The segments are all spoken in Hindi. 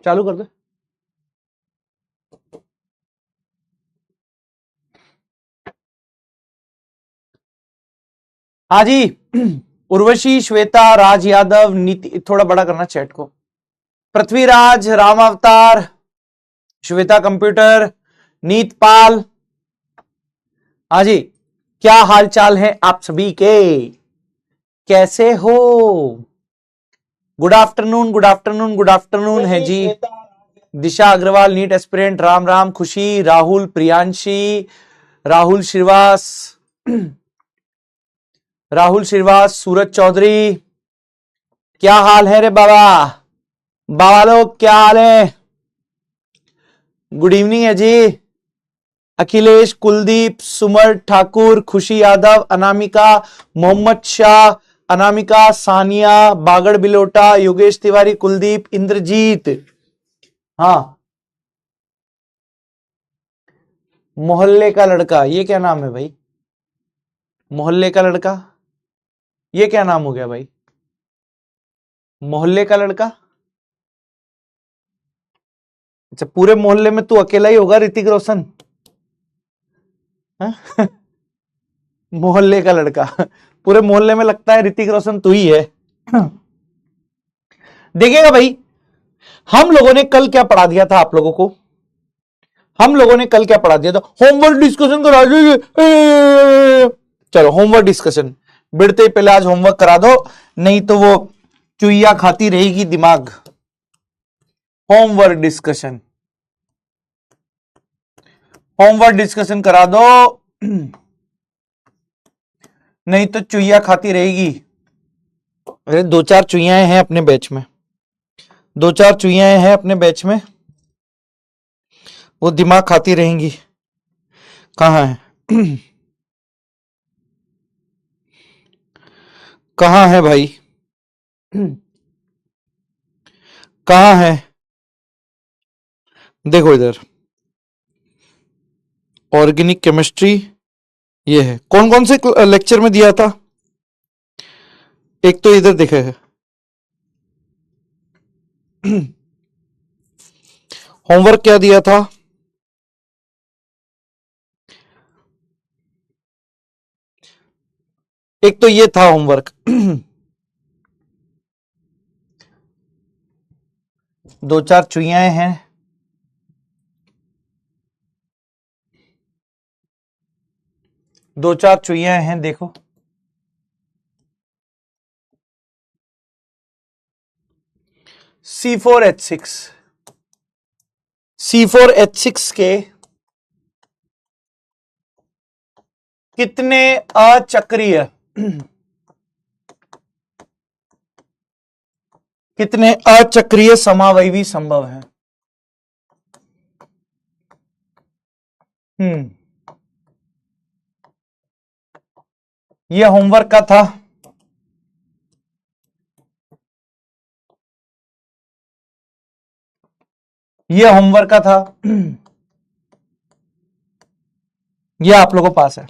चालू कर दे। हाँ जी। उर्वशी, श्वेता, राज यादव, नीति, थोड़ा बड़ा करना चैट को। पृथ्वीराज, राम अवतार, श्वेता कंप्यूटर, नीत पाल। हाँ जी, क्या हाल चाल है आप सभी के, कैसे हो? Good afternoon, good afternoon, good afternoon है जी। दिशा अग्रवाल, नीट एस्पिरेंट, राम राम। खुशी, राहुल, प्रियांशी, राहुल श्रीवास, राहुल श्रीवास, सूरज चौधरी, क्या हाल है रे बाबा? बाबा लोग क्या हाल है? गुड इवनिंग है जी। अखिलेश, कुलदीप, सुमर ठाकुर, खुशी यादव, अनामिका, मोहम्मद शाह, अनामिका, सानिया, बागड़ बिलोटा, योगेश तिवारी, कुलदीप, इंद्रजीत। हाँ, मोहल्ले का लड़का, ये क्या नाम है भाई? मोहल्ले का लड़का, ये क्या नाम हो गया भाई? मोहल्ले का लड़का? अच्छा, पूरे मोहल्ले में तू अकेला ही होगा ऋतिक रोशन? हाँ? मोहल्ले का लड़का, पूरे मोहल्ले में लगता है ऋतिक रोशन तू ही है। देखिएगा भाई, हम लोगों ने कल क्या पढ़ा दिया था आप लोगों को? हम लोगों ने कल क्या पढ़ा दिया था? होमवर्क डिस्कशन करा दीजिए। चलो होमवर्क डिस्कशन, बिड़ते ही पहले आज होमवर्क करा दो, नहीं तो वो चुईया खाती रहेगी दिमाग। होमवर्क डिस्कशन, होमवर्क डिस्कशन करा दो, नहीं तो चुईया खाती रहेगी। अरे दो चार चुईयाएं हैं अपने बैच में, दो चार चुईयाएं हैं अपने बैच में, वो दिमाग खाती रहेंगी। कहाँ है? कहाँ है भाई? कहाँ है? देखो इधर, ऑर्गेनिक केमिस्ट्री, ये है। कौन कौन से लेक्चर में दिया था? एक तो इधर दिखे है, होमवर्क क्या दिया था? एक तो ये था होमवर्क। दो चार चुईयाएं हैं, दो चार चुईयाएं हैं, देखो। C4H6, C4H6 के कितने अचक्रीय, कितने अचक्रीय समावयवी संभव है? यह होमवर्क का था। यह होमवर्क का था। यह आप लोगों को पास है।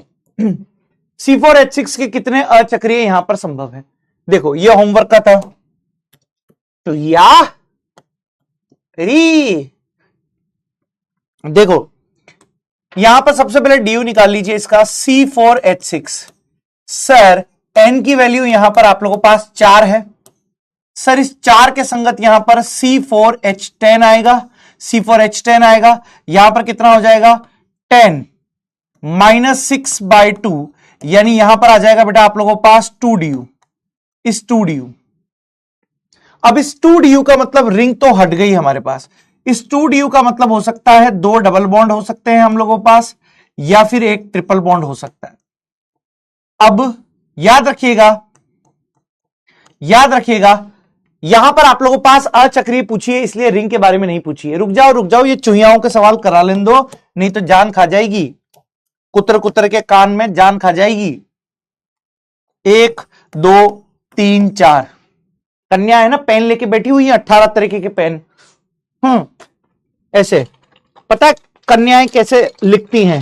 C4H6 के कितने अचक्रीय यहां पर संभव है? देखो, यह होमवर्क का था, तो या देखो यहां पर सबसे पहले डी निकाल लीजिए इसका। C4H6, सर n की वैल्यू यहां पर आप लोगों के पास 4 है, सर इस 4 के संगत यहां पर C4H10 आएगा, C4H10 आएगा, यहां पर कितना हो जाएगा? 10 -6/2, यानी यहां पर आ जाएगा बेटा आप लोगों के पास 2du, इस 2du। अब इस 2du का मतलब रिंग तो हट गई हमारे पास, इस 2du का मतलब हो सकता है 2 डबल बॉन्ड हो सकते हैं हम लोगों के पास, या फिर एक ट्रिपल बॉन्ड हो सकता है। अब याद रखिएगा, याद रखिएगा, यहां पर आप लोगों के पास अचक्रीय पूछिए, इसलिए रिंग के बारे में नहीं पूछिए। रुक जाओ रुक जाओ, ये चुहियाओं के सवाल करा लेने दो, नहीं तो जान खा जाएगी, कुतर कुतर के कान में जान खा जाएगी। 1 2 3 4 कन्या है ना, पेन लेके बैठी हुई है, 18 तरीके के पेन। ऐसे पता है कन्याएं कैसे लिखती हैं?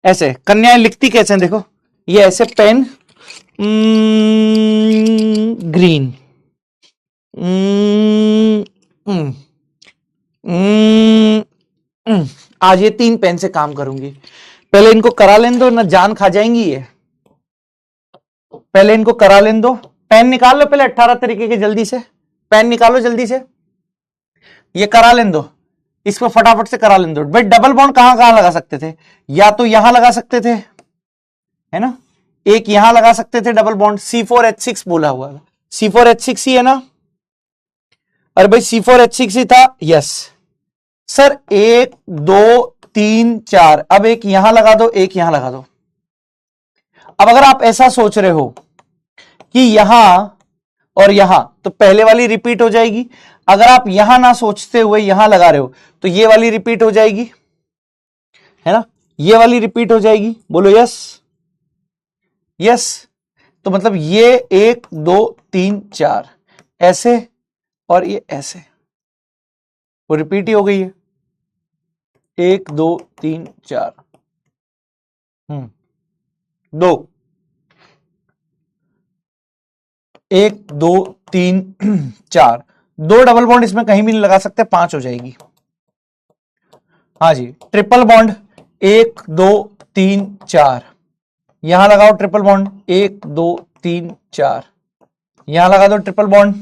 ऐसे कन्याएं लिखती कैसे हैं देखो, ये ऐसे पेन, ग्रीन, आज ये 3 पेन से काम करूंगी। पहले इनको करा लेने दो ना, जान खा जाएंगी ये। पहले इनको करा लेने दो। पेन निकाल लो पहले 18 तरीके के, जल्दी से पेन निकालो जल्दी से। ये करा लेने दो, इसको फटाफट से करा लेने दो। भाई डबल बॉन्ड कहां कहां लगा सकते थे, या तो यहां लगा सकते थे, है ना, एक यहां लगा सकते थे डबल बॉन्ड, C4H6 बोला हुआ है, C4H6 ही है ना। अरे भाई C4H6 ही था, यस सर। 1 2 3 4, अब एक यहां लगा दो, एक यहां लगा दो। अब अगर आप ऐसा सोच रहे हो कि यहां और यहां, तो पहले वाली रिपीट हो जाएगी। अगर आप यहां ना सोचते हुए यहां लगा रहे हो तो ये वाली रिपीट हो जाएगी, है ना, ये वाली रिपीट हो जाएगी। बोलो यस यस। तो मतलब ये 1 2 3 4 ऐसे, और ये ऐसे, वो रिपीट ही हो गई है। 1 2 3 4, 2, 1 2 3 4, 2 डबल बॉन्ड इसमें कहीं भी नहीं लगा सकते, 5 हो जाएगी। हाँ जी, ट्रिपल बॉन्ड 1 2 3 4, यहां लगाओ ट्रिपल बॉन्ड, 1 2 3 4, यहां लगा दो ट्रिपल बॉन्ड,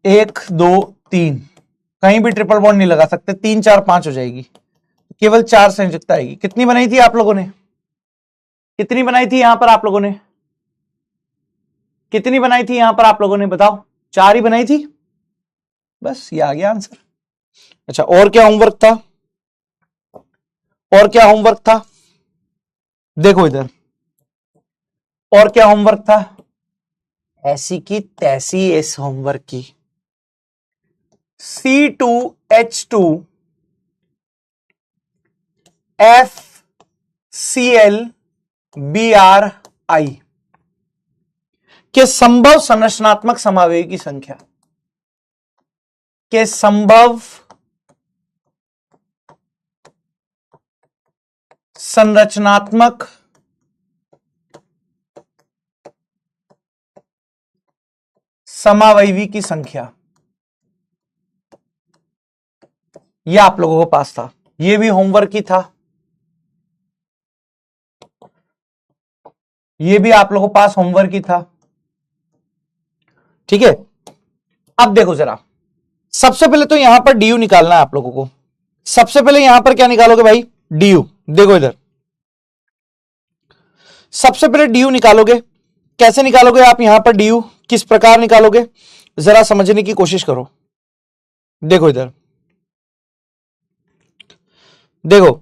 1 2 3, कहीं भी ट्रिपल बॉन्ड नहीं लगा सकते, 3 4 5 हो जाएगी। केवल 4 संयुक्ता आएगी। कितनी बनाई थी आप लोगों ने, कितनी बनाई थी यहां पर आप लोगों ने, कितनी बनाई थी यहां पर आप लोगों ने, बताओ। 4 ही बनाई थी, बस ये आ गया आंसर। अच्छा, और क्या होमवर्क था, और क्या होमवर्क था, देखो इधर, और क्या होमवर्क था, ऐसी की तैसी इस होमवर्क की। C2H2 FClBrI के संभव संरचनात्मक समावेश की संख्या, के संभव संरचनात्मक समावयवी की संख्या, यह आप लोगों को पास था, यह भी होमवर्क ही था, यह भी आप लोगों को पास होमवर्क ही था। ठीक है, अब देखो जरा, सबसे पहले तो यहां पर डी यू निकालना है आप लोगों को। सबसे पहले यहां पर क्या निकालोगे भाई, डी यू। देखो इधर, सबसे पहले डी यू निकालोगे। कैसे निकालोगे आप यहां पर डी यू, किस प्रकार निकालोगे, जरा समझने की कोशिश करो। देखो इधर, देखो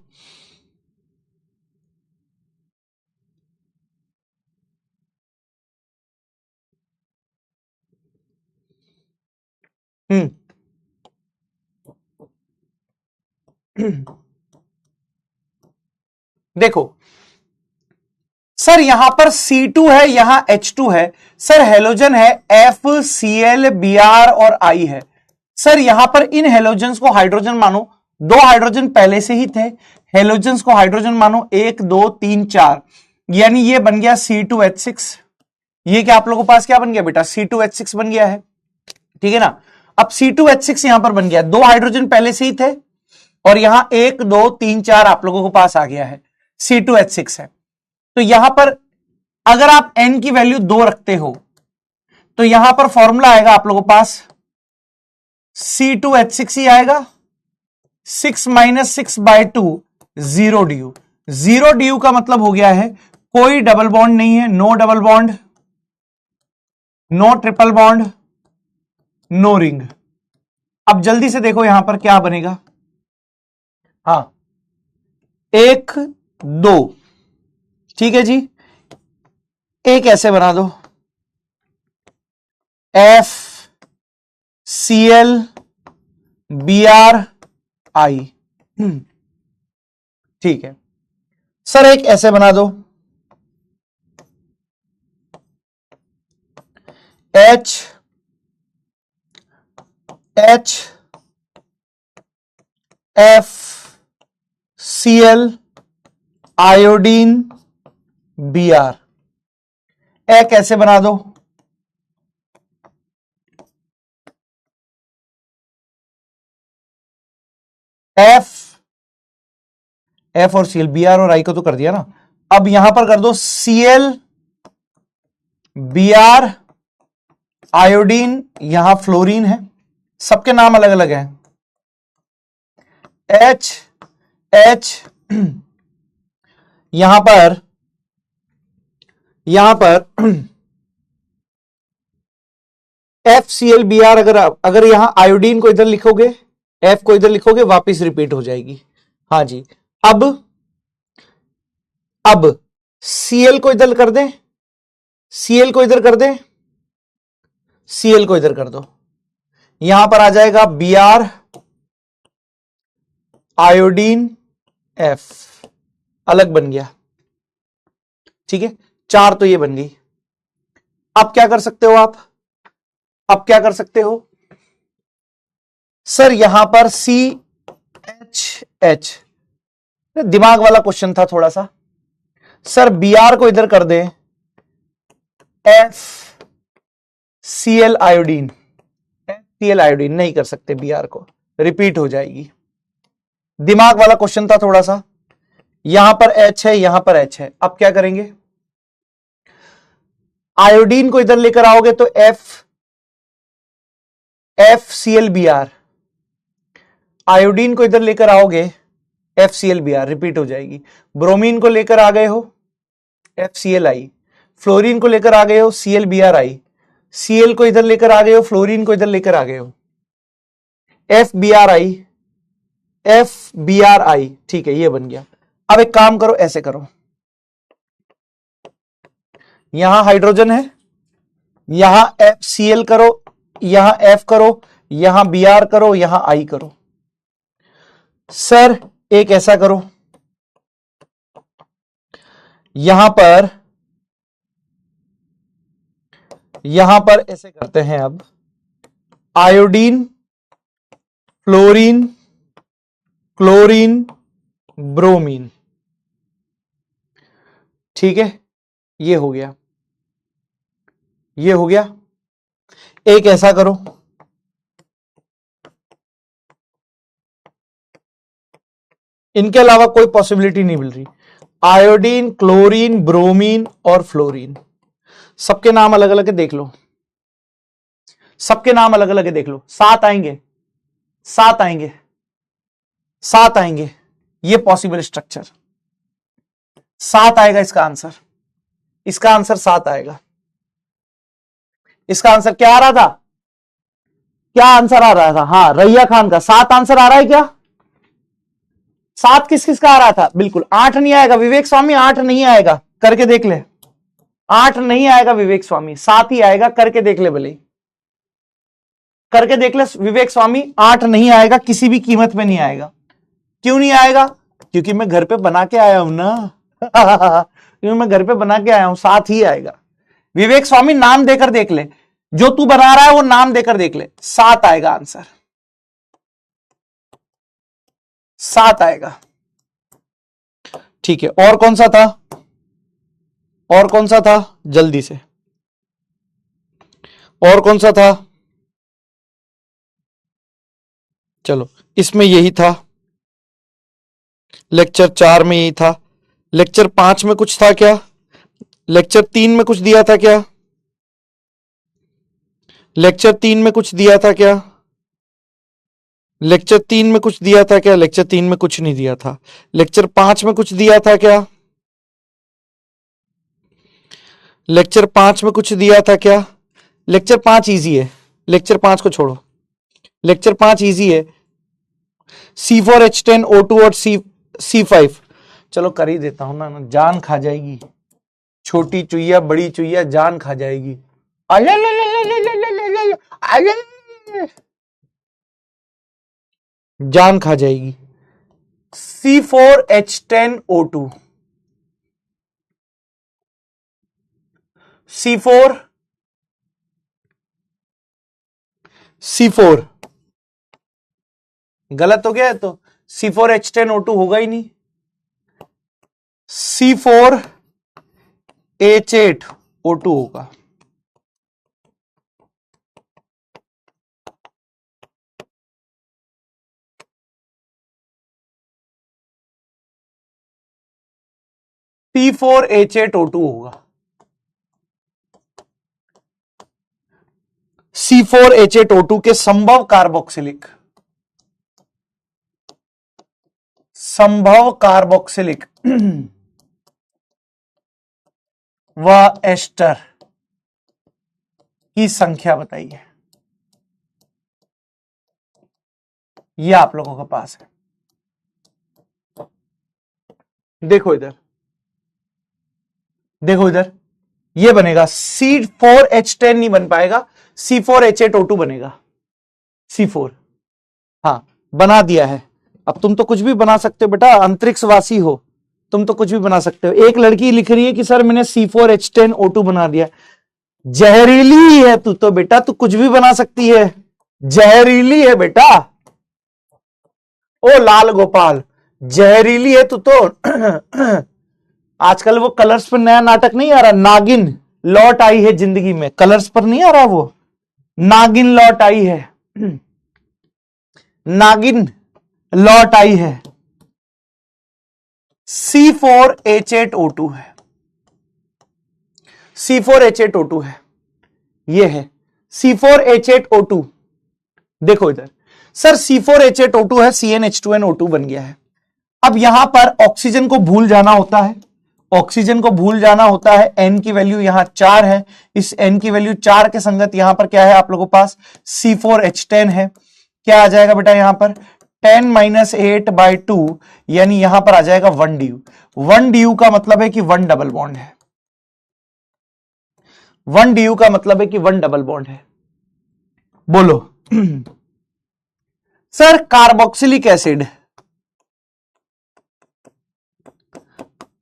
देखो सर, यहां पर C2 है, यहां H2 है, सर हेलोजन है FCl Br और I है। सर यहां पर इन हेलोजन्स को हाइड्रोजन मानो, 2 हाइड्रोजन पहले से ही थे, हेलोजन्स को हाइड्रोजन मानो 1 2 3 4, यानी ये बन गया C2H6। ये क्या आप लोगों के पास क्या बन गया बेटा, C2H6 बन गया है, ठीक है ना। अब C2H6 यहां पर बन गया, 2 हाइड्रोजन पहले से ही थे, और यहां 1 2 3 4 आप लोगों को पास आ गया है, C2H6 है। तो यहां पर अगर आप n की वैल्यू 2 रखते हो तो यहां पर फॉर्मूला आएगा आप लोगों के पास C2H6 ही आएगा, 6 माइनस 6/2 0 ड्यू। 0 ड्यू का मतलब हो गया है कोई डबल बॉन्ड नहीं है, no double bond, no triple bond, no ring. अब जल्दी से देखो यहां पर क्या बनेगा, हाँ 1 2, ठीक है जी, एक ऐसे बना दो FClBrI, ठीक है सर, एक ऐसे बना दो HFCl आयोडीन Br। ए कैसे बना दो, एफ, एफ और Cl, Br और I को तो कर दिया ना। अब यहां पर कर दो Cl Br आयोडीन, यहां फ्लोरीन है, सबके नाम अलग अलग हैं। H H यहां पर FClBr, अगर यहां आयोडीन को इधर लिखोगे, F को इधर लिखोगे, वापिस रिपीट हो जाएगी। हाँ जी। अब Cl को इधर कर दें, Cl को इधर कर दें, Cl को इधर कर दो, यहां पर आ जाएगा Br आयोडीन F, अलग बन गया। ठीक है, चार तो ये बन गई। अब क्या कर सकते हो आप, अब क्या कर सकते हो सर, यहां पर CHH, दिमाग वाला क्वेश्चन था थोड़ा सा। सर Br को इधर कर दें, FCl आयोडीन, FCl आयोडीन नहीं कर सकते, Br को रिपीट हो जाएगी। दिमाग वाला क्वेश्चन था थोड़ा सा। यहां पर H है, यहां पर H है, अब क्या करेंगे, आयोडीन को इधर लेकर आओगे तो FClBr, आयोडीन को इधर लेकर आओगे FClBr, रिपीट हो जाएगी। ब्रोमीन को लेकर आ गए हो FClI, फ्लोरीन को लेकर आ गए हो ClBrI, Cl को इधर लेकर आ गए हो, फ्लोरीन को इधर लेकर आ गए हो FBrI, FBrI। ठीक है, ये बन गया। अब एक काम करो, ऐसे करो, यहां हाइड्रोजन है, यहां FCl करो, यहां F करो, यहां Br करो, यहां I करो। सर एक ऐसा करो, यहां पर ऐसे करते हैं, अब आयोडीन, फ्लोरीन, क्लोरीन, ब्रोमीन। ठीक है, ये हो गया, ये हो गया। एक ऐसा करो, इनके अलावा कोई पॉसिबिलिटी नहीं मिल रही। आयोडीन, क्लोरीन, ब्रोमीन और फ्लोरीन, सबके नाम अलग अलग है, देख लो, सबके नाम अलग अलग है, देख लो। सात आएंगे, सात आएंगे, सात आएंगे, ये पॉसिबल स्ट्रक्चर, सात आएगा इसका आंसर, इसका आंसर सात आएगा। इसका आंसर क्या आ रहा था, क्या आंसर आ रहा था, हाँ रैया खान का सात आंसर आ रहा है क्या, सात किस किस का आ रहा था, बिल्कुल। आठ नहीं आएगा विवेक स्वामी, आठ नहीं आएगा, करके देख ले, आठ नहीं आएगा विवेक स्वामी, सात ही आएगा, करके देख ले, भले करके देख ले विवेक स्वामी, आठ नहीं आएगा, किसी भी कीमत में नहीं आएगा। क्यों नहीं आएगा, क्योंकि मैं घर पे बना के आया हूं ना क्योंकि मैं घर पे बना के आया हूं, सात ही आएगा। विवेक स्वामी नाम देकर देख ले, जो तू बना रहा है वो नाम देकर देख ले, सात आएगा आंसर, सात आएगा। ठीक है, और कौन सा था, और कौन सा था, जल्दी से, और कौन सा था, चलो इसमें यही था, लेक्चर 4 में यही था। लेक्चर 5 में कुछ था क्या, लेक्चर 3 में कुछ दिया था क्या, लेक्चर 3 में कुछ दिया था क्या, लेक्चर 3 में कुछ दिया था क्या, लेक्चर 3 में कुछ नहीं दिया था। लेक्चर 5 में कुछ दिया था क्या, लेक्चर 5 में कुछ दिया था क्या। लेक्चर 5 इजी है, लेक्चर 5 को छोड़ो, लेक्चर 5 इजी है। C4H10O2 और C5, चलो कर ही देता हूं ना, जान खा जाएगी, छोटी चुईया बड़ी चुईया जान खा जाएगी। जान खा जाएगी। C4H10O2, C4 गलत हो गया है, तो C4H10O2 होगा ही नहीं। C4H8O2 होगा। C4H8O2 होगा। C4H8O2 के संभव कार्बोक्सिलिक व एस्टर की संख्या बताइए। ये आप लोगों के पास है। देखो इधर, देखो इधर, ये बनेगा C4H10 नहीं बन पाएगा, C4H8O2 बनेगा। C4, हाँ बना दिया है। अब तुम तो कुछ भी बना सकते हो बेटा, अंतरिक्षवासी हो, तुम तो कुछ भी बना सकते हो। एक लड़की लिख रही है कि सर मैंने C4H10O2 बना दिया। जहरीली है तू तो बेटा, तू कुछ भी बना सकती है, जहरीली है बेटा। ओ लाल गोपाल, जहरीली है तू तो। आजकल वो कलर्स पर नया नाटक नहीं आ रहा, नागिन लौट आई है जिंदगी में, कलर्स पर नहीं आ रहा वो, नागिन लौट आई है, नागिन लौट आई है। C4H8O2 है, C4H8O2 है, ये है C4H8O2। देखो इधर, सर C4H8O2 है, CnH2nO2 बन गया है। अब यहां पर ऑक्सीजन को भूल जाना होता है, ऑक्सीजन को भूल जाना होता है। N की वैल्यू यहां 4 है, इस N की वैल्यू 4 के संगत यहां पर क्या है आप लोगों के पास, C4H10 है। क्या आ जाएगा बेटा यहां पर 10 - 8/2, यानी यहां पर आ जाएगा 1 du। 1 du का मतलब है कि 1 डबल बॉन्ड है, 1 du का मतलब है कि 1 डबल बॉन्ड है। बोलो sir carboxylic acid,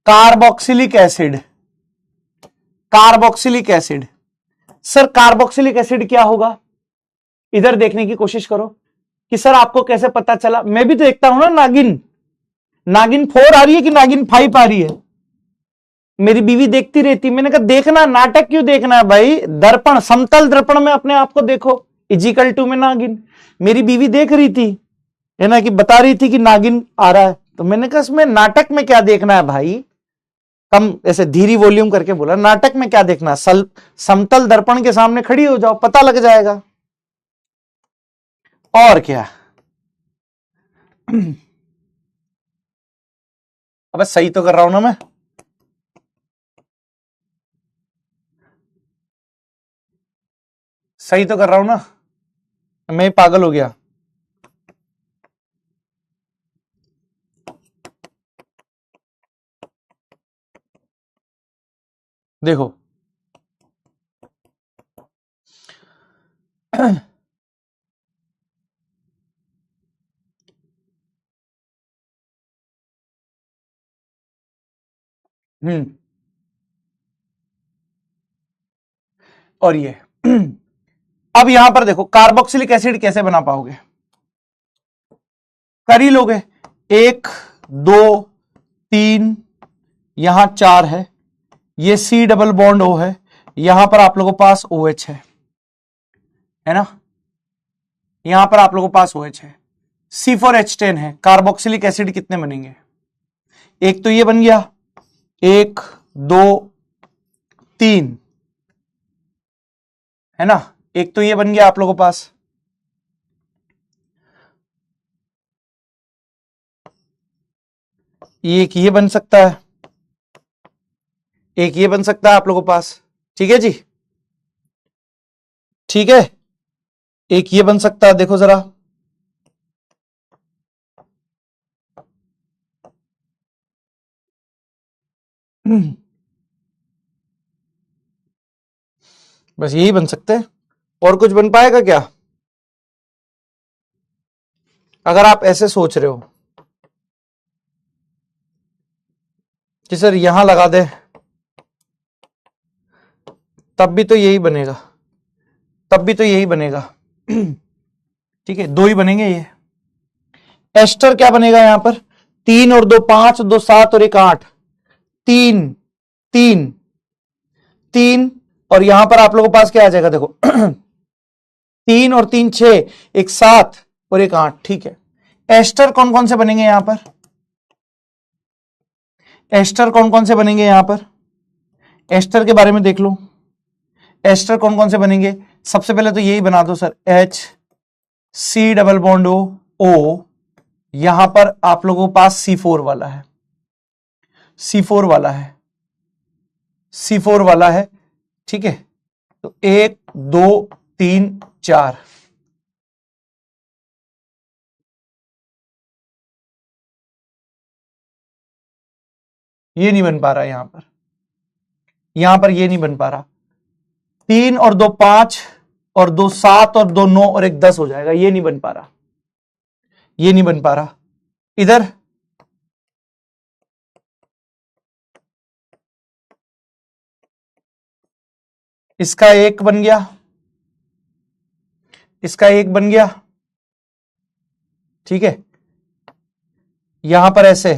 carboxylic acid, carboxylic acid, sir carboxylic acid क्या होगा? इधर देखने की कोशिश करो कि सर आपको कैसे पता चला। मैं भी तो देखता हूं ना, नागिन, नागिन 4 आ रही है कि नागिन 5 आ रही है, मेरी बीवी देखती रहती। मैंने कहा देखना, नाटक क्यों देखना है भाई, दर्पण, समतल दर्पण में अपने आप को देखो, इजिकल टू में नागिन। मेरी बीवी देख रही थी, है ना, कि बता रही थी कि नागिन आ रहा है, तो मैंने कहा इसमें नाटक में क्या देखना है भाई, कम ऐसे धीरी वॉल्यूम करके बोला, नाटक में क्या देखना, समतल दर्पण के सामने खड़ी हो जाओ, पता लग जाएगा। और क्या अब सही तो कर रहा हूं ना मैं, सही तो कर रहा हूं ना, मैं पागल हो गया। देखो और ये अब यहां पर देखो कार्बोक्सिलिक एसिड कैसे बना पाओगे, कर ही लोगे। 1 2 3, यहां 4 ये C डबल बॉन्ड O है, यहां पर आप लोगों के पास OH है ना, यहां पर आप लोगों के पास OH है, C4H10 है। कार्बोक्सिलिक एसिड कितने बनेंगे, एक तो ये बन गया, 1 2 3, है ना, एक तो ये बन गया आप लोगों के पास, एक ये बन सकता है, एक ये बन सकता है आप लोगों के पास, ठीक है जी, ठीक है, एक ये बन सकता है, देखो जरा, बस यही बन सकते हैं, और कुछ बन पाएगा क्या? अगर आप ऐसे सोच रहे हो कि सर यहां लगा दे, तब भी तो यही बनेगा, तब भी तो यही बनेगा। ठीक है, 2 ही बनेंगे ये। एस्टर क्या बनेगा यहां पर, 3 और 2 5, 2 7 और 1 8, 3 3 3 और यहां पर आप लोगों के पास क्या आ जाएगा देखो 3 और 3 6, एक 7 और एक 8। ठीक है, एस्टर कौन कौन से बनेंगे यहां पर? एस्टर कौन कौन से बनेंगे यहां पर? एस्टर के बारे में देख लो, एस्टर कौन कौन से बनेंगे। सबसे पहले तो यही बना दो sir, H C double bond O, यहां पर आप लोगों के पास C4 वाला है, C4 वाला है, C4 वाला है। ठीक है, तो 1 2 3 4, ये नहीं बन पा रहा यहां पर, यहां पर ये नहीं बन पा रहा। 3 और 2 5 और 2 7 और 2 9 और एक 10 हो जाएगा, ये नहीं बन पा रहा, ये नहीं बन पा रहा। इधर इसका 1 बन गया, इसका 1 बन गया। ठीक है, यहां पर ऐसे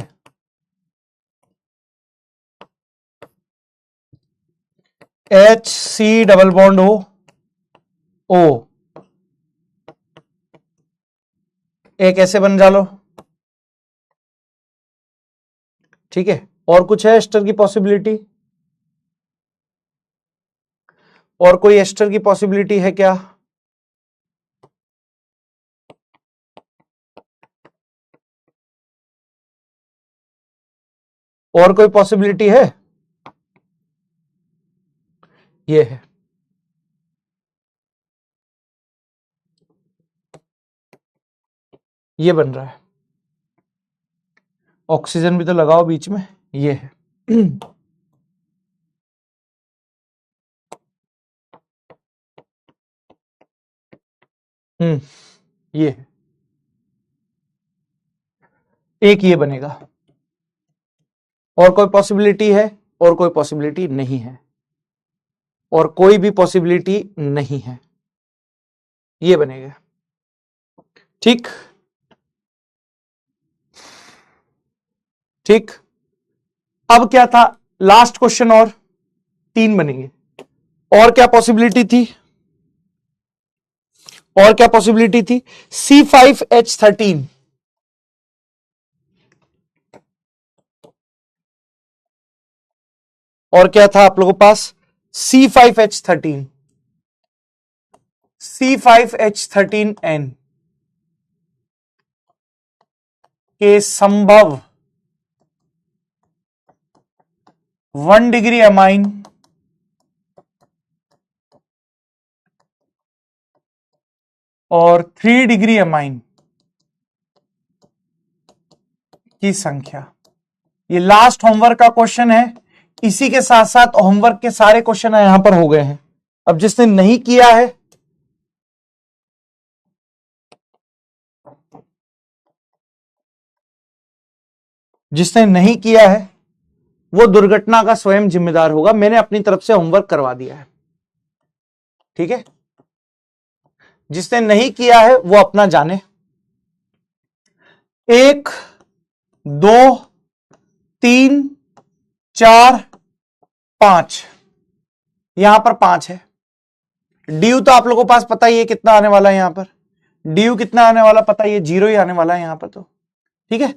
HC डबल बॉन्ड O, एक ऐसे बन जा लो। ठीक है, और कुछ है एस्टर की पॉसिबिलिटी? और कोई एस्टर की पॉसिबिलिटी है क्या? और कोई पॉसिबिलिटी है? ये है, ये बन रहा है। ऑक्सीजन भी तो लगाओ बीच में, ये है। ये है, एक ये बनेगा। और कोई पॉसिबिलिटी है? और कोई पॉसिबिलिटी नहीं है, और कोई भी पॉसिबिलिटी नहीं है, ये बनेगा। ठीक ठीक, अब क्या था, लास्ट क्वेश्चन, और 3 बनेंगे। और क्या पॉसिबिलिटी थी? और क्या पॉसिबिलिटी थी? C5H13, और क्या था आप लोगों के पास? C5H13, C5H13N के संभव 1 डिग्री अमाइन और 3 डिग्री अमाइन की संख्या। ये लास्ट होमवर्क का क्वेश्चन है, इसी के साथ साथ होमवर्क के सारे क्वेश्चन यहां पर हो गए हैं। अब जिसने नहीं किया है, जिसने नहीं किया है वो दुर्घटना का स्वयं जिम्मेदार होगा। मैंने अपनी तरफ से होमवर्क करवा दिया है। ठीक है, जिसने नहीं किया है वो अपना जाने। 1 2 3 4 5, यहां पर 5 है। ड्यू तो आप लोगों को पास पता ही है कितना आने वाला है, यहां पर ड्यू कितना आने वाला पता ही है, 0 ही आने वाला है यहां पर तो। ठीक है,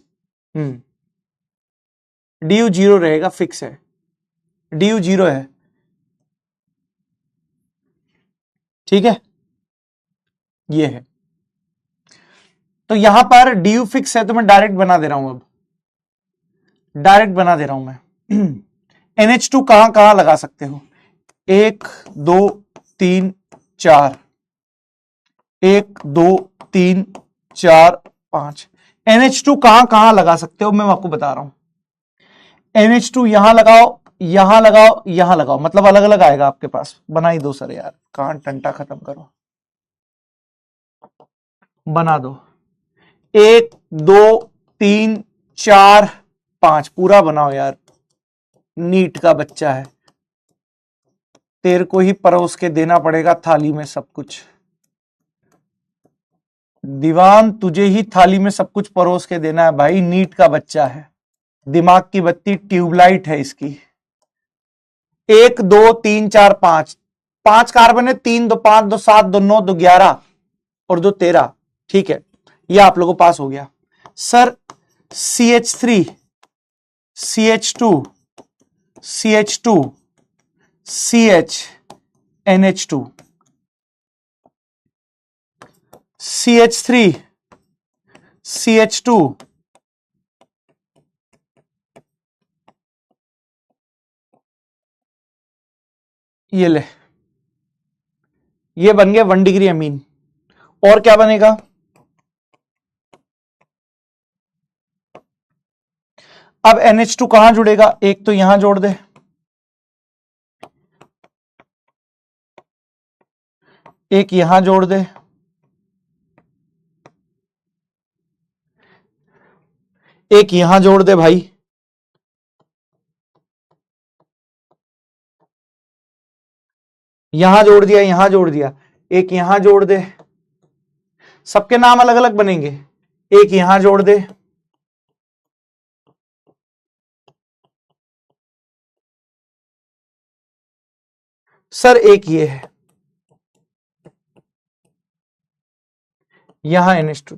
ड्यू 0 रहेगा, फिक्स है, ड्यू 0 है। ठीक है, ये है। तो यहां पर ड्यू फिक्स है, तो मैं डायरेक्ट बना दे रहा हूं, अब डायरेक्ट बना दे रहा हूं मैं। NH2 कहां कहां लगा सकते हो? 1 2 3 4, 1 2 3 4 5। NH2 कहां कहां लगा सकते हो मैं आपको बता रहा हूं। NH2 यहां लगाओ, यहां लगाओ, यहां लगाओ, मतलब अलग अलग आएगा आपके पास। बना ही दो सर यार, कहां टंटा खत्म करो, बना दो। 1 2 3 4 5, पूरा बनाओ यार, नीट का बच्चा है, तेरे को ही परोस के देना पड़ेगा थाली में सब कुछ। दीवान, तुझे ही थाली में सब कुछ परोस के देना है भाई, नीट का बच्चा है। दिमाग की बत्ती ट्यूबलाइट है इसकी। 1 2 3 4 5, 5 कार्बन है, 3 2 5 2 7 2 9 2 11 और 2 13। ठीक है, ये आप लोगों को पास हो गया। Sir CH3 CH2 CH2 CH NH2 CH3 CH2 ये ले, ये बन गया 1 डिग्री अमीन। और क्या बनेगा? अब NH2 कहां जुड़ेगा? एक तो यहां जोड़ दे, एक यहां जोड़ दे, एक यहां जोड़ दे भाई, यहां जोड़ दिया, यहां जोड़ दिया, एक यहां जोड़ दे। सबके नाम अलग अलग बनेंगे। एक यहां जोड़ दे, सर एक ये है, यहां NH2।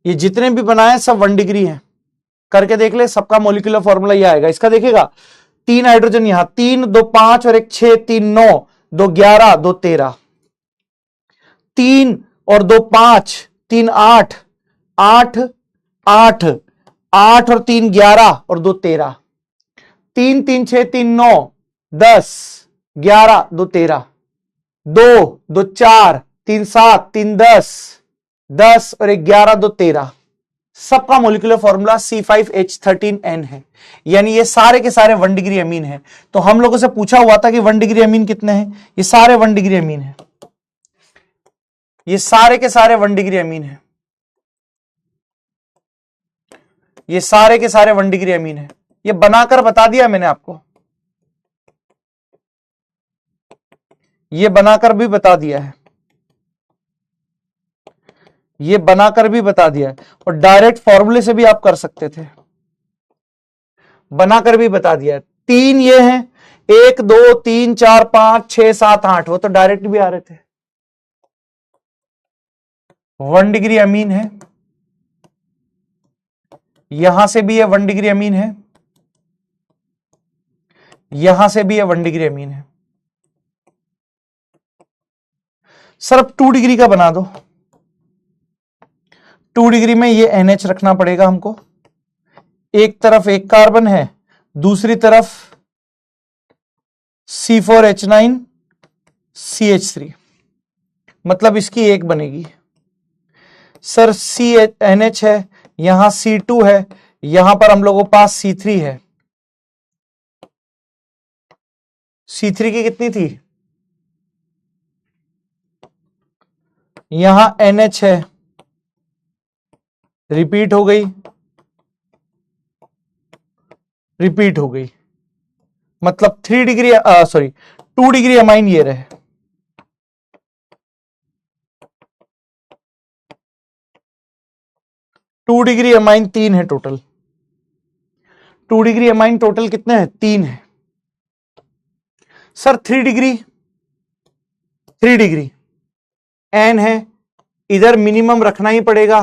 ये जितने भी बनाए सब 1 डिग्री हैं। करके देख ले, सबका मोलिकुलर फॉर्मूला ये आएगा। इसका देखिएगा, 3 हाइड्रोजन यहां, 3 2 5 और 1 6, 3 9 2 11 2 13, 3 और 2 5, 3 8 8 8 8 और 3 11 और 2 13, 3 3 6 3 9 10 11 2 13, 2 2 4 3 7 3 10 10 और 1 11 2 13। सबका मोलिकुलर फॉर्मूला C5H13N है। यानी ये सारे के सारे 1 डिग्री अमीन है। तो हम लोगों से पूछा हुआ था कि 1 डिग्री अमीन कितने हैं? ये सारे 1 डिग्री अमीन है, ये सारे के सारे 1 डिग्री अमीन है, ये सारे के सारे 1 डिग्री अमीन है। ये बनाकर बता दिया मैंने आपको, ये बनाकर भी बता दिया है, ये बनाकर भी बता दिया है, और डायरेक्ट फॉर्मूले से भी आप कर सकते थे, बनाकर भी बता दिया है। 3 ये हैं, 1 2 3 4 5 6 7 8, वो तो डायरेक्ट भी आ रहे थे। 1 डिग्री अमीन है, यहां से भी ये 1 डिग्री अमीन है, यहां से भी ये 1 डिग्री अमीन है। सर अब 2 डिग्री का बना दो। 2 डिग्री में ये NH रखना पड़ेगा हमको। एक तरफ एक कार्बन है, दूसरी तरफ C4H9 CH3, मतलब इसकी एक बनेगी। सर NH है, यहां C2 है, यहां पर हम लोगों के पास C3 है। C3 की कितनी थी? यहां NH है, रिपीट हो गई, रिपीट हो गई, मतलब 3 डिग्री सॉरी 2 डिग्री अमाइन ये रहे। टू डिग्री अमाइन 3 है टोटल। 2 डिग्री अमाइन टोटल कितने हैं? 3 है। सर 3 डिग्री, 3 डिग्री N है, इधर मिनिमम रखना ही पड़ेगा,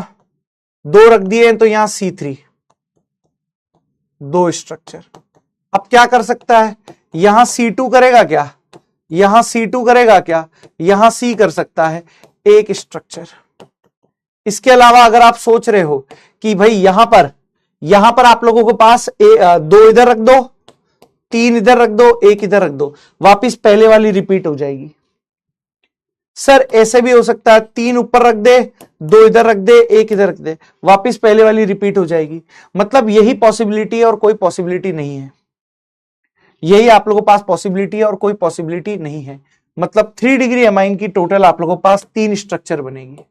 2 रख दिए हैं तो यहां C3, 2 स्ट्रक्चर। अब क्या कर सकता है? यहां C2 करेगा क्या? यहां C2 करेगा क्या? यहां C कर सकता है, एक स्ट्रक्चर। इसके अलावा अगर आप सोच रहे हो कि भाई यहां पर आप लोगों के पास 2 इधर रख दो, 3 इधर रख दो, 1 इधर रख दो, वापिस पहले वाली रिपीट हो जाएगी। सर ऐसे भी हो सकता है, 3 ऊपर रख दे, 2 इधर रख दे, 1 इधर रख दे, वापिस पहले वाली रिपीट हो जाएगी। मतलब यही पॉसिबिलिटी है और कोई पॉसिबिलिटी नहीं है। यही आप लोगों के पास पॉसिबिलिटी है और कोई पॉसिबिलिटी नहीं है। मतलब 3 डिग्री अमाइन की टोटल आप लोगों के पास 3 स्ट्रक्चर बनेगी।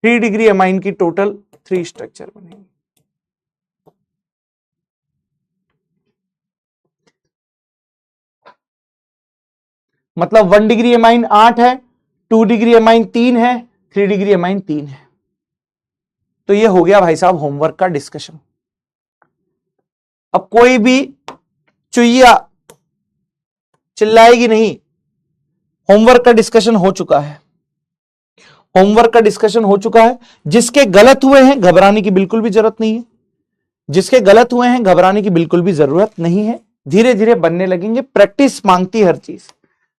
3 डिग्री अमाइन की टोटल 3 स्ट्रक्चर बनेगी। मतलब 1 डिग्री अमाइन 8 है, 2 डिग्री अमाइन 3 है, 3 डिग्री अमाइन 3 है। तो ये हो गया भाई साहब होमवर्क का डिस्कशन। अब कोई भी चुईया चिल्लाएगी नहीं, होमवर्क का डिस्कशन हो चुका है, होमवर्क का डिस्कशन हो चुका है। जिसके गलत हुए हैं घबराने की बिल्कुल भी जरूरत नहीं है, जिसके गलत हुए हैं घबराने की बिल्कुल भी जरूरत नहीं है। धीरे धीरे बनने लगेंगे, प्रैक्टिस मांगती है हर चीज,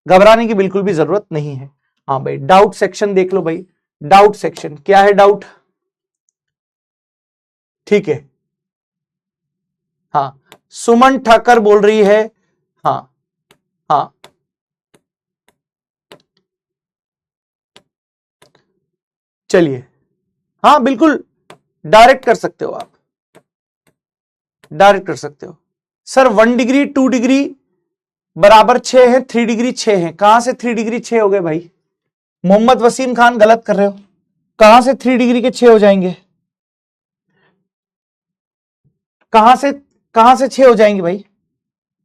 घबराने की बिल्कुल भी जरूरत नहीं है। हाँ भाई, डाउट सेक्शन देख लो भाई, डाउट सेक्शन क्या है, डाउट, ठीक है। हाँ, सुमन ठाकर बोल रही है, हाँ हाँ चलिए, हाँ बिल्कुल डायरेक्ट कर सकते हो आप, डायरेक्ट कर सकते हो। सर 1 डिग्री 2 डिग्री बराबर 6 है, 3 डिग्री 6 है, कहां से 3 डिग्री 6 हो गए भाई? मोहम्मद वसीम खान गलत कर रहे हो, कहां से 3 डिग्री के 6 हो जाएंगे? कहां से 6 हो जाएंगे भाई?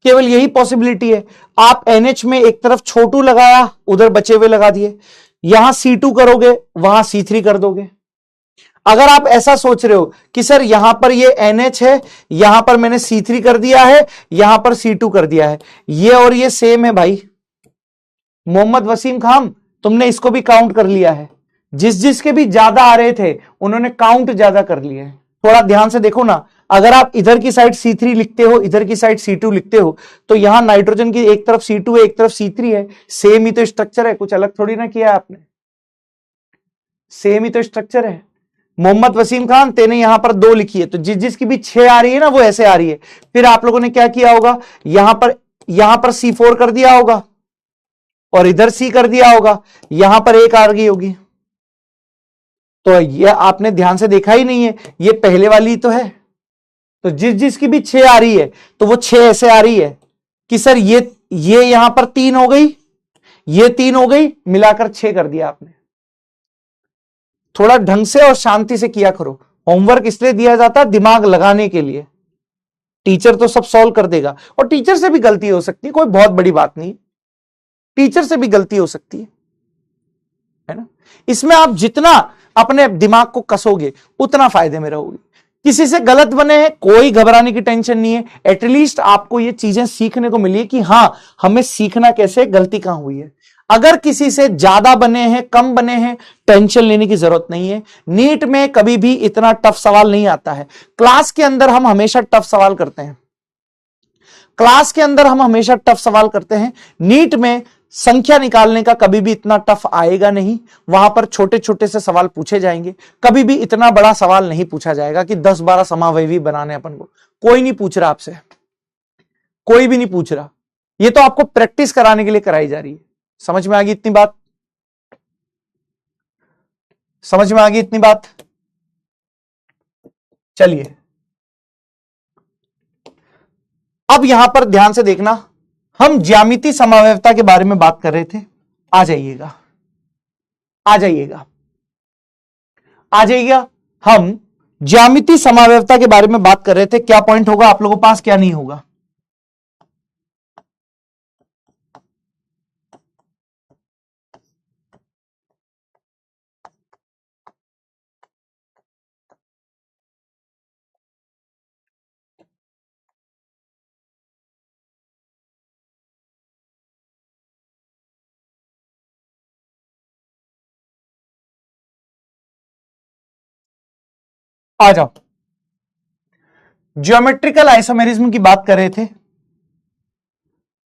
केवल यही पॉसिबिलिटी है। आप NH में एक तरफ छोटू लगाया, उधर बचे हुए लगा दिए, यहां C2 करोगे, वहां C3 कर दोगे। अगर आप ऐसा सोच रहे हो कि सर यहां पर ये NH है, यहां पर मैंने C3 कर दिया है, यहां पर C2 कर दिया है, ये और ये सेम है भाई। मोहम्मद वसीम खान, तुमने इसको भी काउंट कर लिया है, जिसके भी ज्यादा आ रहे थे उन्होंने काउंट ज्यादा कर लिए हैं। थोड़ा ध्यान से देखो ना, अगर आप इधर की साइड C3 लिखते हो, इधर की साइड C2 लिखते हो, तो यहां नाइट्रोजन की एक तरफ C2 है, एक तरफ C3 है, सेम ही तो स्ट्रक्चर है, कुछ अलग थोड़ी ना किया आपने, सेम ही तो स्ट्रक्चर है। मोहम्मद वसीम खान, तेने यहां पर 2 लिखी है, तो जिसकी भी 6 आ रही है ना, वो ऐसे आ रही है। फिर आप लोगों ने क्या किया होगा, यहां पर C4 कर दिया होगा और इधर C कर दिया होगा, यहां पर 1 आ गई होगी। तो ये आपने ध्यान से देखा ही नहीं है, ये पहले वाली तो है। तो जिसकी भी 6 आ रही है, तो वो 6 ऐसे आ रही है कि सर ये यहां पर 3 हो गई, ये 3 हो गई, मिलाकर 6 कर दिया आपने। थोड़ा ढंग से और शांति से किया करो। होमवर्क इसलिए दिया जाता है दिमाग लगाने के लिए। टीचर तो सब सॉल्व कर देगा, और टीचर से भी गलती हो सकती है, कोई बहुत बड़ी बात नहीं, टीचर से भी गलती हो सकती है ना। इसमें आप जितना अपने दिमाग को कसोगे उतना फायदे में रहोगे। किसी से गलत बने हैं, कोई घबराने की टेंशन नहीं है। एटलीस्ट आपको ये चीजें सीखने को मिली है कि हां, हमें सीखना कैसे, गलती कहां हुई है। अगर किसी से ज्यादा बने हैं, कम बने हैं, टेंशन लेने की जरूरत नहीं है। नीट में कभी भी इतना टफ सवाल नहीं आता है। क्लास के अंदर हम हमेशा टफ सवाल करते हैं, क्लास के अंदर हम हमेशा टफ सवाल करते हैं। नीट में संख्या निकालने का कभी भी इतना टफ आएगा नहीं, वहां पर छोटे छोटे से सवाल पूछे जाएंगे। कभी भी इतना बड़ा सवाल नहीं पूछा जाएगा कि 10-12 समावयवी बनाने अपन को, कोई नहीं पूछ रहा आपसे, कोई भी नहीं पूछ रहा। ये तो आपको प्रैक्टिस कराने के लिए कराई जा रही है। समझ में आ गई इतनी बात? समझ में आ गई इतनी बात? चलिए, अब यहां पर ध्यान से देखना, हम ज्यामितीय समव्यवता के बारे में बात कर रहे थे। आ जाइएगा, आ जाइएगा, आ जाइएगा। हम ज्यामितीय समव्यवता के बारे में बात कर रहे थे। क्या पॉइंट होगा आप लोगों के पास, क्या नहीं होगा? आ जाओ, ज्योमेट्रिकल आइसोमेरिज्म की बात कर रहे थे।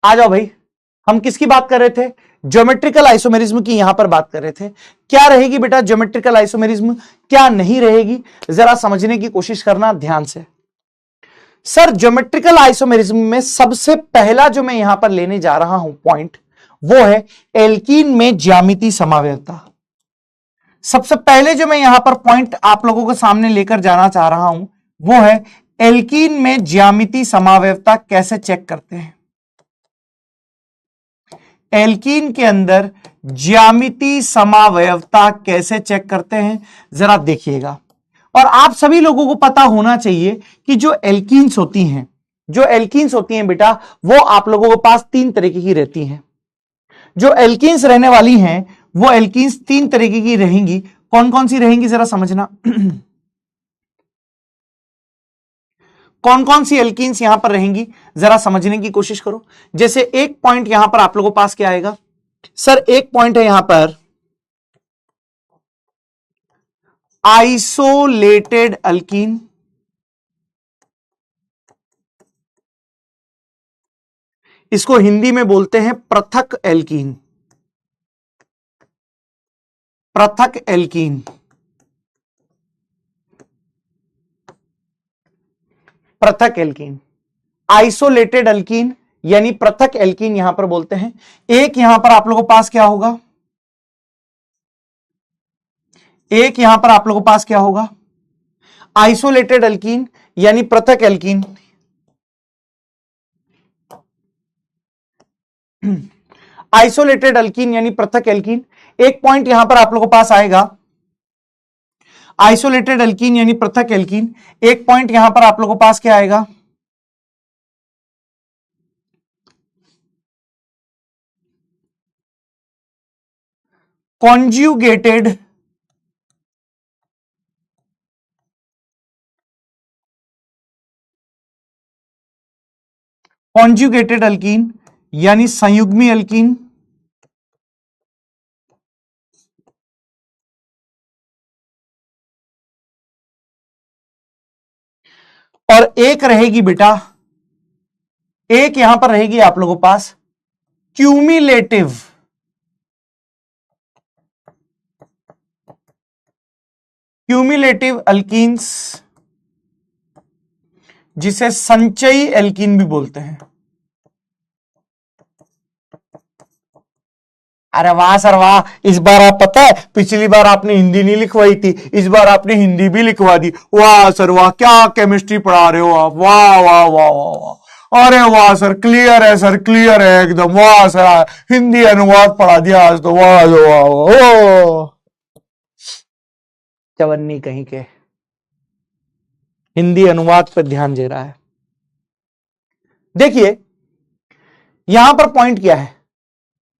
आ जाओ भाई, हम किसकी बात कर रहे थे? ज्योमेट्रिकल आइसोमेरिज्म की यहां पर बात कर रहे थे। क्या रहेगी बेटा ज्योमेट्रिकल आइसोमेरिज्म, क्या नहीं रहेगी, जरा समझने की कोशिश करना ध्यान से। सर ज्योमेट्रिकल आइसोमेरिज्म में सबसे पहला जो मैं यहां पर लेने जा रहा हूं पॉइंट, वो है एल्कीन में ज्यामितीय समव्यवता। सबसे पहले जो मैं यहां पर पॉइंट आप लोगों के सामने लेकर जाना चाह रहा हूं, वो है एल्कीन में ज्यामितीय समव्यवता कैसे चेक करते हैं। एल्कीन के अंदर ज्यामितीय समव्यवता कैसे चेक करते हैं, जरा देखिएगा। और आप सभी लोगों को पता होना चाहिए कि जो एल्कीन्स होती हैं, जो एल्कीन्स होती हैं बेटा, वो आप लोगों के पास 3 तरीके की रहती हैं। जो एल्कीन्स रहने वाली हैं, वो एल्कीन्स 3 तरीके की रहेंगी। कौन कौन सी रहेंगी जरा समझना। कौन कौन सी एल्कीन्स यहां पर रहेंगी जरा समझने की कोशिश करो। जैसे एक पॉइंट यहां पर आप लोगों के पास क्या आएगा सर, एक पॉइंट है यहां पर आइसोलेटेड अल्कीन, इसको हिंदी में बोलते हैं पृथक एल्कीन, पृथक एल्कीन, पृथक एल्कीन, आइसोलेटेड अल्कीन यानी पृथक एल्कीन यहां पर बोलते हैं। एक यहां पर आप लोगों के पास क्या होगा, एक यहां पर आप लोगों के पास क्या होगा, आइसोलेटेड अल्कीन यानी पृथक एल्कीन, आइसोलेटेड अल्कीन यानी पृथक एल्कीन। एक पॉइंट यहां पर आप लोगों के पास आएगा आइसोलेटेड अल्कीन यानी पृथक एल्कीन। एक पॉइंट यहां पर आप लोगों के पास क्या आएगा, कॉन्ज्यूगेटेड कॉन्ज्यूगेटेड अल्कीन यानी संयुग्मी अल्कीन, और एक रहेगी बेटा, एक यहां पर रहेगी आप लोगों के पास क्यूमुलेटिव, क्यूमुलेटिव अल्कीन्स जिसे संचयी एल्कीन भी बोलते हैं। अरे वाह सर वाह, इस बार आप पता है पिछली बार आपने हिंदी नहीं लिखवाई थी, इस बार आपने हिंदी भी लिखवा दी। वाह सर वाह, क्या केमिस्ट्री पढ़ा रहे हो आप, वाह वाह वाह वाह वाह, अरे वाह सर, क्लियर है सर, क्लियर है एकदम, वाह सर, हिंदी अनुवाद पढ़ा दिया आज तो, वाह वाह वाह। ओ चवन्नी कहीं के हिंदी अनुवाद पर ध्यान दे रहा है। देखिए यहां पर पॉइंट क्या है,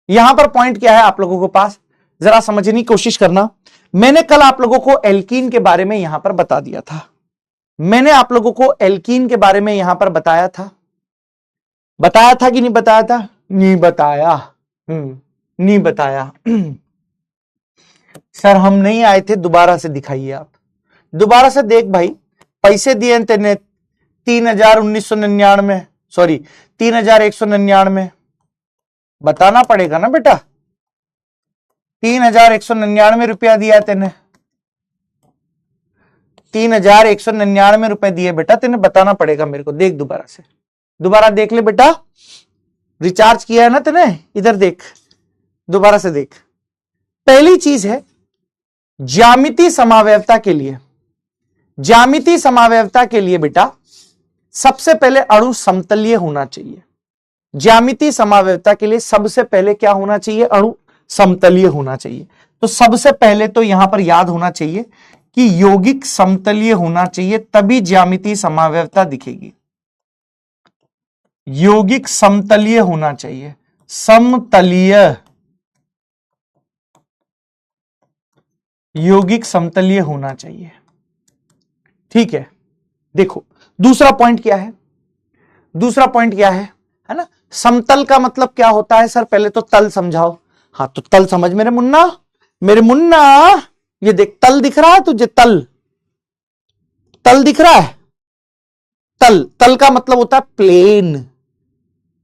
यहां पर पॉइंट क्या है आप लोगों के पास, जरा समझने की कोशिश करना। मैंने कल आप लोगों को एल्कीन के बारे में यहां पर बता दिया था, मैंने आप लोगों को एल्कीन के बारे में यहां पर बताया था, बताया था कि नहीं बताया था, नहीं बताया, नहीं बताया। सर हम नहीं आए थे, दोबारा से दिखाइए आप, दोबारा से देख भाई, पैसे दिए तेने 3,1999, सॉरी 3,199, बताना पड़ेगा ना बेटा, 3,199 रुपया दिया तेने, 3,199 रुपए दिए बेटा तेने, बताना पड़ेगा मेरे को। देख दोबारा से, दोबारा देख ले बेटा, रिचार्ज किया है ना तेने, इधर देख, दोबारा से देख। पहली चीज है ज्यामितीय समावयवता के लिए, ज्यामितीय समावयवता के लिए बेटा सबसे पहले अणु समतलीय होना चाहिए। ज्यामितीय समावयवता के लिए सबसे पहले क्या होना चाहिए, अणु समतलीय होना चाहिए। तो सबसे पहले तो यहां पर याद होना चाहिए कि यौगिक समतलीय होना चाहिए, तभी ज्यामितीय समावयवता दिखेगी। यौगिक समतलीय होना चाहिए, समतलीय, यौगिक समतलीय होना चाहिए, ठीक है। देखो दूसरा पॉइंट क्या है, दूसरा पॉइंट क्या है ना, समतल का मतलब क्या होता है सर, पहले तो तल समझाओ। हाँ तो तल समझ मेरे मुन्ना, मेरे मुन्ना, ये देख तल दिख रहा है तुझे, तल, तल दिख रहा है, तल, तल का मतलब होता है प्लेन,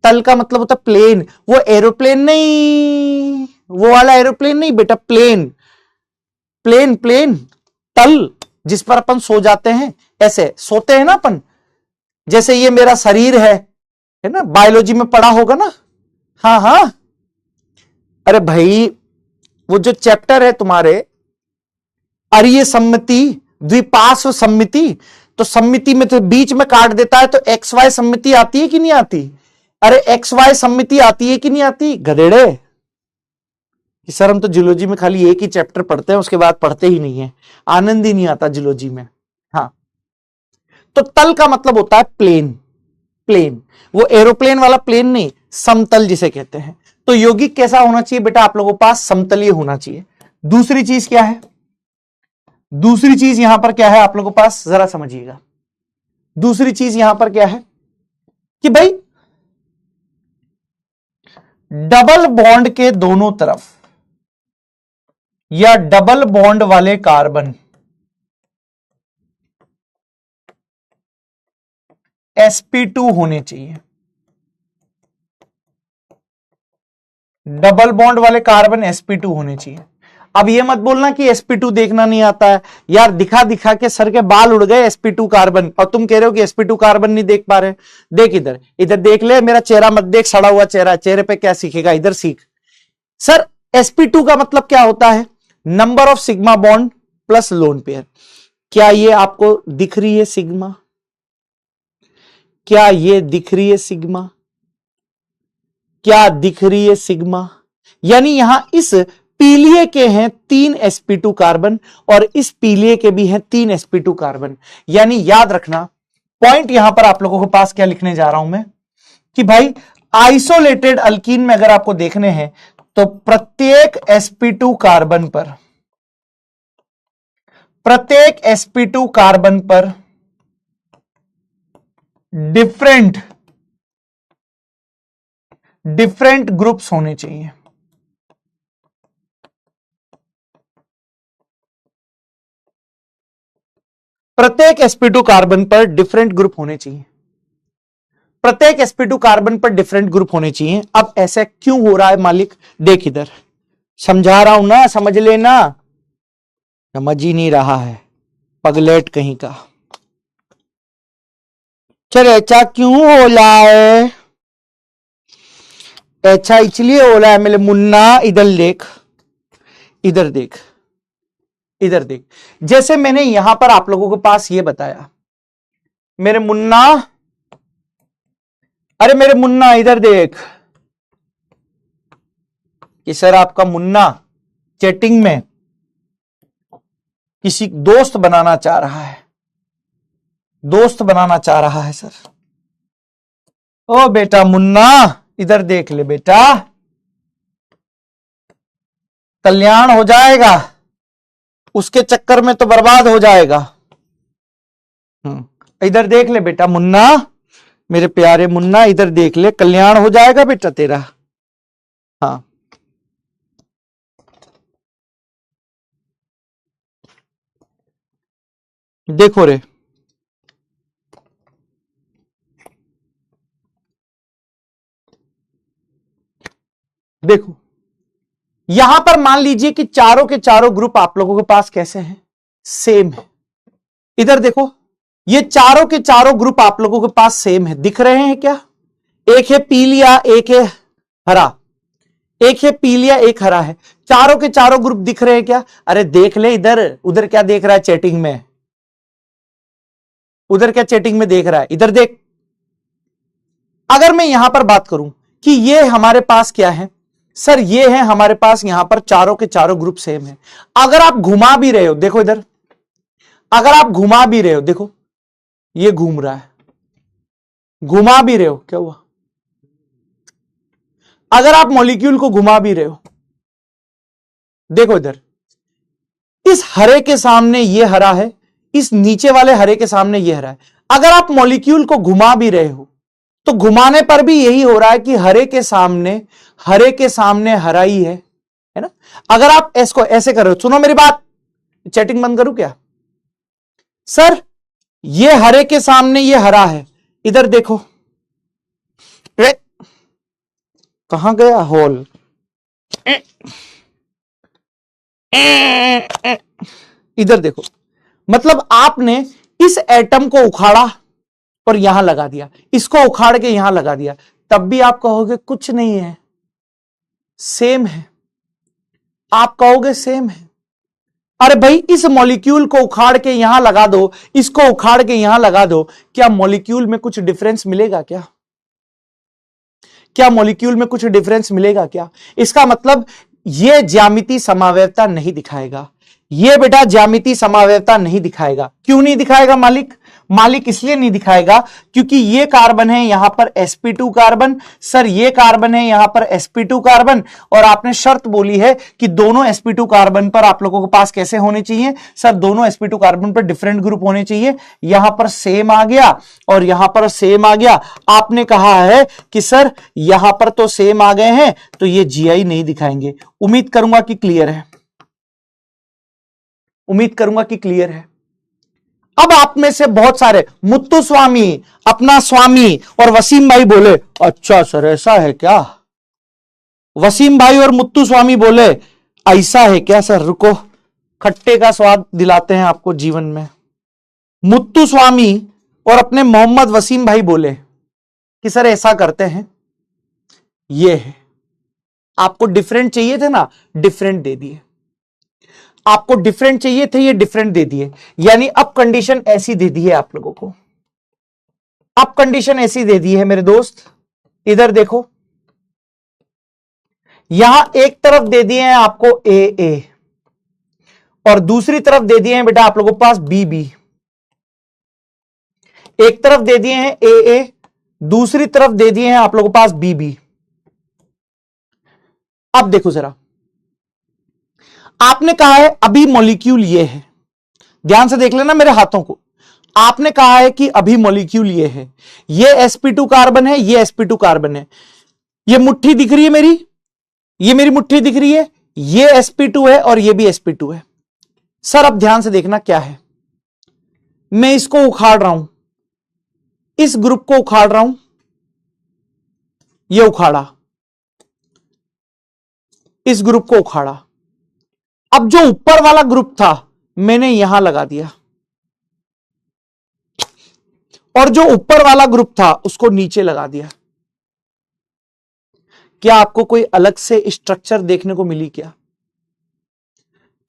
तल का मतलब होता है प्लेन, वो एरोप्लेन नहीं, वो वाला एरोप्लेन नहीं बेटा, प्लेन, प्लेन, प्लेन, तल जिस पर अपन सो जाते हैं, ऐसे सोते हैं ना अपन, जैसे ये मेरा शरीर है ना, बायोलॉजी में पढ़ा होगा ना, हाँ हाँ, अरे भाई वो जो चैप्टर है तुम्हारे अरीय सम्मिति, द्विपार्श्व सम्मिति, तो सम्मिति में तो बीच में काट देता है, तो एक्स वाई सम्मिति आती है कि नहीं आती, अरे एक्स वाई सम्मिति आती है कि नहीं आती, गधेड़े। सर हम तो जियोलॉजी में खाली एक ही चैप्टर पढ़ते हैं, उसके बाद पढ़ते ही नहीं है, आनंद ही नहीं आता जियोलॉजी में। हाँ तो तल का मतलब होता है प्लेन, प्लेन, वो एरोप्लेन वाला प्लेन नहीं, समतल जिसे कहते हैं। तो यौगिक कैसा होना चाहिए बेटा आप लोगों के पास, समतलीय होना चाहिए। दूसरी चीज क्या है, दूसरी चीज यहां पर क्या है आप लोगों के पास, जरा समझिएगा, दूसरी चीज यहां पर क्या है कि भाई डबल बॉन्ड के दोनों तरफ या डबल बॉन्ड वाले कार्बन sp2 होने चाहिए। डबल बॉन्ड वाले कार्बन sp2 होने चाहिए। अब ये मत बोलना कि sp2 देखना नहीं आता है यार, दिखा दिखा के सर के बाल उड़ गए sp2 कार्बन, और तुम कह रहे हो कि sp2 कार्बन नहीं देख पा रहे। देख इधर, इधर देख ले, मेरा चेहरा मत देख, सड़ा हुआ चेहरा, चेहरे पे क्या सीखेगा, इधर सीख। सर sp2 का मतलब क्या होता है? Number of sigma bond plus lone pair. क्या ये आपको दिख रही है सिग्मा? क्या ये दिख रही है सिग्मा? क्या दिख रही है सिग्मा? यानी यहां इस पीलिए के हैं 3 sp2 कार्बन और इस पीलिए के भी हैं 3 sp2 कार्बन। यानी याद रखना पॉइंट यहां पर आप लोगों के पास क्या लिखने जा रहा हूं मैं कि भाई आइसोलेटेड अल्कीन में अगर आपको देखने हैं तो प्रत्येक sp2 कार्बन पर, प्रत्येक sp2 कार्बन पर डिफरेंट ग्रुप्स होने चाहिए। प्रत्येक sp2 कार्बन पर डिफरेंट ग्रुप होने चाहिए। प्रत्येक sp2 कार्बन पर डिफरेंट ग्रुप होने चाहिए। अब ऐसा क्यों हो रहा है मालिक? देख इधर, समझा रहा हूं ना, समझ लेना। समझ ही नहीं रहा है, पगलेट कहीं का। चल ऐसा क्यों हो रहा है? ऐसा इसलिए हो रहा है मेरे मुन्ना, इधर देख, इधर देख, इधर देख। जैसे मैंने यहां पर आप लोगों के पास ये बताया, मेरे मुन्ना, अरे मेरे मुन्ना इधर देख कि सर आपका मुन्ना चैटिंग में किसी दोस्त बनाना चाह रहा है, दोस्त बनाना चाह रहा है सर। ओ बेटा मुन्ना इधर देख ले बेटा, कल्याण हो जाएगा, उसके चक्कर में तो बर्बाद हो जाएगा। इधर देख ले बेटा मुन्ना, मेरे प्यारे मुन्ना इधर देख ले, कल्याण हो जाएगा बेटा तेरा। हाँ देखो रे, देखो यहां पर मान लीजिए कि चारों के चारों ग्रुप आप लोगों के पास कैसे हैं? सेम है। इधर देखो, ये चारों के चारों ग्रुप आप लोगों के पास सेम है, दिख रहे हैं क्या? एक है पीलिया, एक है हरा, एक है पीलिया, एक हरा है। चारों के चारों ग्रुप दिख रहे हैं क्या? अरे देख ले इधर, उधर क्या देख रहा है चैटिंग में? उधर क्या चैटिंग में देख रहा है? इधर देख। अगर मैं यहां पर बात करूं कि ये हमारे पास क्या है, सर ये है हमारे पास यहां पर चारों के चारों ग्रुप सेम है। अगर आप घुमा भी रहे हो, देखो इधर, अगर आप घुमा भी रहे हो, देखो ये घूम रहा है, घुमा भी रहे हो, क्या हुआ? अगर आप मॉलिक्यूल को घुमा भी रहे हो, देखो इधर, इस हरे के सामने ये हरा है, इस नीचे वाले हरे के सामने ये हरा है। अगर आप मॉलिक्यूल को घुमा भी रहे हो तो घुमाने पर भी यही हो रहा है कि हरे के सामने हरा ही है ना? अगर आप इसको ऐसे कर रहे हो, सुनो मेरी बात, चैटिंग बंद करूं क्या? सर ये हरे के सामने ये हरा है, इधर देखो, कहां गया होल? इधर देखो, मतलब आपने इस एटम को उखाड़ा और यहां लगा दिया, इसको उखाड़ के यहां लगा दिया, तब भी आप कहोगे कुछ नहीं है, सेम है। आप कहोगे सेम है। अरे भाई इस मॉलिक्यूल को उखाड़ के यहां लगा दो, इसको उखाड़ के यहां लगा दो, क्या मॉलिक्यूल में कुछ डिफरेंस मिलेगा क्या? क्या मॉलिक्यूल में कुछ डिफरेंस मिलेगा क्या? इसका मतलब यह ज्यामिति समावयवता नहीं दिखाएगा। यह बेटा ज्यामिति समावयवता नहीं दिखाएगा। क्यों नहीं दिखाएगा मालिक? मालिक इसलिए नहीं दिखाएगा क्योंकि ये कार्बन है यहां पर sp2 कार्बन, सर ये कार्बन है यहां पर sp2 कार्बन, और आपने शर्त बोली है कि दोनों sp2 कार्बन पर आप लोगों के पास कैसे होने चाहिए, सर दोनों sp2 कार्बन पर डिफरेंट ग्रुप होने चाहिए। यहां पर सेम आ गया और यहां पर सेम आ गया। आपने कहा है कि सर यहां पर तो सेम आ गए हैं तो ये GI नहीं दिखाएंगे। उम्मीद करूंगा कि क्लियर है, उम्मीद करूंगा कि क्लियर है। अब आप में से बहुत सारे मुत्तु स्वामी, अपना स्वामी और वसीम भाई बोले अच्छा सर ऐसा है क्या, वसीम भाई और मुत्तु स्वामी बोले ऐसा है क्या सर, रुको खट्टे का स्वाद दिलाते हैं आपको जीवन में। मुत्तु स्वामी और अपने मोहम्मद वसीम भाई बोले कि सर ऐसा करते हैं, ये है, आपको डिफरेंट चाहिए थे ना, डिफरेंट दे दिए, आपको डिफरेंट चाहिए थे, ये डिफरेंट दे दिए। यानी अब कंडीशन ऐसी दे दी है आप लोगों को, अब कंडीशन ऐसी दे दी है मेरे दोस्त, इधर देखो, यहां एक तरफ दे दिए हैं आपको AA और दूसरी तरफ दे दिए हैं बेटा आप लोगों के पास BB। एक तरफ दे दिए हैं AA, दूसरी तरफ दे दिए हैं आप लोगों के पास BB। अब देखो जरा, आपने कहा है अभी मॉलिक्यूल ये है, ध्यान से देख लेना मेरे हाथों को, आपने कहा है कि अभी मॉलिक्यूल ये है, ये sp2 कार्बन है, ये sp2 कार्बन है, ये मुट्ठी दिख रही है मेरी, ये मेरी मुट्ठी दिख रही है, ये sp2 है और ये भी sp2 है। सर अब ध्यान से देखना क्या है, मैं इसको उखाड़ रहा हूं, इस ग्रुप को उखाड़ रहा हूं, ये उखाड़ा, इस ग्रुप को उखाड़ा। अब जो ऊपर वाला ग्रुप था मैंने यहां लगा दिया और जो ऊपर वाला ग्रुप था उसको नीचे लगा दिया। क्या आपको कोई अलग से स्ट्रक्चर देखने को मिली क्या?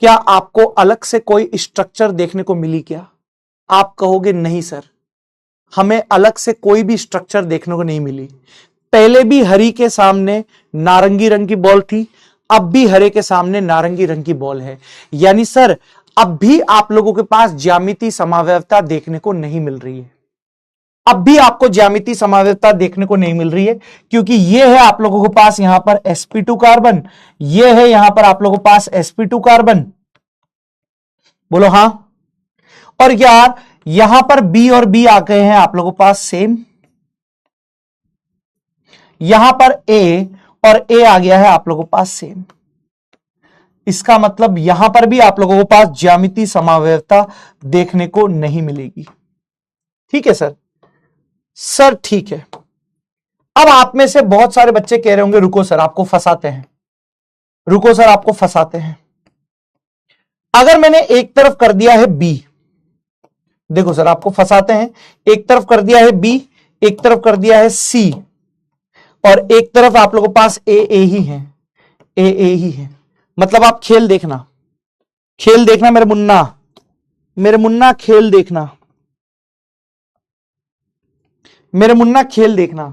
क्या आपको अलग से कोई स्ट्रक्चर देखने को मिली क्या? आप कहोगे नहीं सर, हमें अलग से कोई भी स्ट्रक्चर देखने को नहीं मिली। पहले भी हरी के सामने नारंगी रंग की बॉल थी, अब भी हरे के सामने नारंगी रंग की बॉल है। यानी सर अब भी आप लोगों के पास ज्यामितीय समावयवता देखने को नहीं मिल रही है, अब भी आपको ज्यामितीय समावयवता देखने को नहीं मिल रही है, क्योंकि ये है आप लोगों के पास यहां पर sp2 कार्बन, ये है यहां पर आप लोगों के पास sp2 कार्बन, बोलो हां। और यार यहां पर B और B आ गए हैं आप लोगों के पास सेम, यहां पर A और A आ गया है आप लोगों के पास सेम। इसका मतलब यहां पर भी आप लोगों के पास ज्यामितीय समावयवता देखने को नहीं मिलेगी। ठीक है सर, सर ठीक है। अब आप में से बहुत सारे बच्चे कह रहे होंगे रुको सर आपको फंसाते हैं, रुको सर आपको फंसाते हैं। अगर मैंने एक तरफ कर दिया है B, देखो सर आपको फंसाते हैं, एक तरफ कर दिया है B, एक तरफ कर दिया है C और एक तरफ आप लोगों के पास AA ही है, AA ही है। मतलब आप खेल देखना, खेल देखना मेरे मुन्ना, मेरे मुन्ना खेल देखना, मेरे मुन्ना खेल देखना।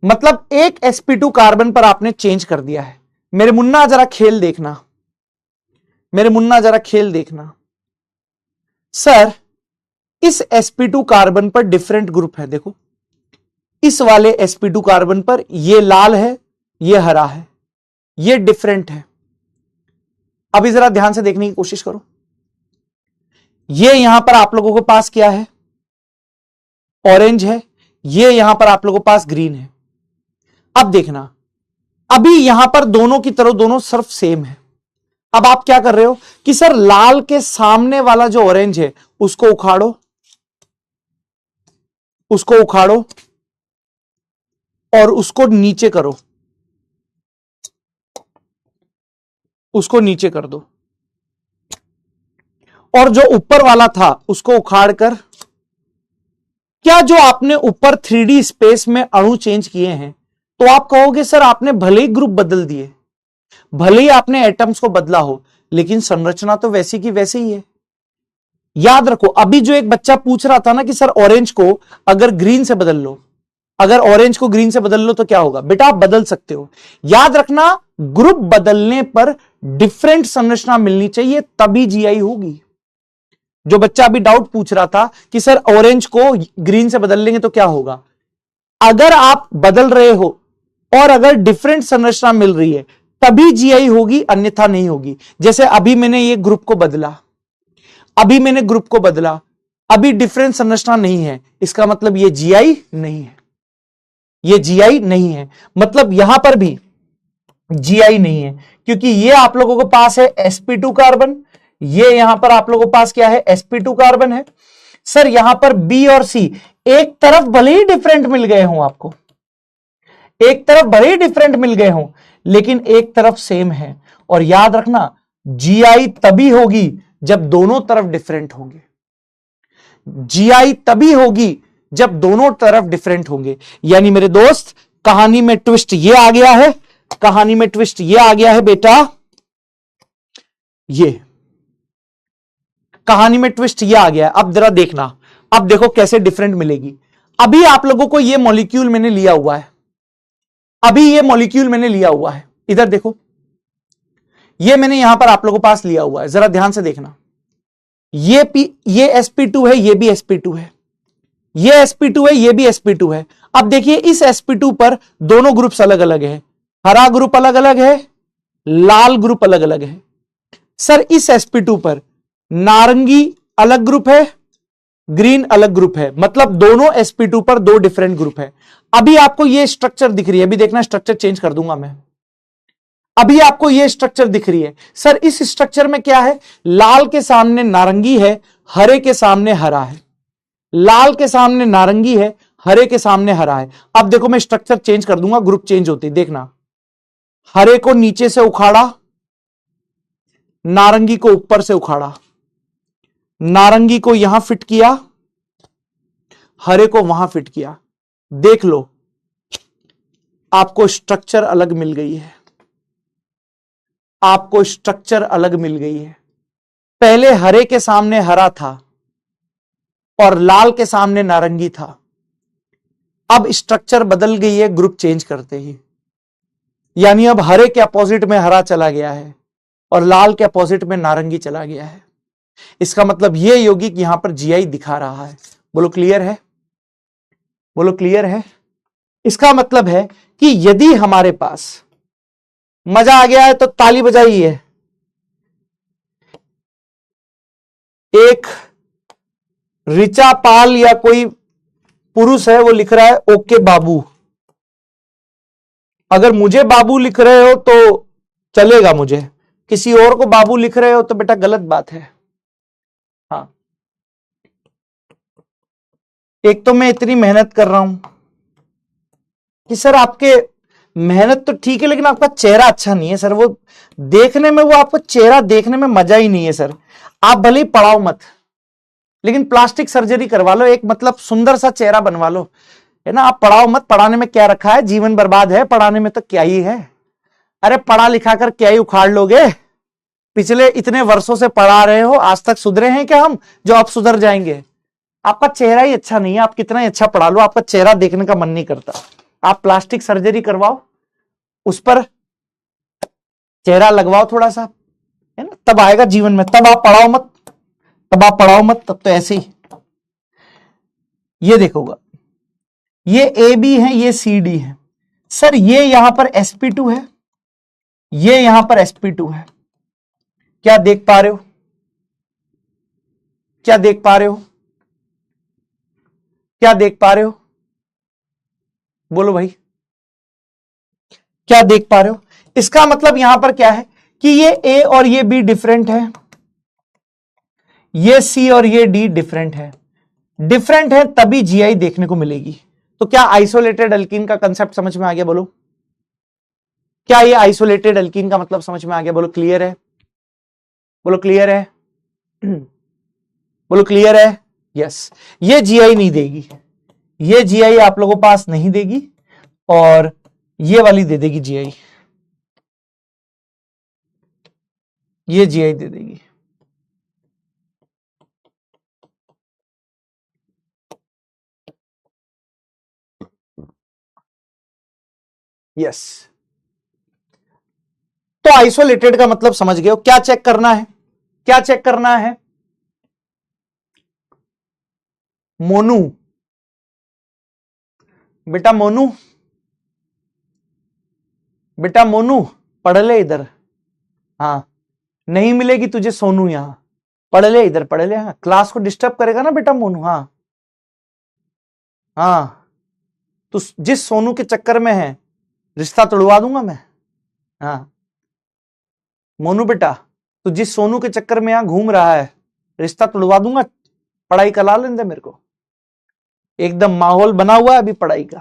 मतलब एक sp2 कार्बन पर आपने चेंज कर दिया है। मेरे मुन्ना जरा खेल देखना, मेरे मुन्ना जरा खेल देखना। सर इस sp2 कार्बन पर डिफरेंट ग्रुप है, देखो इस वाले sp2 कार्बन पर ये लाल है, ये हरा है, ये डिफरेंट है। अभी जरा ध्यान से देखने की कोशिश करो, ये यहां पर आप लोगों के पास क्या है, ऑरेंज है, ये यहां पर आप लोगों के पास ग्रीन है। अब देखना, अभी यहां पर दोनों की तरह दोनों सिर्फ सेम है। अब आप क्या कर रहे हो कि सर लाल के सामने वाला जो ऑरेंज है उसको उखाड़ो, उसको उखाड़ो और उसको नीचे करो, उसको नीचे कर दो, और जो ऊपर वाला था उसको उखाड़ कर, क्या जो आपने ऊपर 3D स्पेस में अणु चेंज किए हैं तो आप कहोगे सर आपने भले ही ग्रुप बदल दिए, भले ही आपने एटम्स को बदला हो, लेकिन संरचना तो वैसी की वैसी ही है। याद रखो, अभी जो एक बच्चा पूछ रहा था ना कि सर ऑरेंज को अगर ग्रीन से बदल लो, अगर ऑरेंज को ग्रीन से बदल लो तो क्या होगा, बेटा आप बदल सकते हो। याद रखना ग्रुप बदलने पर डिफरेंट संरचना मिलनी चाहिए तभी जीआई होगी, जो बच्चा अभी डाउट पूछ रहा था कि सर ऑरेंज को ग्रीन से बदल लेंगे तो क्या होगा, अगर आप बदल रहे हो और अगर डिफरेंट संरचना मिल रही है तभी जीआई होगी, अन्यथा नहीं होगी। जैसे अभी मैंने ये ग्रुप को बदला, अभी मैंने ग्रुप को बदला, अभी डिफरेंट संरचना नहीं है, इसका मतलब ये जीआई नहीं है, ये जीआई नहीं है। मतलब यहां पर भी जीआई नहीं है, क्योंकि ये आप लोगों के पास है sp2 कार्बन, ये यहां पर आप लोगों के पास क्या है, sp2 कार्बन है। सर यहां पर बी और सी एक तरफ भले ही डिफरेंट मिल गए हों, आपको एक तरफ भले ही डिफरेंट मिल गए हों, लेकिन एक तरफ सेम है। और याद रखना जीआई तभी होगी जब दोनों तरफ डिफरेंट होंगे, जीआई तभी होगी जब दोनों तरफ डिफरेंट होंगे। यानी मेरे दोस्त कहानी में ट्विस्ट ये आ गया है, कहानी में ट्विस्ट ये आ गया है बेटा, ये कहानी में ट्विस्ट ये आ गया है। अब जरा देखना, अब देखो कैसे डिफरेंट मिलेगी। अभी आप लोगों को ये मॉलिक्यूल मैंने लिया हुआ है, अभी ये मॉलिक्यूल मैंने लिया हुआ है, इधर देखो, ये मैंने यहां पर आप लोगों के पास लिया हुआ है, जरा ध्यान से देखना। ये sp2 है, ये भी sp2 है, ये sp2 है, ये भी sp2 है। अब देखिए इस sp2 पर दोनों ग्रुप्स अलग अलग है, हरा ग्रुप अलग अलग है, लाल ग्रुप अलग अलग है। सर इस sp2 पर नारंगी अलग ग्रुप है, ग्रीन अलग ग्रुप है, मतलब दोनों sp2 पर दो डिफरेंट ग्रुप है। अभी आपको ये स्ट्रक्चर दिख रही है, अभी देखना स्ट्रक्चर चेंज कर दूंगा मैं, अभी आपको ये स्ट्रक्चर दिख रही है। सर इस स्ट्रक्चर में क्या है, लाल के सामने नारंगी है, हरे के सामने हरा है, लाल के सामने नारंगी है, हरे के सामने हरा है। अब देखो मैं स्ट्रक्चर चेंज कर दूंगा, ग्रुप चेंज होती देखना, हरे को नीचे से उखाड़ा, नारंगी को ऊपर से उखाड़ा, नारंगी को यहां फिट किया, हरे को वहां फिट किया। देख लो आपको स्ट्रक्चर अलग मिल गई है, आपको स्ट्रक्चर अलग मिल गई है। पहले हरे के सामने हरा था और लाल के सामने नारंगी था, अब स्ट्रक्चर बदल गई है ग्रुप चेंज करते ही। यानी अब हरे के अपोजिट में हरा चला गया है और लाल के अपोजिट में नारंगी चला गया है। इसका मतलब यह यौगिक यहां पर जीआई दिखा रहा है। बोलो क्लियर है, बोलो क्लियर है। इसका मतलब है कि यदि हमारे पास, मजा आ गया है तो ताली बजाइए। एक रिचा पाल या कोई पुरुष है वो लिख रहा है ओके बाबू, अगर मुझे बाबू लिख रहे हो तो चलेगा, मुझे किसी और को बाबू लिख रहे हो तो बेटा गलत बात है। हाँ एक तो मैं इतनी मेहनत कर रहा हूं कि सर आपके मेहनत तो ठीक है लेकिन आपका चेहरा अच्छा नहीं है सर, वो देखने में, वो आपको चेहरा देखने में मजा ही नहीं है सर। आप भले ही पढ़ाओ मत लेकिन प्लास्टिक सर्जरी करवा लो, एक मतलब सुंदर सा चेहरा बनवा लो, है ना। आप पढ़ाओ मत, पढ़ाने में क्या रखा है, जीवन बर्बाद है, पढ़ाने में तो क्या ही है। अरे पढ़ा लिखा कर क्या ही उखाड़ लोगे, पिछले इतने वर्षों से पढ़ा रहे हो, आज तक सुधरे हैं क्या हम जो अब सुधर जाएंगे। आपका चेहरा ही अच्छा नहीं है, आप कितना ही अच्छा पढ़ा लो, आपका चेहरा देखने का मन नहीं करता। आप प्लास्टिक सर्जरी करवाओ, उस पर चेहरा लगवाओ थोड़ा सा, है ना, तब आएगा जीवन में। तब आप पढ़ाओ मत, तब आप पढ़ाओ मत, तब तो ऐसे ही। ये देखोगा, ये ए बी है, ये सी डी है। सर ये यहां पर sp2 है, ये यहां पर sp2 है। क्या देख पा रहे हो, क्या देख पा रहे हो, क्या देख पा रहे हो, बोलो भाई क्या देख पा रहे हो। इसका मतलब यहां पर क्या है कि ये ए और ये बी डिफरेंट है, ये सी और ये डी डिफरेंट है, डिफरेंट है तभी जीआई देखने को मिलेगी। तो क्या आइसोलेटेड अल्कीन का कंसेप्ट समझ में आ गया, बोलो क्या ये आइसोलेटेड अल्कीन का मतलब समझ में आ गया, बोलो क्लियर है, बोलो क्लियर है, बोलो क्लियर है। यस, ये जीआई नहीं देगी, ये जीआई आप लोगों के पास नहीं देगी और ये वाली दे देगी जीआई, ये जीआई दे देगी। यस, तो आइसोलेटेड का मतलब समझ गए हो। क्या चेक करना है, क्या चेक करना है, मोनू, बेटा मोनू, बेटा मोनू पढ़ ले इधर। हाँ, नहीं मिलेगी तुझे सोनू, यहां पढ़ ले, इधर पढ़ ले। हाँ, क्लास को डिस्टर्ब करेगा ना बेटा मोनू। हाँ हाँ, तू जिस सोनू के चक्कर में है रिश्ता तोड़वा दूंगा मैं। हाँ मोनू बेटा, तू जिस सोनू के चक्कर में यहां घूम रहा है रिश्ता तोड़वा दूंगा। पढ़ाई करा लेने दे मेरे को, एकदम माहौल बना हुआ है अभी पढ़ाई का।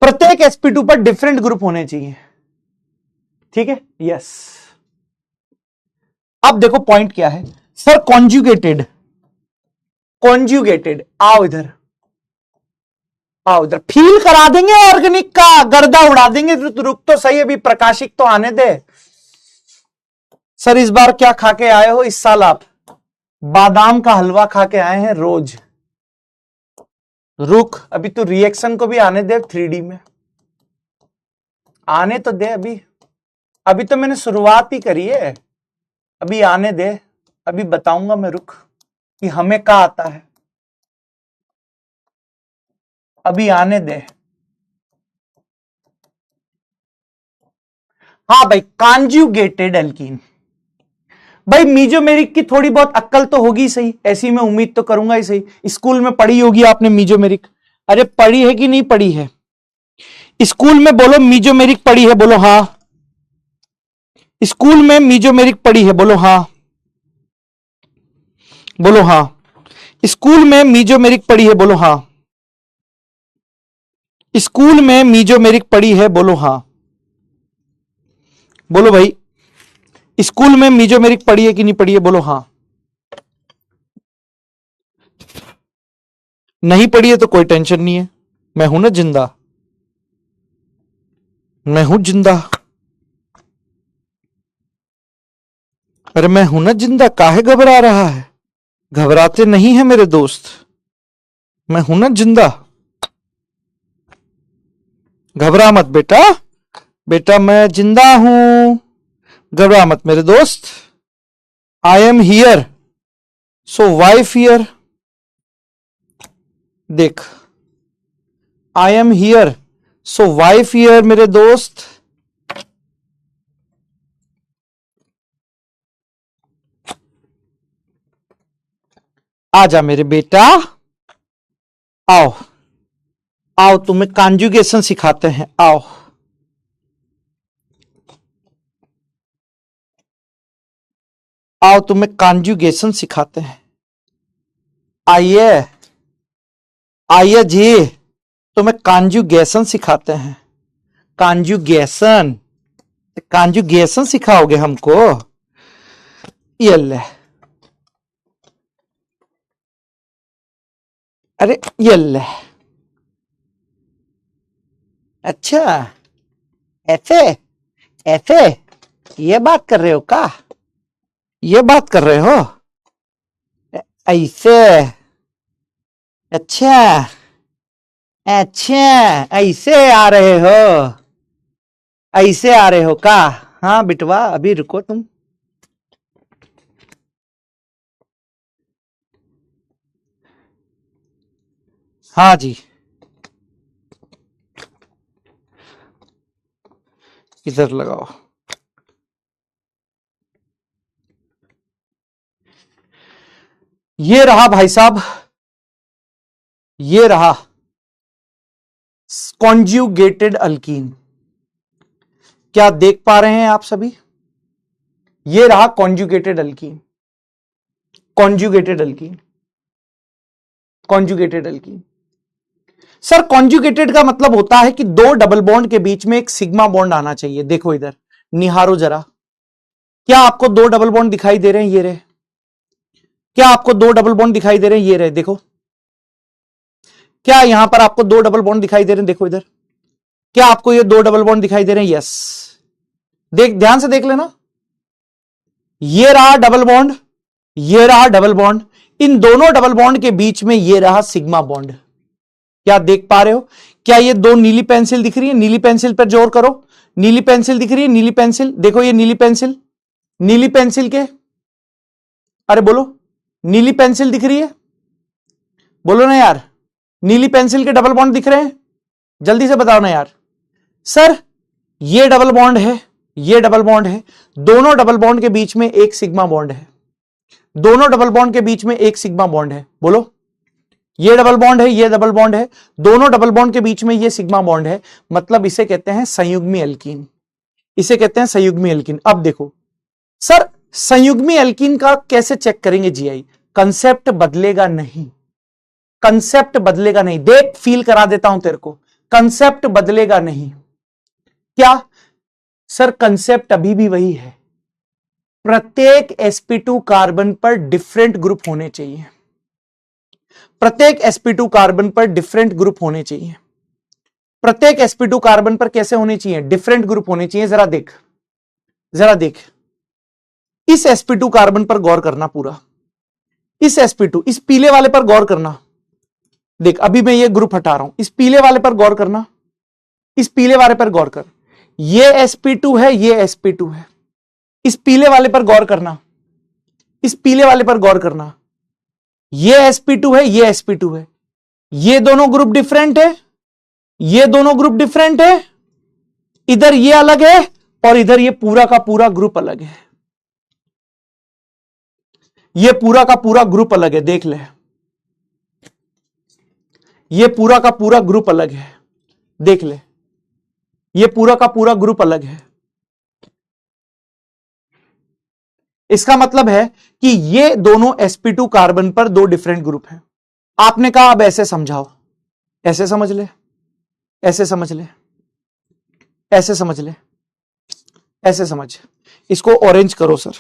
प्रत्येक sp2 पर डिफरेंट ग्रुप होने चाहिए, ठीक है। यस, अब देखो पॉइंट क्या है सर, कॉन्जुगेटेड, कॉन्जुगेटेड, आओ इधर, आओ इधर, फील करा देंगे ऑर्गेनिक का, गर्दा उड़ा देंगे। रुक तो सही, अभी प्रकाशिक तो आने दे। सर इस बार क्या खा के आए हो? इस साल आप बादाम का हलवा खा के आए हैं रोज। रुक, अभी तो रिएक्शन को भी आने दे, 3D में आने तो दे। अभी तो मैंने शुरुआत ही करी है, अभी आने दे, अभी बताऊंगा मैं। रुक कि हमें क्या आता है, अभी आने दे। हाँ भाई, कॉन्जुगेटेड एल्कीन। भाई मीजोमेरिक की थोड़ी बहुत अक्कल तो होगी सही, ऐसी मैं उम्मीद तो करूंगा ही सही। स्कूल में पढ़ी होगी आपने मीजोमेरिक। अरे पढ़ी है कि नहीं पढ़ी है? स्कूल में बोलो मीजोमेरिक पढ़ी है, बोलो हाँ। स्कूल में मीजोमेरिक पढ़ी है, बोलो हाँ, बोलो हाँ। स्कूल में मीजोमेरिक पढ़ी है, बोलो हाँ। स्कूल में मीजोमेरिक पढ़ी है, बोलो हाँ। बोलो भाई, स्कूल में मीजोमेरिक पढ़ी है कि नहीं पढ़ी है, बोलो हाँ। नहीं पढ़ी है तो कोई टेंशन नहीं है, मैं हूं ना जिंदा, मैं हूं जिंदा। अरे मैं हूं ना जिंदा, काहे घबरा रहा है? घबराते नहीं है मेरे दोस्त, मैं हूं ना जिंदा। घबरा मत बेटा, बेटा मैं जिंदा हूं, घबरा मत मेरे दोस्त। I am here, so why fear. देख, I am here, so why fear मेरे दोस्त। आजा मेरे बेटा, आओ आओ, तुम्हें कॉन्जुगेशन सिखाते हैं, आओ। आओ तुम्हें कॉन्जुगेशन सिखाते हैं, आइए आइए जी, तुम्हें कॉन्जुगेशन सिखाते हैं। कॉन्जुगेशन, कॉन्जुगेशन सिखाओगे हमको? ये ले, अरे ये ले। अच्छा, ऐसे ऐसे ये बात कर रहे हो का? ये बात कर रहे हो ऐसे? अच्छा अच्छा, ऐसे आ रहे हो, ऐसे आ रहे हो का? हाँ बिटवा, अभी रुको तुम। हाँ जी, इधर लगाओ। ये रहा भाई साहब, ये रहा कॉन्जुगेटेड अल्कीन। क्या देख पा रहे हैं आप सभी? ये रहा conjugated alkyne, conjugated alkyne, conjugated alkyne. Sir conjugated का मतलब होता है कि दो डबल बॉन्ड के बीच में एक सिग्मा बॉन्ड आना चाहिए। देखो इधर, निहारो जरा, क्या आपको दो डबल बॉन्ड दिखाई दे रहे हैं? ये रहे। क्या आपको दो डबल बॉन्ड दिखाई दे रहे हैं? ये रहे, देखो। क्या यहां पर आपको दो डबल बॉन्ड दिखाई दे रहे हैं? देखो इधर, क्या आपको ये दो डबल बॉन्ड दिखाई दे रहे हैं? यस, देख, ध्यान से देख लेना। ये रहा डबल बॉन्ड, ये रहा डबल बॉन्ड, इन दोनों डबल बॉन्ड के बीच में ये रहा सिग्मा बॉन्ड। क्या देख पा रहे हो? क्या ये दो नीली पेंसिल दिख रही है? नीली पेंसिल पर जोर करो, नीली पेंसिल दिख रही है, नीली पेंसिल देखो, ये नीली पेंसिल, नीली पेंसिल के, अरे बोलो, नीली पेंसिल दिख रही है? बोलो ना यार, नीली पेंसिल के डबल बॉन्ड दिख रहे हैं, जल्दी से बताओ ना यार। सर ये डबल बॉन्ड है, ये डबल बॉन्ड है, दोनों डबल बॉन्ड के बीच में एक सिग्मा बॉन्ड है, दोनों डबल बॉन्ड के बीच में एक सिग्मा बॉन्ड है। बोलो, ये डबल बॉन्ड है, ये डबल बॉन्ड है, दोनों डबल बॉन्ड के बीच में ये सिग्मा बॉन्ड है, मतलब इसे कहते हैं संयुग्मी एल्कीन, इसे कहते हैं संयुग्मी एल्कीन। अब देखो सर, संयुग्मी एल्कीन का कैसे चेक करेंगे जीआई? कंसेप्ट बदलेगा नहीं, कंसेप्ट बदलेगा नहीं। देख, फील करा देता हूं तेरे को, कंसेप्ट बदलेगा नहीं। क्या सर? कंसेप्ट अभी भी वही है, प्रत्येक sp2 कार्बन पर डिफरेंट ग्रुप होने चाहिए, प्रत्येक sp2 कार्बन पर डिफरेंट ग्रुप होने चाहिए, प्रत्येक sp2 कार्बन पर कैसे होने चाहिए? डिफरेंट ग्रुप होने चाहिए। जरा देख, जरा देख, इस sp2 कार्बन पर गौर करना पूरा, इस sp2, इस पीले वाले पर गौर करना। देख, अभी मैं ये ग्रुप हटा रहा हूं, इस पीले वाले पर गौर करना, इस पीले वाले पर गौर कर, ये sp2 है, ये sp2 है। इस पीले वाले पर गौर करना, इस पीले वाले पर गौर करना, ये sp2 है, ये sp2 है। ये दोनों ग्रुप डिफरेंट है, ये दोनों ग्रुप डिफरेंट है, इधर ये अलग है और इधर ये पूरा का पूरा ग्रुप अलग है, ये पूरा का पूरा ग्रुप अलग है। देख ले, ये पूरा का पूरा ग्रुप अलग है, देख ले, ये पूरा का पूरा ग्रुप अलग है। इसका मतलब है कि ये दोनों sp2 कार्बन पर दो डिफरेंट ग्रुप हैं। आपने कहा अब ऐसे समझाओ, ऐसे समझ ले, ऐसे समझ ले, ऐसे समझ ले, ऐसे समझ। इसको ऑरेंज करो सर,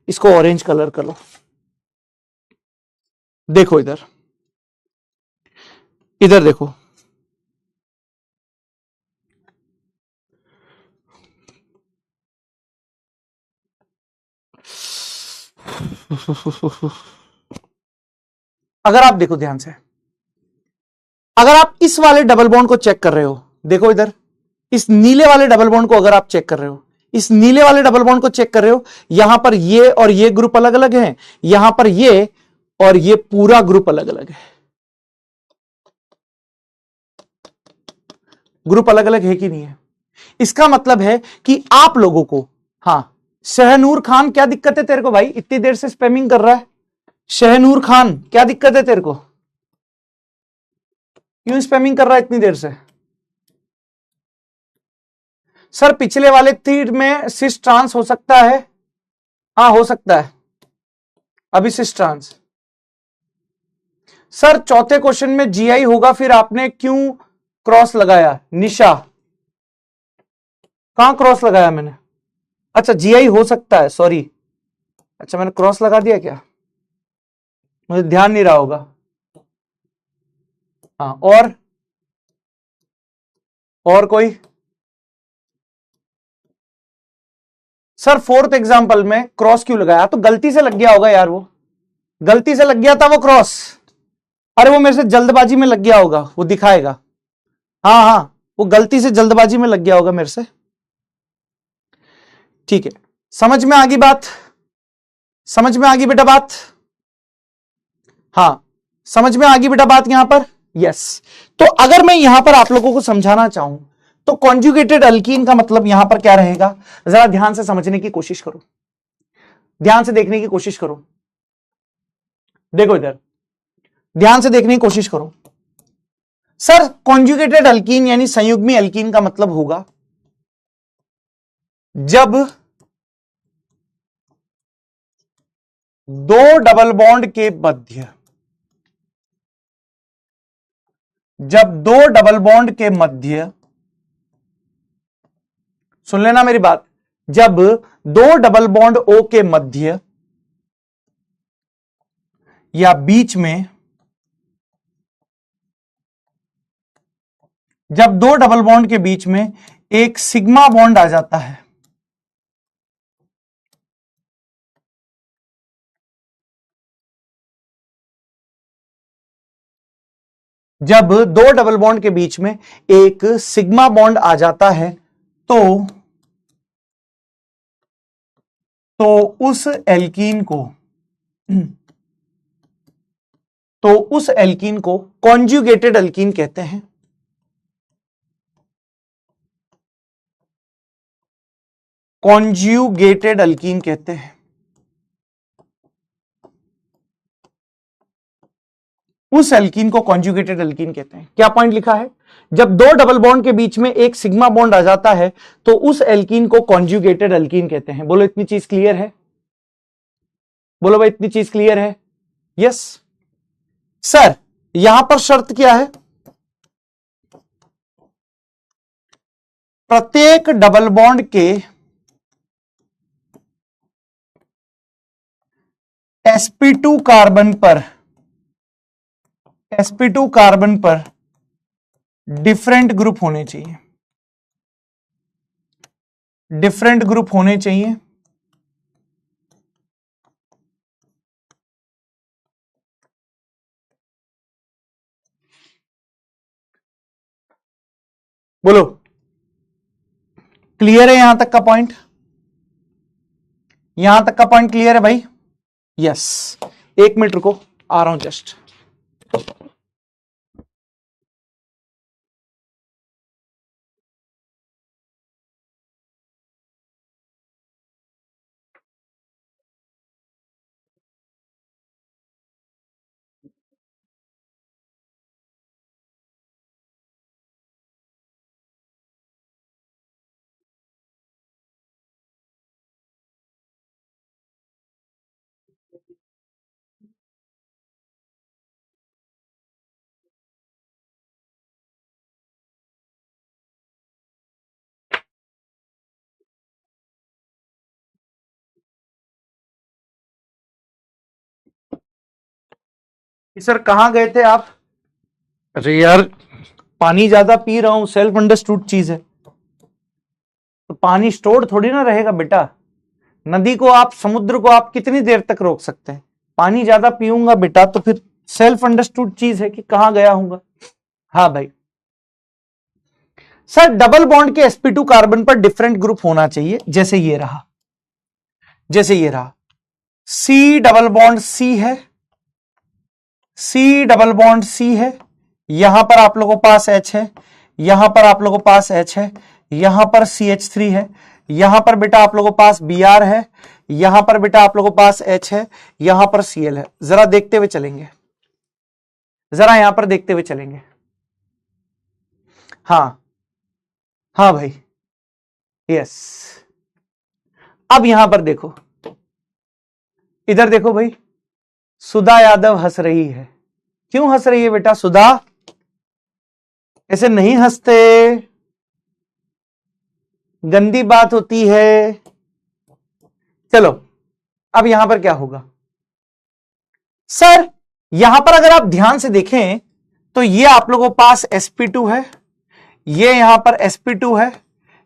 इसको ऑरेंज कलर करो। देखो इधर, इधर देखो, अगर आप देखो ध्यान से, अगर आप इस वाले डबल बॉन्ड को चेक कर रहे हो, देखो इधर, इस नीले वाले डबल बॉन्ड को अगर आप चेक कर रहे हो, इस नीले वाले डबल बॉन्ड को चेक कर रहे हो, यहां पर ये और ये ग्रुप अलग अलग है, यहां पर ये और ये पूरा ग्रुप अलग अलग है। ग्रुप अलग अलग है कि नहीं है? इसका मतलब है कि आप लोगों को, हां, शहनूर खान, क्या दिक्कत है तेरे को भाई? इतनी देर से स्पैमिंग कर रहा है। शहनूर खान, क्या दिक्कत है तेरे को? क्यों स्पैमिंग कर रहा है इतनी देर से? सर पिछले वाले तीर में सिस ट्रांस हो सकता है, हाँ हो सकता है, अभी सिस ट्रांस। सर चौथे क्वेश्चन में जीआई होगा, फिर आपने क्यों क्रॉस लगाया? निशा, कहां क्रॉस लगाया मैंने? अच्छा जीआई हो सकता है, सॉरी। अच्छा मैंने क्रॉस लगा दिया क्या? मुझे ध्यान नहीं रहा होगा। हाँ, और कोई? सर फोर्थ एग्जांपल में क्रॉस क्यों लगाया? तो गलती से लग गया होगा यार, वो गलती से लग गया था वो क्रॉस। अरे वो मेरे से जल्दबाजी में लग गया होगा, वो दिखाएगा। हाँ हाँ, वो गलती से जल्दबाजी में लग गया होगा मेरे से। ठीक है, समझ में आ गई बात? समझ में आ गई बेटा बात? हाँ, समझ में आ गई बेटा बात यहां पर? यस। तो अगर मैं यहां पर आप लोगों को समझाना चाहूं तो कॉन्जुगेटेड अल्कीन का मतलब यहां पर क्या रहेगा? जरा ध्यान से समझने की कोशिश करो, ध्यान से देखने की कोशिश करो। देखो इधर, ध्यान से देखने की कोशिश करो। सर कॉन्जुगेटेड अल्कीन यानी संयुग्मी अल्कीन का मतलब होगा जब दो डबल बॉन्ड के मध्य, जब दो डबल बॉन्ड के मध्य, सुन लेना मेरी बात, जब दो डबल बॉन्ड ओ के मध्य या बीच में, जब दो डबल बॉन्ड के बीच में एक सिग्मा बॉन्ड आ जाता है, जब दो डबल बॉन्ड के बीच में एक सिग्मा बॉन्ड आ जाता है तो उस एल्कीन को तो उस एल्कीन को कॉन्जुगेटेड एल्कीन कहते हैं। कॉन्जुगेटेड एल्कीन कहते हैं। उस एल्कीन को कॉन्जुगेटेड एल्कीन कहते हैं। क्या पॉइंट लिखा है? जब दो डबल बॉन्ड के बीच में एक सिग्मा बॉन्ड आ जाता है तो उस एल्कीन को कॉन्जुगेटेड एल्कीन कहते हैं। बोलो इतनी चीज क्लियर है? बोलो भाई इतनी चीज क्लियर है? Yes sir. यहां पर शर्त क्या है? प्रत्येक डबल बॉन्ड के sp2 कार्बन पर डिफरेंट ग्रुप होने चाहिए। डिफरेंट ग्रुप होने चाहिए। बोलो क्लियर है यहां तक का पॉइंट? यहां तक का पॉइंट क्लियर है भाई? यस। एक मिनट रुको, आ रहा हूं जस्ट। सर कहां गए थे आप? अरे यार पानी ज्यादा पी रहा हूं, सेल्फ अंडरस्टूड चीज है। तो पानी स्टोर थोड़ी ना रहेगा बेटा। नदी को आप, समुद्र को आप कितनी देर तक रोक सकते हैं? पानी ज्यादा पीऊंगा बेटा तो फिर सेल्फ अंडरस्टूड चीज है कि कहां गया हूंगा। हाँ भाई सर, डबल बॉन्ड के sp2 कार्बन पर डिफरेंट ग्रुप होना चाहिए। जैसे ये रहा, जैसे ये रहा, C डबल बॉन्ड C है, C डबल बॉन्ड C है। यहां पर आप लोगों के पास H है, यहां पर आप लोगों के पास H है, यहां पर CH3 है, यहां पर बेटा आप लोगों के पास Br है, यहां पर बेटा आप लोगों के पास H है, यहां पर Cl है। जरा देखते हुए चलेंगे, जरा यहां पर देखते हुए चलेंगे। हाँ हाँ भाई यस। अब यहां पर देखो, इधर देखो भाई, सुधा यादव हंस रही है। क्यों हंस रही है बेटा सुधा? ऐसे नहीं हंसते, गंदी बात होती है। चलो अब यहां पर क्या होगा सर? यहां पर अगर आप ध्यान से देखें तो ये आप लोगों के पास sp2 है, ये यहां पर sp2 है,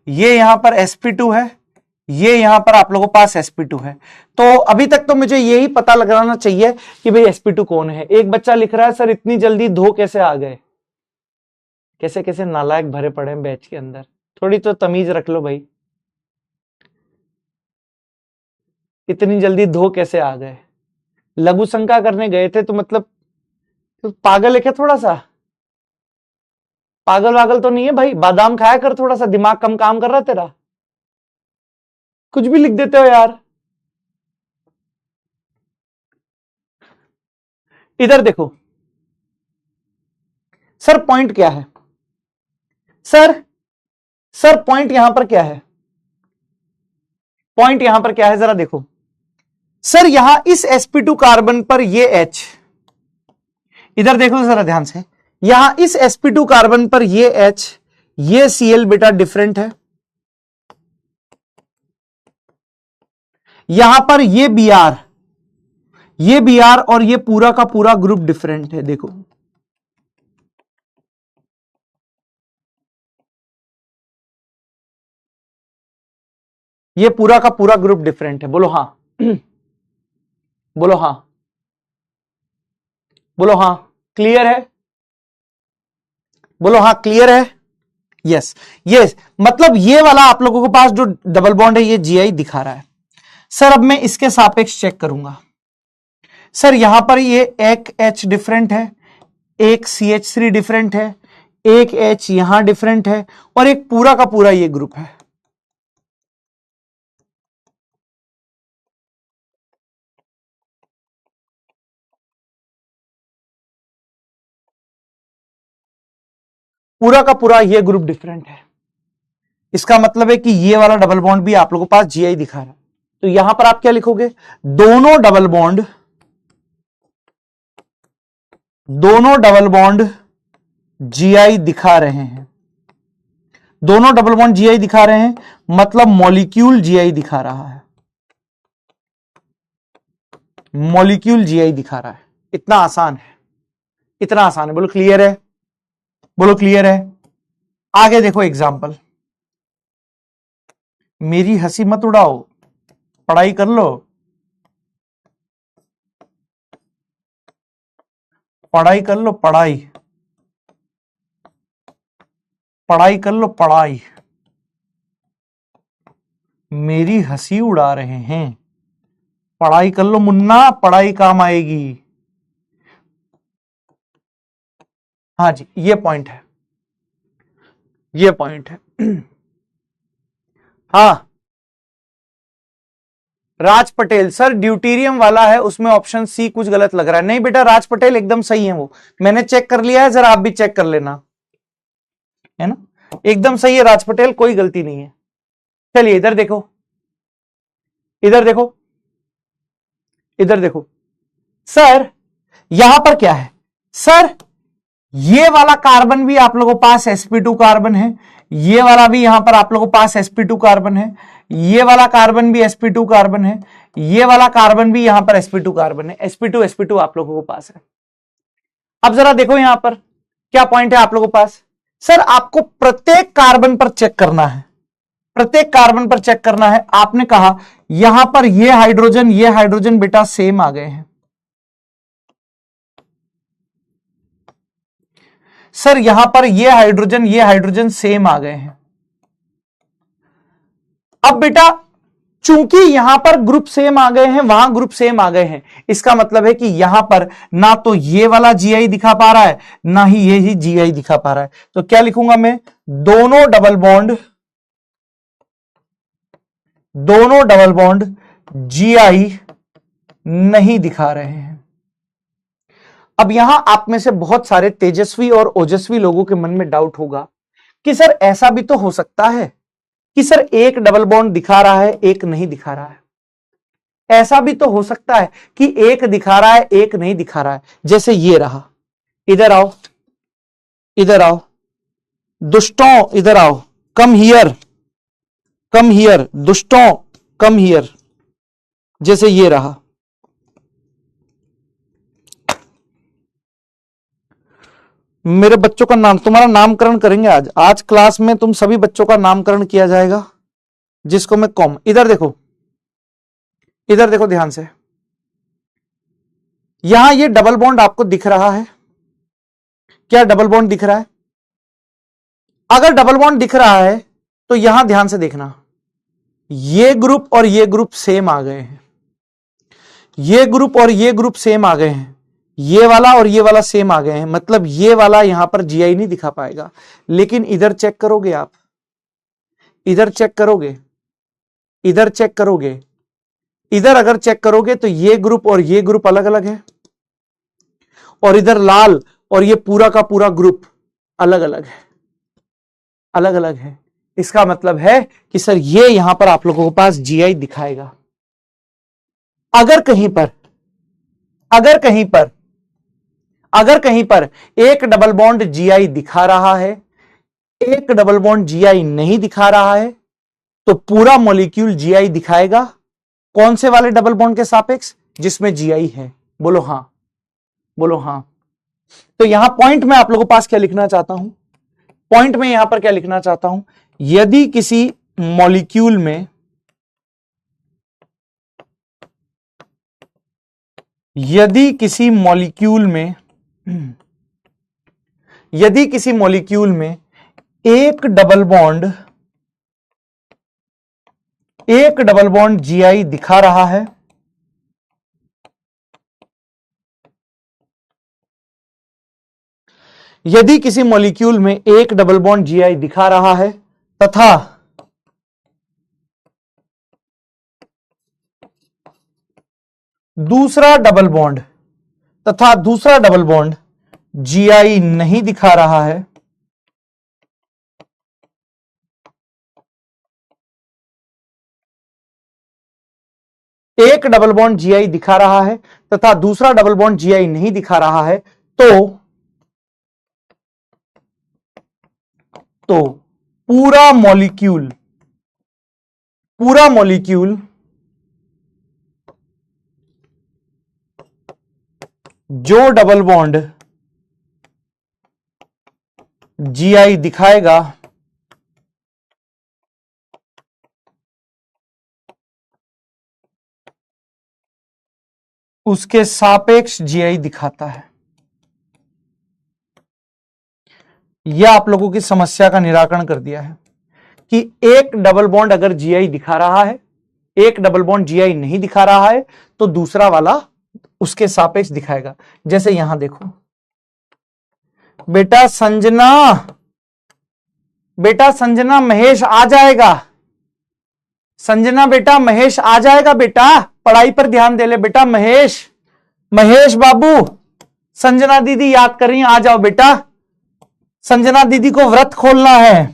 ये यहां पर sp2 है, ये यहां पर आप लोगों के पास sp2 है। तो अभी तक तो मुझे यही पता लगाना चाहिए कि भाई sp2 कौन है। एक बच्चा लिख रहा है सर इतनी जल्दी धो कैसे आ गए? कैसे कैसे नालायक भरे पड़े हैं बैच के अंदर, थोड़ी तो तमीज रख लो भाई। इतनी जल्दी धो कैसे आ गए? लघु शंका करने गए थे तो मतलब तो पागल है क्या? थोड़ा सा पागल वागल तो नहीं है भाई? बादाम खाया कर, थोड़ा सा दिमाग कम काम कर रहा तेरा। कुछ भी लिख देते हो यार। इधर देखो सर, पॉइंट क्या है सर? सर पॉइंट यहां पर क्या है? पॉइंट यहां पर क्या है जरा देखो सर। यहां इस sp2 कार्बन पर ये H, इधर देखो जरा ध्यान से, यहां इस sp2 कार्बन पर ये H, ये Cl बेटा डिफरेंट है। यहां पर ये Br, ये Br और ये पूरा का पूरा ग्रुप डिफरेंट है। देखो ये पूरा का पूरा ग्रुप डिफरेंट है। बोलो हाँ बोलो हाँ, बोलो हाँ क्लियर है? बोलो हाँ क्लियर है? Yes yes. मतलब ये वाला आप लोगों के पास जो डबल बॉन्ड है ये GI दिखा रहा है। सर अब मैं इसके सापेक्ष चेक करूंगा। सर यहां पर ये एक H डिफरेंट है, एक CH3 डिफरेंट है, एक H यहां डिफरेंट है, और एक पूरा का पूरा ये ग्रुप है। पूरा का पूरा ये ग्रुप डिफरेंट है। इसका मतलब है कि ये वाला डबल बॉन्ड भी आप लोगों के पास GI दिखा रहा है। तो यहां पर आप क्या लिखोगे, दोनों डबल बॉन्ड GI दिखा रहे हैं, दोनों डबल बॉन्ड GI दिखा रहे हैं, मतलब मॉलिक्यूल GI दिखा रहा है, मॉलिक्यूल GI दिखा रहा है। इतना आसान है, इतना आसान है। बोलो क्लियर है, बोलो क्लियर है। आगे देखो एग्जाम्पल। मेरी हंसी मत उड़ाओ, पढ़ाई कर लो, पढ़ाई कर लो, पढ़ाई पढ़ाई कर लो, पढ़ाई। मेरी हंसी उड़ा रहे हैं, पढ़ाई कर लो मुन्ना, पढ़ाई काम आएगी। हाँ जी, ये पॉइंट है, ये पॉइंट है। हाँ राज पटेल, सर ड्यूटीरियम वाला है, उसमें ऑप्शन सी कुछ गलत लग रहा है। नहीं बेटा, राज पटेल एकदम सही है, वो मैंने चेक कर लिया है, जरा आप भी चेक कर लेना, है ना, एकदम सही है राज पटेल, कोई गलती नहीं है। चलिए इधर देखो, इधर देखो, इधर देखो। सर यहां पर क्या है, सर ये वाला कार्बन भी आप लोगों के पास sp2 कार्बन है, ये वाला भी यहां पर आप लोगों के पास sp2 कार्बन है, ये वाला कार्बन भी sp2 कार्बन है, ये वाला कार्बन भी यहां पर sp2 कार्बन है, sp2 आप लोगों के पास है। अब जरा देखो यहां पर क्या पॉइंट है आप लोगों के पास। सर आपको प्रत्येक कार्बन पर चेक करना है, प्रत्येक कार्बन पर चेक करना है। आपने कहा यहां पर ये हाइड्रोजन बेटा सेम आ गए हैं। सर यहां पर ये हाइड्रोजन सेम आ गए हैं। अब बेटा चूंकि यहां पर ग्रुप सेम आ गए हैं, वहां ग्रुप सेम आ गए हैं, इसका मतलब है कि यहां पर ना तो ये वाला GI दिखा पा रहा है, ना ही ये ही GI दिखा पा रहा है। तो क्या लिखूंगा मैं, दोनों डबल बॉन्ड GI नहीं दिखा रहे हैं। अब यहां आप में से बहुत सारे तेजस्वी और ओजस्वी लोगों के मन में डाउट होगा कि सर ऐसा भी तो हो सकता है कि सर एक डबल बॉन्ड दिखा रहा है, एक नहीं दिखा रहा है। ऐसा भी तो हो सकता है कि एक दिखा रहा है, एक नहीं दिखा रहा है। जैसे ये रहा, इधर आओ, इधर आओ दुष्टों, इधर आओ, कम हियर, दुष्टों कम हियर। जैसे ये रहा, मेरे बच्चों का नाम, तुम्हारा नामकरण करेंगे आज क्लास में, तुम सभी बच्चों का नामकरण किया जाएगा, जिसको मैं कॉम, इधर देखो, इधर देखो ध्यान से। यहां ये डबल बॉन्ड आपको दिख रहा है, क्या डबल बॉन्ड दिख रहा है? अगर डबल बॉन्ड दिख रहा है तो यहां ध्यान से देखना, ये ग्रुप और ये ग्रुप सेम आ गए हैं, ये ग्रुप और ये ग्रुप सेम आ गए हैं, ये वाला और ये वाला सेम आ गए हैं, मतलब ये वाला यहां पर GI नहीं दिखा पाएगा। लेकिन इधर चेक करोगे आप, इधर चेक करोगे, इधर चेक करोगे, इधर अगर चेक करोगे तो ये ग्रुप और ये ग्रुप अलग अलग है, और इधर लाल और ये पूरा का पूरा ग्रुप अलग अलग है, अलग अलग है। इसका मतलब है कि सर ये यहां पर आप लोगों के पास GI दिखाएगा। अगर कहीं पर एक डबल बॉन्ड GI दिखा रहा है, एक डबल बॉन्ड GI नहीं दिखा रहा है, तो पूरा मॉलिक्यूल GI दिखाएगा। कौन से वाले डबल बॉन्ड के सापेक्ष? जिसमें GI है। बोलो हां, बोलो हां। तो यहां पॉइंट में आप लोगों के पास क्या लिखना चाहता हूं, पॉइंट में यहां पर क्या लिखना चाहता हूं, यदि किसी मॉलिक्यूल में यदि किसी मॉलिक्यूल में एक डबल बॉन्ड GI दिखा रहा है, यदि किसी मॉलिक्यूल में एक डबल बॉन्ड जीआई दिखा रहा है तथा दूसरा डबल बॉन्ड जीआई नहीं दिखा रहा है, एक डबल बॉन्ड जीआई दिखा रहा है तथा दूसरा डबल बॉन्ड जीआई नहीं दिखा रहा है, तो पूरा मॉलिक्यूल जो डबल बॉन्ड जीआई दिखाएगा उसके सापेक्ष जीआई दिखाता है। यह आप लोगों की समस्या का निराकरण कर दिया है कि एक डबल बॉन्ड अगर जीआई दिखा रहा है, एक डबल बॉन्ड जीआई नहीं दिखा रहा है, तो दूसरा वाला उसके सापेक्ष दिखाएगा। जैसे यहां देखो, बेटा संजना महेश आ जाएगा, संजना बेटा महेश आ जाएगा, बेटा पढ़ाई पर ध्यान दे ले बेटा। महेश बाबू, संजना दीदी याद कर रही हैं, आ जाओ बेटा। संजना दीदी को व्रत खोलना है,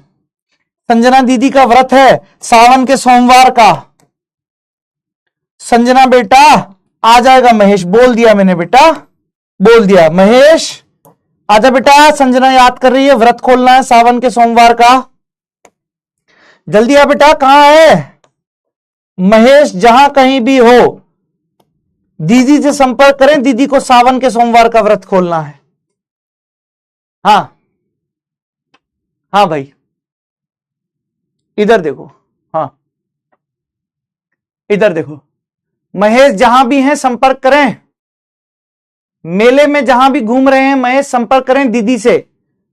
संजना दीदी का व्रत है सावन के सोमवार का। संजना बेटा आ जाएगा, महेश बोल दिया मैंने बेटा, बोल दिया। महेश आजा बेटा, संजना याद कर रही है, व्रत खोलना है सावन के सोमवार का, जल्दी आ बेटा। कहां है महेश? जहां कहीं भी हो दीदी से संपर्क करें, दीदी को सावन के सोमवार का व्रत खोलना है। हाँ भाई, इधर देखो, हाँ इधर देखो, महेश जहां भी हैं संपर्क करें, मेले में जहां भी घूम रहे हैं महेश संपर्क करें दीदी से,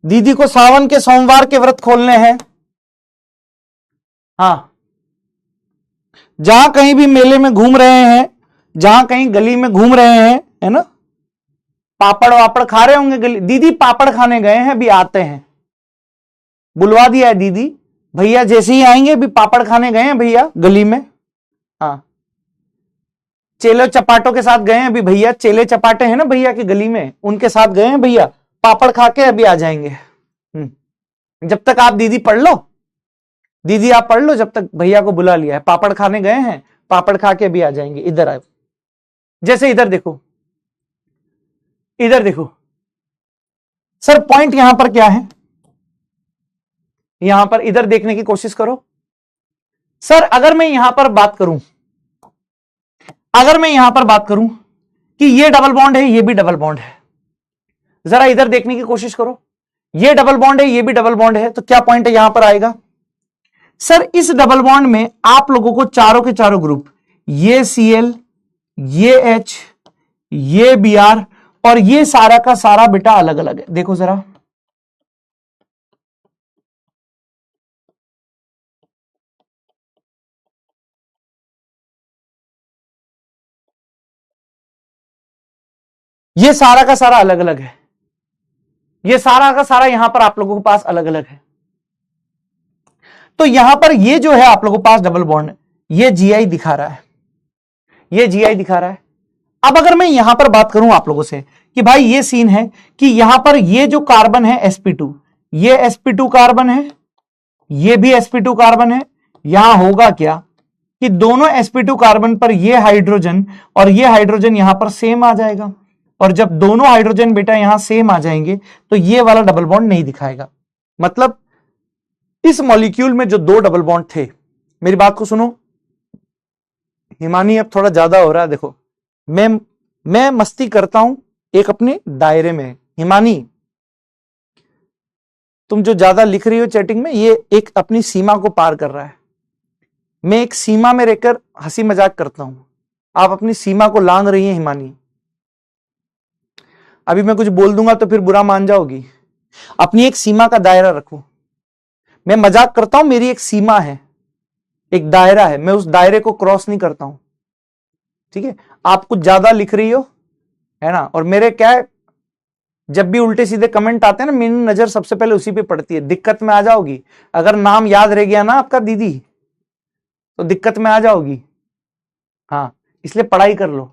दीदी को सावन के सोमवार के व्रत खोलने हैं। हाँ, जहां कहीं भी मेले में घूम रहे हैं, जहां कहीं गली में घूम रहे हैं, है ना, पापड़ वापड़ खा रहे होंगे गली, दीदी पापड़ खाने गए हैं अभी आते हैं, बुलवा दिया है दीदी, भैया जैसे ही आएंगे अभी पापड़ खाने गए हैं भैया गली में। हाँ, चेले चपाटों के साथ गए हैं अभी भैया, चेले चपाटे हैं ना भैया की गली में, उनके साथ गए हैं भैया, पापड़ खा के अभी आ जाएंगे। जब तक आप दीदी पढ़ लो, दीदी आप पढ़ लो, जब तक भैया को बुला लिया है, पापड़ खाने गए हैं, पापड़ खा के अभी आ जाएंगे। इधर आओ, जैसे इधर देखो, इधर देखो सर, पॉइंट यहां पर क्या है, यहां पर इधर देखने की कोशिश करो सर। अगर मैं यहां पर बात करूं, कि ये डबल बॉन्ड है, ये भी डबल बॉन्ड है, जरा इधर देखने की कोशिश करो, ये डबल बॉन्ड है, ये भी डबल बॉन्ड है, तो क्या पॉइंट है यहां पर आएगा सर? इस डबल बॉन्ड में आप लोगों को चारों के चारों ग्रुप, ये Cl, ये H, ये Br और ये सारा का सारा बेटा अलग अलग है। देखो जरा, ये सारा का सारा अलग अलग है, ये सारा का सारा यहां पर आप लोगों के पास अलग अलग है। तो यहां पर ये जो है आप लोगों के पास डबल बॉन्ड, ये जीआई दिखा रहा है, ये जीआई दिखा रहा है। अब अगर मैं यहां पर बात करूं आप लोगों से कि भाई ये सीन है कि यहां पर ये जो कार्बन है sp2, ये sp2 कार्बन है, ये भी sp2 कार्बन है, यहां होगा क्या कि दोनों sp2 कार्बन पर ये हाइड्रोजन और ये हाइड्रोजन यहां पर सेम आ जाएगा, और जब दोनों हाइड्रोजन बेटा यहां सेम आ जाएंगे तो ये वाला डबल बॉन्ड नहीं दिखाएगा। मतलब इस मॉलिक्यूल में जो दो डबल बॉन्ड थे, मेरी बात को सुनो हिमानी, अब थोड़ा ज्यादा हो रहा है, देखो मैं मस्ती करता हूं एक अपने दायरे में। हिमानी तुम जो ज्यादा लिख रही हो चैटिंग में, ये एक अपनी सीमा को पार कर रहा है। मैं एक सीमा में रहकर हंसी मजाक करता हूं, आप अपनी सीमा को लांघ रही हैं हिमानी। अभी मैं कुछ बोल दूंगा तो फिर बुरा मान जाओगी, अपनी एक सीमा का दायरा रखो। मैं मजाक करता हूं, मेरी एक सीमा है, एक दायरा है, मैं उस दायरे को क्रॉस नहीं करता हूं, ठीक है? आप कुछ ज्यादा लिख रही हो, है ना, और मेरे क्या है, जब भी उल्टे सीधे कमेंट आते हैं ना, मेरी नजर सबसे पहले उसी पे पड़ती है। दिक्कत में आ जाओगी अगर नाम याद रह गया ना आपका दीदी, तो दिक्कत में आ जाओगी। हाँ, इसलिए पढ़ाई कर लो।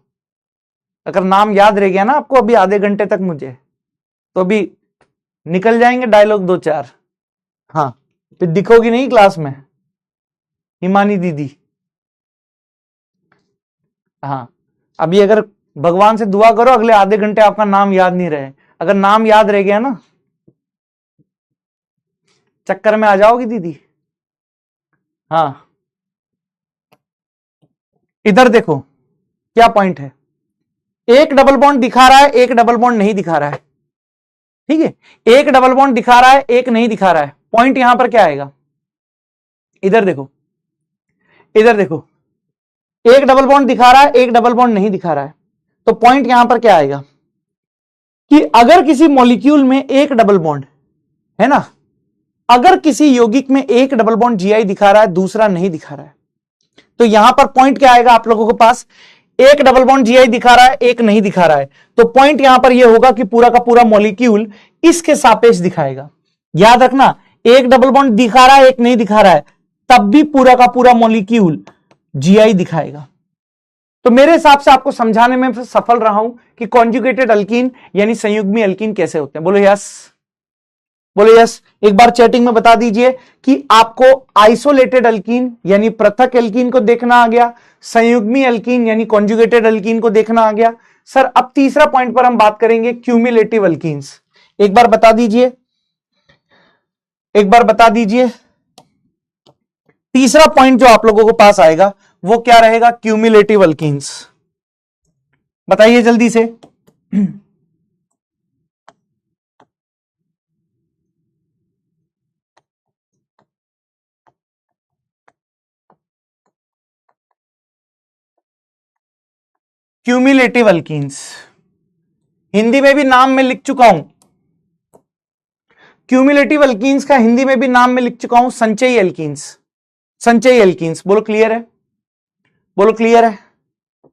अगर नाम याद रह गया ना आपको अभी आधे घंटे तक मुझे, तो अभी निकल जाएंगे डायलॉग दो चार। हाँ, फिर दिखोगी नहीं क्लास में हिमानी दीदी। हाँ, अभी अगर भगवान से दुआ करो अगले आधे घंटे आपका नाम याद नहीं रहे। अगर नाम याद रह गया ना, चक्कर में आ जाओगी दीदी। हाँ, इधर देखो क्या पॉइंट है। एक डबल बॉन्ड दिखा रहा है, एक डबल बॉन्ड नहीं दिखा रहा है। ठीक है, एक डबल बॉन्ड दिखा रहा है, एक नहीं दिखा रहा है। पॉइंट यहां पर क्या आएगा, इधर देखो, इधर देखो, एक डबल बॉन्ड दिखा रहा है, एक डबल बॉन्ड नहीं दिखा रहा है। तो पॉइंट यहां पर क्या आएगा कि अगर किसी मॉलिक्यूल में एक डबल बॉन्ड है ना, अगर किसी यौगिक में एक डबल बॉन्ड जीआई दिखा रहा है, दूसरा नहीं दिखा रहा है, तो यहां पर पॉइंट क्या आएगा आप लोगों के पास, एक डबल बॉन्ड जीआई दिखा रहा है, एक नहीं दिखा रहा है। तो पॉइंट यहां पर यह होगा कि पूरा का पूरा मॉलिक्यूल इसके सापेक्ष दिखाएगा। याद रखना, एक डबल बॉन्ड दिखा रहा है, एक नहीं दिखा रहा है, तब भी पूरा का पूरा मॉलिक्यूल जीआई दिखाएगा। तो मेरे हिसाब से आपको समझाने में सफल रहा हूं कि कॉन्जुगेटेड अल्कीन यानी संयुग्मी अल्कीन कैसे होते हैं। बोलो यस, बोलो यस। एक बार चैटिंग में बता दीजिए कि आपको आइसोलेटेड अल्कीन यानी पृथक अल्कीन को देखना आ गया, संयुग्मी अल्कीन यानी कॉन्जुगेटेड अल्कीन को देखना आ गया। सर अब तीसरा पॉइंट पर हम बात करेंगे क्यूमुलेटिव अल्कीन्स। एक बार बता दीजिए, एक बार बता दीजिए तीसरा पॉइंट जो आप लोगों को पास आएगा वो क्या रहेगा, क्यूमुलेटिव अल्कीन्स। बताइए जल्दी से। क्यूमुलेटिव अल्कीन्स हिंदी में भी नाम में लिख चुका हूं, क्यूमुलेटिव अल्कीन्स का हिंदी में भी नाम में लिख चुका हूं, संचयी अल्कीन्स। संचयी अल्कीन्स बोलो क्लियर है, बोलो क्लियर है।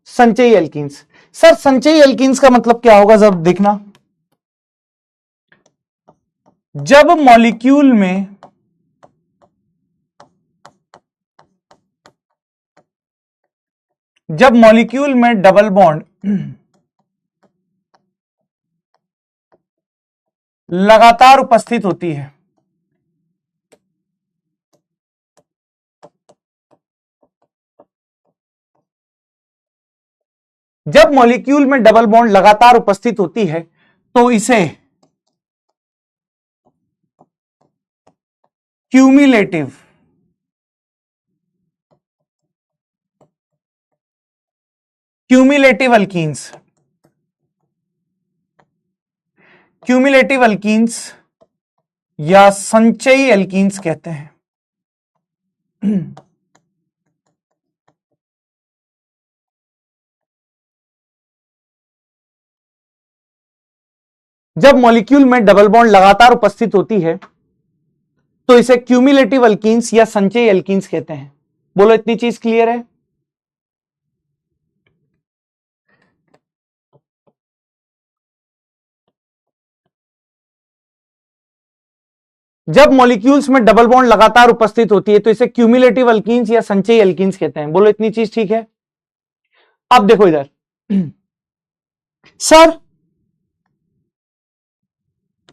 संचयी अल्कीन्स। सर संचयी अल्कीन्स का मतलब क्या होगा जब देखना, जब मॉलिक्यूल में डबल बॉन्ड लगातार उपस्थित होती है, जब मॉलिक्यूल में डबल बॉन्ड लगातार उपस्थित होती है तो इसे cumulative cumulative alkenes, cumulative alkenes या संचयी अल्कीन्स कहते हैं। जब मॉलिक्यूल में डबल बॉन्ड लगातार उपस्थित होती है तो इसे क्यूमुलेटिव अल्कीन्स या संचयी अल्कीन्स कहते हैं। बोलो इतनी चीज क्लियर है। जब मॉलिक्यूल्स में डबल बॉन्ड लगातार उपस्थित होती है तो इसे क्यूमुलेटिव अल्कीन्स या संचयी अल्कीन्स कहते हैं। बोलो इतनी चीज ठीक है। अब देखो इधर सर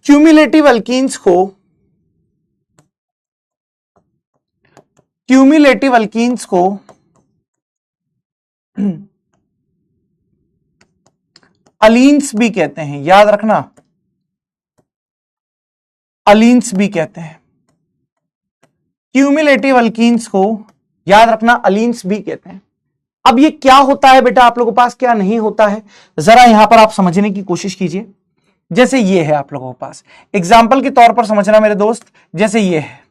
क्यूमुलेटिव अल्कीन्स को अलीन्स भी कहते हैं, याद रखना अलीन्स भी कहते हैं। क्यूमुलेटिव अल्कीन्स को याद रखना अलीन्स भी कहते हैं। अब ये क्या होता है बेटा आप लोगों के पास, क्या नहीं होता है, जरा यहां पर आप समझने की कोशिश कीजिए। जैसे ये है आप लोगों के पास, एग्जाम्पल के तौर पर समझना मेरे दोस्त, जैसे ये है,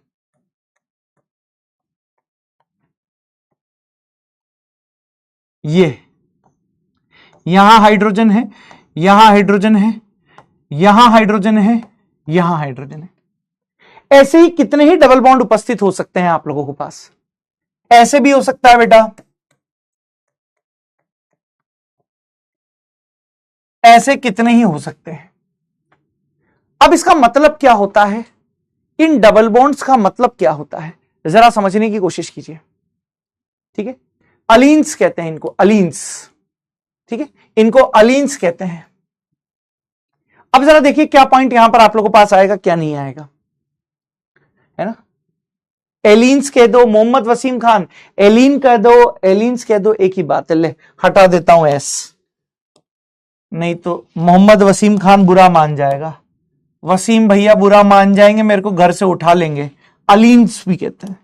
ये यहां हाइड्रोजन है, यहां हाइड्रोजन है, यहां हाइड्रोजन है, यहां हाइड्रोजन है। ऐसे ही कितने ही डबल बॉन्ड उपस्थित हो सकते हैं आप लोगों के पास। ऐसे भी हो सकता है बेटा, ऐसे कितने ही हो सकते हैं। अब इसका मतलब क्या होता है, इन डबल बॉन्ड्स का मतलब क्या होता है, जरा समझने की कोशिश कीजिए। ठीक है, अलीन्स कहते हैं इनको, अलीन्स। ठीक है, इनको अलीन्स कहते हैं। अब जरा देखिए क्या पॉइंट यहां पर आप लोगों के पास आएगा, क्या नहीं आएगा, है ना। एलिन्स कह दो, मोहम्मद वसीम खान एलिन कह दो, एलिन्स कह दो, एक ही बात है। ले हटा देता हूं एस, नहीं तो मोहम्मद वसीम खान बुरा मान जाएगा, वसीम भैया बुरा मान जाएंगे, मेरे को घर से उठा लेंगे। अलीन्स भी कहते हैं।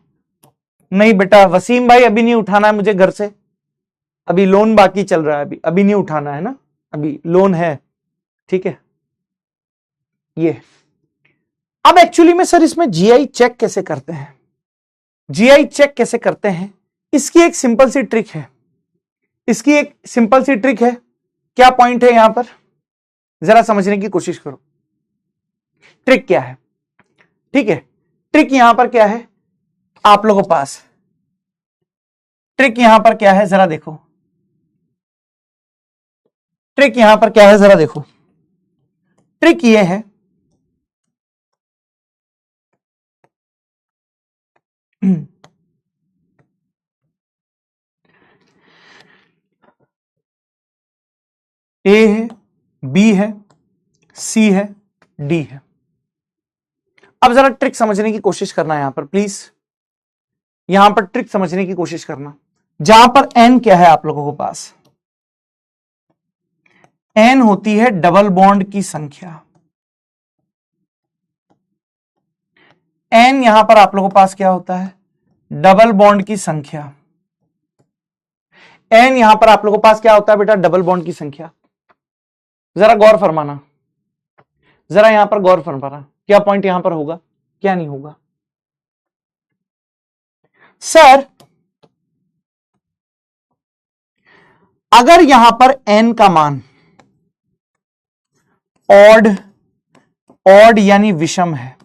नहीं बेटा वसीम भाई अभी नहीं उठाना है मुझे घर से, अभी लोन बाकी चल रहा है, अभी अभी नहीं उठाना है ना, अभी लोन है। ठीक है, ये अब एक्चुअली में सर इसमें जीआई चेक कैसे करते हैं, जीआई चेक कैसे करते हैं, इसकी एक सिंपल सी ट्रिक है, इसकी एक सिंपल सी ट्रिक है। क्या पॉइंट है यहां पर, जरा समझने की कोशिश करो। ट्रिक क्या है, ठीक है, ट्रिक यहां पर क्या है आप लोगों के पास, ट्रिक यहां पर क्या है जरा देखो, ट्रिक यहां पर क्या है जरा देखो। ट्रिक ये है, ए है, बी है, सी है, डी है। अब जरा ट्रिक समझने की कोशिश करना यहां पर प्लीज, यहां पर ट्रिक समझने की कोशिश करना। जहां पर एन क्या है आप लोगों के पास, एन होती है डबल बॉन्ड की संख्या। एन यहां पर आप लोगों के पास क्या होता है, डबल बॉन्ड की संख्या। एन यहां पर आप लोगों के पास क्या होता है बेटा, डबल बॉन्ड की संख्या। जरा गौर फरमाना, जरा यहां पर गौर फरमाना, क्या पॉइंट यहां पर होगा, क्या नहीं होगा। सर अगर यहां पर एन का मान ऑड, ऑड यानी विषम है,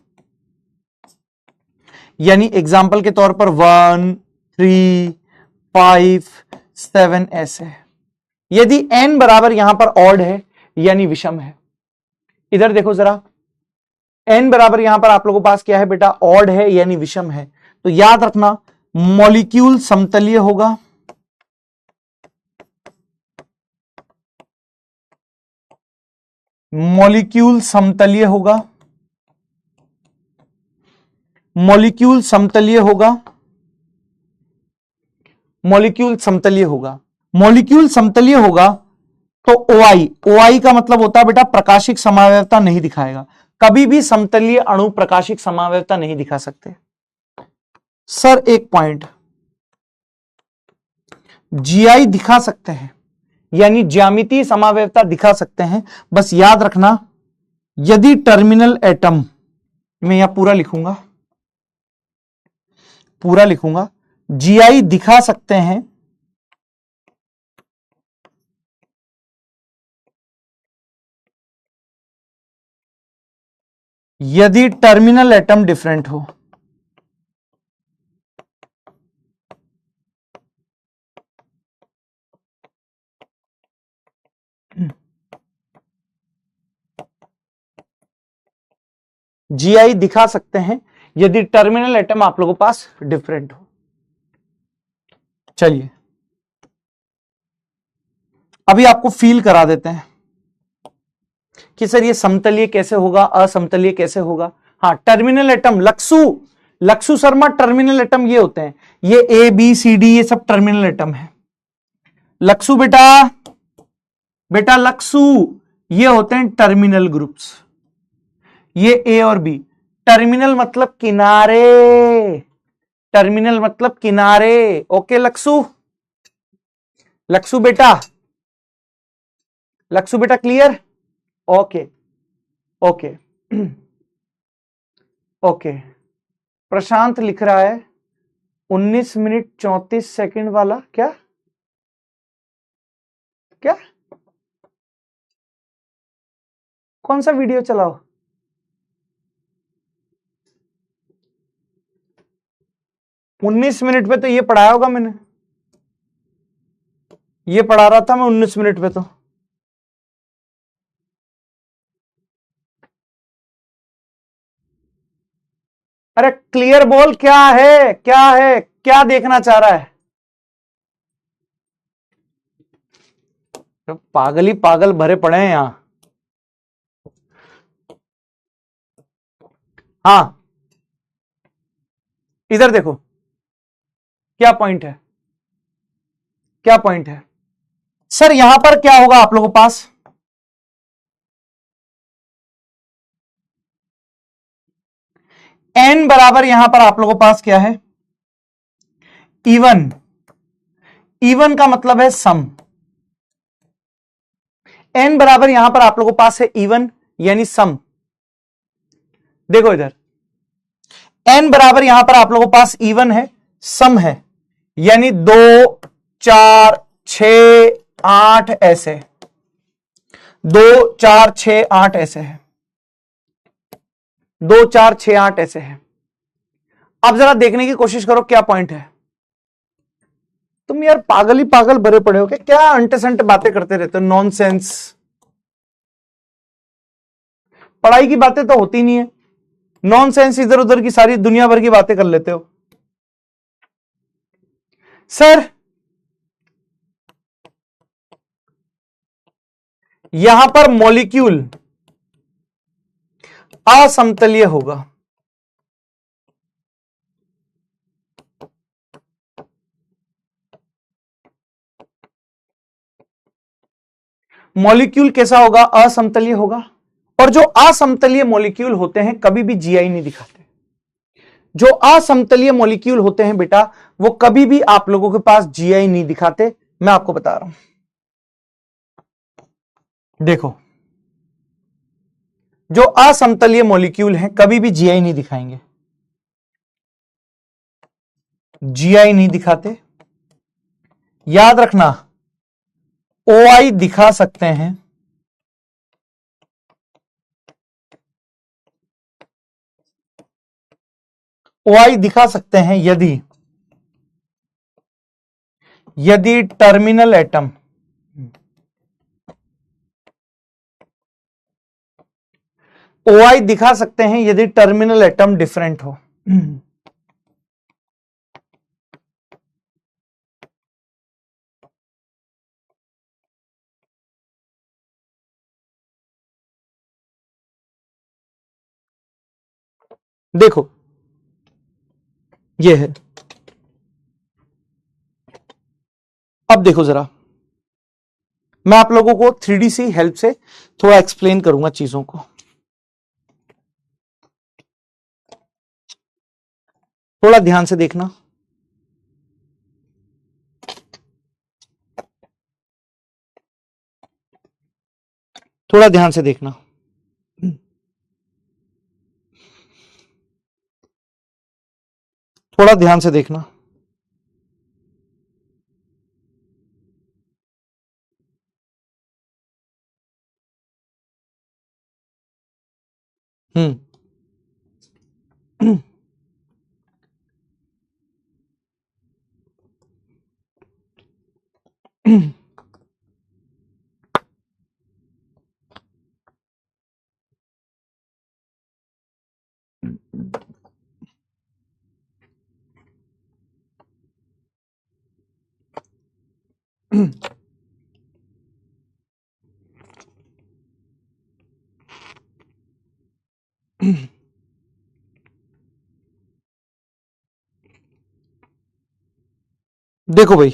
यानी एग्जाम्पल के तौर पर 1, 3, 5, 7 ऐसे है। यदि n बराबर यहां पर ऑड है यानी विषम है, इधर देखो जरा, n बराबर यहां पर आप लोगों के पास क्या है बेटा, ऑड है यानी विषम है, तो याद रखना मॉलिक्यूल समतलीय होगा, मॉलिक्यूल समतलीय होगा, मॉलिक्यूल समतलीय होगा, मॉलिक्यूल समतलीय होगा, मॉलिक्यूल समतलीय होगा। तो OI, OI का मतलब होता है बेटा प्रकाशिक समावयवता नहीं दिखाएगा, कभी भी समतलीय अणु प्रकाशिक समावयवता नहीं दिखा सकते। सर एक पॉइंट, GI दिखा सकते हैं, यानी ज्यामितीय समावयवता दिखा सकते हैं, बस याद रखना यदि टर्मिनल एटम, मैं यहां पूरा लिखूंगा, पूरा लिखूंगा, GI दिखा सकते हैं यदि टर्मिनल एटम डिफरेंट हो। GI दिखा सकते हैं यदि टर्मिनल एटम आप लोगों के पास डिफरेंट हो। चलिए अभी आपको फील करा देते हैं कि सर ये समतलीय कैसे होगा, असमतलीय कैसे होगा। हाँ terminal atom, Laksu, Laksu Sharma terminal atom ये होते हैं, ये ABCD ये सब टर्मिनल एटम है। लक्सू बेटा, बेटा लक्सू ये होते हैं टर्मिनल ग्रुप्स, ये A और B। टर्मिनल मतलब किनारे, टर्मिनल मतलब किनारे। ओके लक्सू, लक्सू बेटा, लक्सू बेटा clear. Okay okay okay. Prashant लिख रहा है 19 मिनट 34 सेकंड वाला, क्या क्या कौन सा वीडियो चलाओ, उन्नीस मिनट पे तो ये पढ़ाया होगा मैंने, ये पढ़ा रहा था मैं 19 मिनट पे तो। अरे क्लियर बोल, क्या है क्या है, क्या देखना चाह रहा है? तो पागल ही पागल भरे पड़े हैं यहां। हाँ, इधर देखो, क्या पॉइंट है, क्या पॉइंट है सर? यहां पर क्या होगा आप लोगों के पास? एन बराबर यहां पर आप लोगों के पास क्या है? इवन। इवन का मतलब है सम। एन बराबर यहां पर आप लोगों के पास है इवन, यानी सम। देखो इधर, एन बराबर यहां पर आप लोगों के पास इवन है, सम है, यानी 2 4 6 8 ऐसे, 2 4 6 8 ऐसे है, 2 4 6 8 ऐसे है। अब जरा देखने की कोशिश करो क्या पॉइंट है। तुम यार पागल ही पागल भरे पड़े हो, क्या अंटे संटे बातें करते रहते हो, नॉनसेंस। पढ़ाई की बातें तो होती नहीं है, नॉनसेंस इधर उधर की सारी दुनिया भर की बातें कर लेते हो सर। यहां पर मॉलिक्यूल असमतलीय होगा। मॉलिक्यूल कैसा होगा? असमतलीय होगा। और जो असमतलीय मॉलिक्यूल होते हैं कभी भी जीआई नहीं दिखाते। जो असमतलीय मॉलिक्यूल होते हैं बेटा, वो कभी भी आप लोगों के पास जीआई नहीं दिखाते। मैं आपको बता रहा हूं, देखो, जो असमतलीय मॉलिक्यूल हैं कभी भी जीआई नहीं दिखाएंगे, जीआई नहीं दिखाते। याद रखना, ओआई दिखा सकते हैं, ओआई दिखा सकते हैं यदि, यदि टर्मिनल एटम, ओआई दिखा सकते हैं यदि टर्मिनल एटम डिफरेंट हो। देखो ये है, अब देखो जरा, मैं आप लोगों को 3D सी हेल्प से थोड़ा एक्सप्लेन करूंगा चीजों को। थोड़ा ध्यान से देखना, थोड़ा ध्यान से देखना, थोड़ा ध्यान से देखना। हम्म। देखो भाई,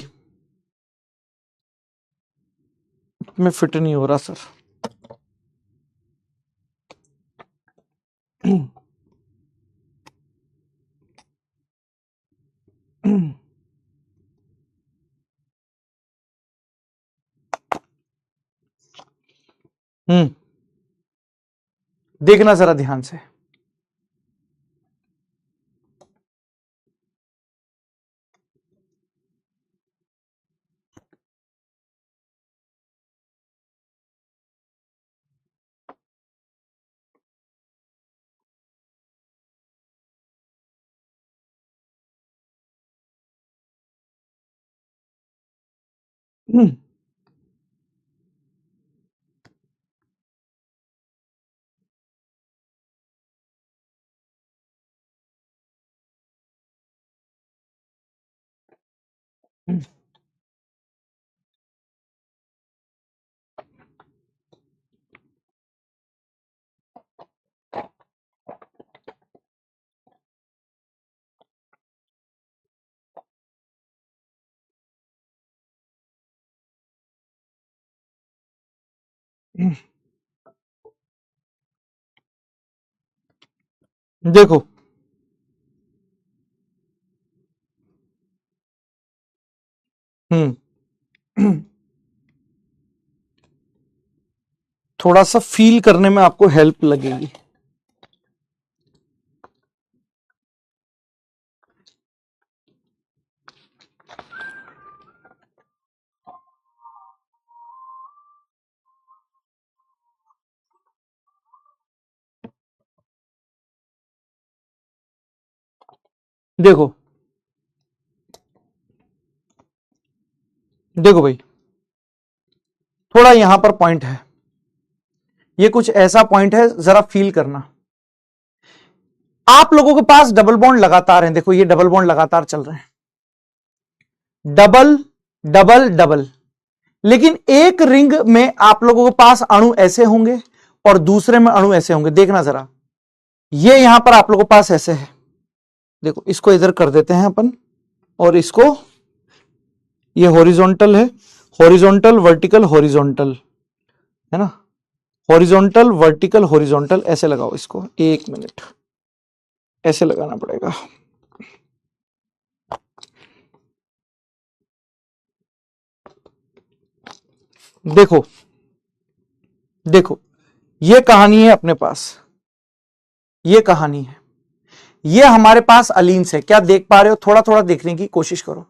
मैं फिट नहीं हो रहा सर। हम्म, देखना जरा ध्यान से। देखो थोड़ा सा फील करने में आपको हेल्प लगेगी। देखो देखो भाई, थोड़ा यहां पर पॉइंट है, ये कुछ ऐसा पॉइंट है, जरा फील करना। आप लोगों के पास डबल बॉन्ड लगातार हैं, देखो ये डबल बॉन्ड लगातार चल रहे हैं, डबल डबल डबल, लेकिन एक रिंग में आप लोगों के पास अणु ऐसे होंगे और दूसरे में अणु ऐसे होंगे। देखना जरा, ये यहां पर आप लोगों के पास ऐसे है, देखो इसको इधर कर देते हैं अपन, और इसको, ये हॉरिजॉन्टल है, हॉरिजॉन्टल वर्टिकल हॉरिजॉन्टल है ना, हॉरिजॉन्टल वर्टिकल हॉरिजॉन्टल, ऐसे लगाओ इसको, एक मिनट ऐसे लगाना पड़ेगा। देखो देखो, ये कहानी है अपने पास, ये कहानी है, ये हमारे पास अलीन्स है, क्या देख पा रहे हो? थोड़ा थोड़ा देखने की कोशिश करो।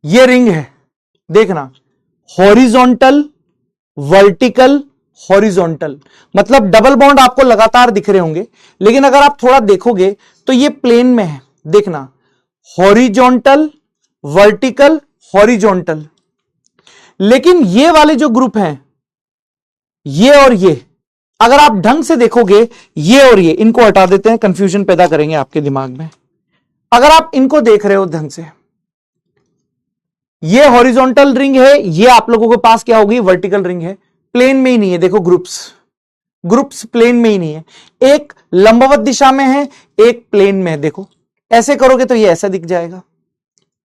ये रिंग है, देखना, हॉरिजॉन्टल वर्टिकल हॉरिजॉन्टल, मतलब डबल बॉन्ड आपको लगातार दिख रहे होंगे, लेकिन अगर आप थोड़ा देखोगे तो ये प्लेन में है। देखना, हॉरिजॉन्टल वर्टिकल हॉरिजॉन्टल, लेकिन ये वाले जो ग्रुप हैं, ये और ये, अगर आप ढंग से देखोगे, ये और ये, इनको हटा देते हैं, कंफ्यूजन पैदा करेंगे आपके दिमाग में। अगर आप इनको देख रहे हो ढंग से, ये हॉरिजॉन्टल रिंग है, ये आप लोगों के पास क्या होगी? वर्टिकल रिंग है, प्लेन में ही नहीं है। देखो ग्रुप्स, ग्रुप्स प्लेन में ही नहीं है, एक लंबवत दिशा में है, एक प्लेन में है। देखो ऐसे करोगे तो ये ऐसा दिख जाएगा,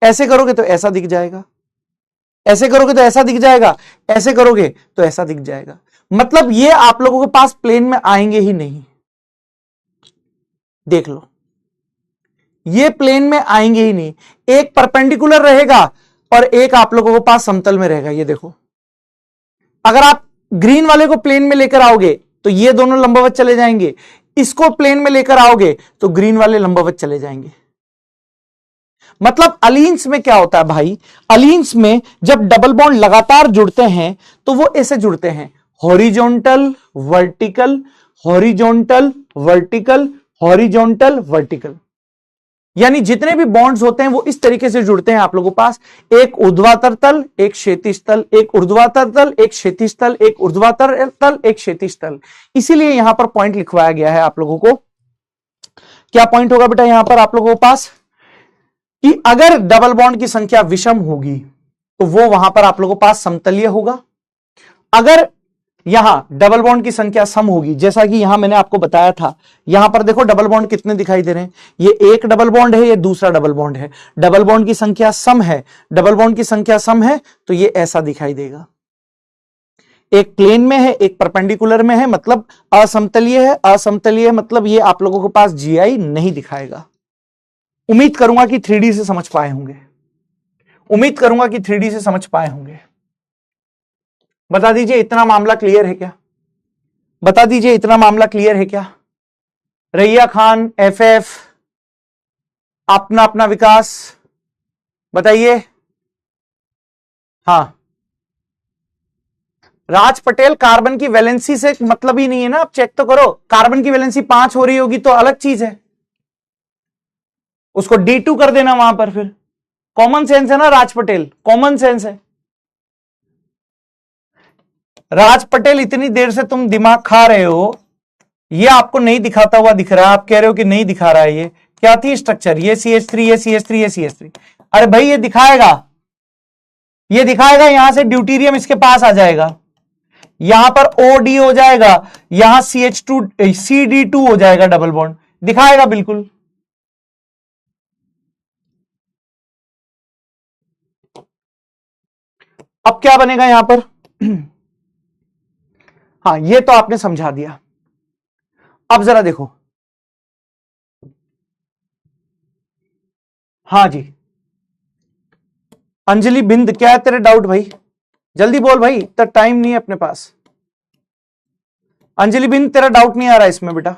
ऐसे करोगे तो ऐसा दिख जाएगा, ऐसे करोगे तो ऐसा दिख जाएगा, ऐसे करोगे तो ऐसा दिख जाएगा। मतलब ये आप लोगों के पास प्लेन में आएंगे ही नहीं। देख लो, ये प्लेन में आएंगे ही नहीं, एक परपेंडिकुलर रहेगा और एक आप लोगों के पास समतल में रहेगा। ये देखो, अगर आप ग्रीन वाले को प्लेन में लेकर आओगे तो ये दोनों लंबवत चले जाएंगे, इसको प्लेन में लेकर आओगे तो ग्रीन वाले लंबवत चले जाएंगे। मतलब अलीन्स में क्या होता है भाई? अलीन्स में जब डबल बॉन्ड लगातार जुड़ते हैं तो वो ऐसे जुड़ते हैं, horizontal vertical horizontal vertical horizontal vertical, यानी जितने भी बॉन्ड्स होते हैं वो इस तरीके से जुड़ते हैं आप लोगों के पास, एक ऊर्ध्वाधर तल, एक क्षैतिज तल, एक ऊर्ध्वाधर तल, एक क्षैतिज तल, एक ऊर्ध्वाधर तल, एक क्षैतिज तल। इसीलिए यहां पर पॉइंट लिखवाया गया है आप लोगों को। क्या पॉइंट होगा बेटा यहां पर आप लोगों के पास? कि अगर डबल बॉन्ड की संख्या विषम होगी तो वो वहां पर आप लोगों के पास समतलीय होगा। अगर यहां डबल बॉन्ड की संख्या सम होगी, जैसा कि यहां मैंने आपको बताया था, यहां पर देखो डबल बॉन्ड कितने दिखाई दे रहे हैं, ये एक डबल बॉन्ड है, ये दूसरा डबल बॉन्ड है, डबल बॉन्ड की संख्या सम है, डबल बॉन्ड की संख्या सम है तो ये ऐसा दिखाई देगा, एक प्लेन में है, एक परपेंडिकुलर में है, मतलब असमतलीय है, असमतलीय है मतलब ये आप लोगों के पास जीआई नहीं दिखाएगा। उम्मीद करूंगा कि 3D से समझ पाए होंगे, उम्मीद करूंगा कि 3D से समझ पाए होंगे। बता दीजिए इतना मामला क्लियर है क्या? बता दीजिए इतना मामला क्लियर है क्या? रैया खान, एफएफ, अपना अपना विकास, बताइए। हाँ, राज पटेल, कार्बन की वैलेंसी से मतलब ही नहीं है ना, आप चेक तो करो, कार्बन की वैलेंसी 5 हो रही होगी तो अलग चीज है, उसको D2 कर देना वहां पर, फिर कॉमन सेंस है ना राज पटेल, कॉमन सेंस है। राज पटेल, इतनी देर से तुम दिमाग खा रहे हो, ये आपको नहीं दिखाता हुआ दिख रहा है, आप कह रहे हो कि नहीं दिखा रहा है, ये क्या थी स्ट्रक्चर? ये CH3, ये CH3, ये CH3। अरे भाई ये दिखाएगा यहां से ड्यूटीरियम इसके पास आ जाएगा, यहां पर OD हो जाएगा, यहां CH2 CD2 हो जाएगा, डबल बॉन्ड दिखाएगा बिल्कुल। अब क्या बनेगा यहां पर? हाँ, ये तो आपने समझा दिया। अब जरा देखो, हाँ जी अंजलि बिंद, क्या है तेरे डाउट भाई? जल्दी बोल भाई, इतना टाइम नहीं है अपने पास। अंजलि बिंद, तेरा डाउट नहीं आ रहा इसमें बेटा?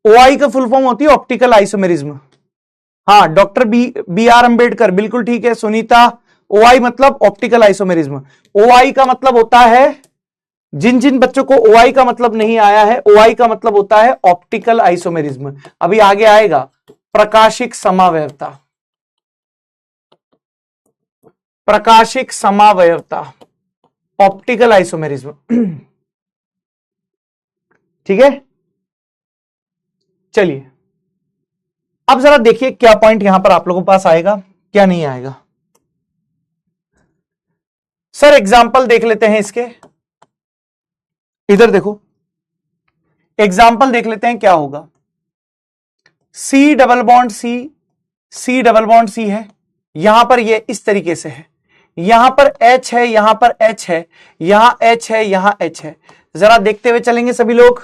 OI का फुल फॉर्म होती है ऑप्टिकल आइसोमेरिज्म। हाँ, डॉक्टर बी आर अंबेडकर, बिल्कुल ठीक है। सुनीता, OI मतलब ऑप्टिकल आइसोमेरिज्म। OI का मतलब होता है, जिन जिन बच्चों को OI का मतलब नहीं आया है, OI का मतलब होता है ऑप्टिकल आइसोमेरिज्म। अभी आगे आएगा प्रकाशिक समावयवता, प्रकाशिक समावयवता, ऑप्टिकल आइसोमेरिज्म। ठीक है, चलिए अब जरा देखिए क्या पॉइंट यहां पर आप लोगों के पास आएगा, क्या नहीं आएगा। सर एग्जाम्पल देख लेते हैं इसके, इधर देखो एग्जाम्पल देख लेते हैं क्या होगा। C double bond C double bond C है, यहां पर ये इस तरीके से है, यहां पर H है, यहां पर H है, यहां H है, यहां H है। जरा देखते हुए चलेंगे सभी लोग।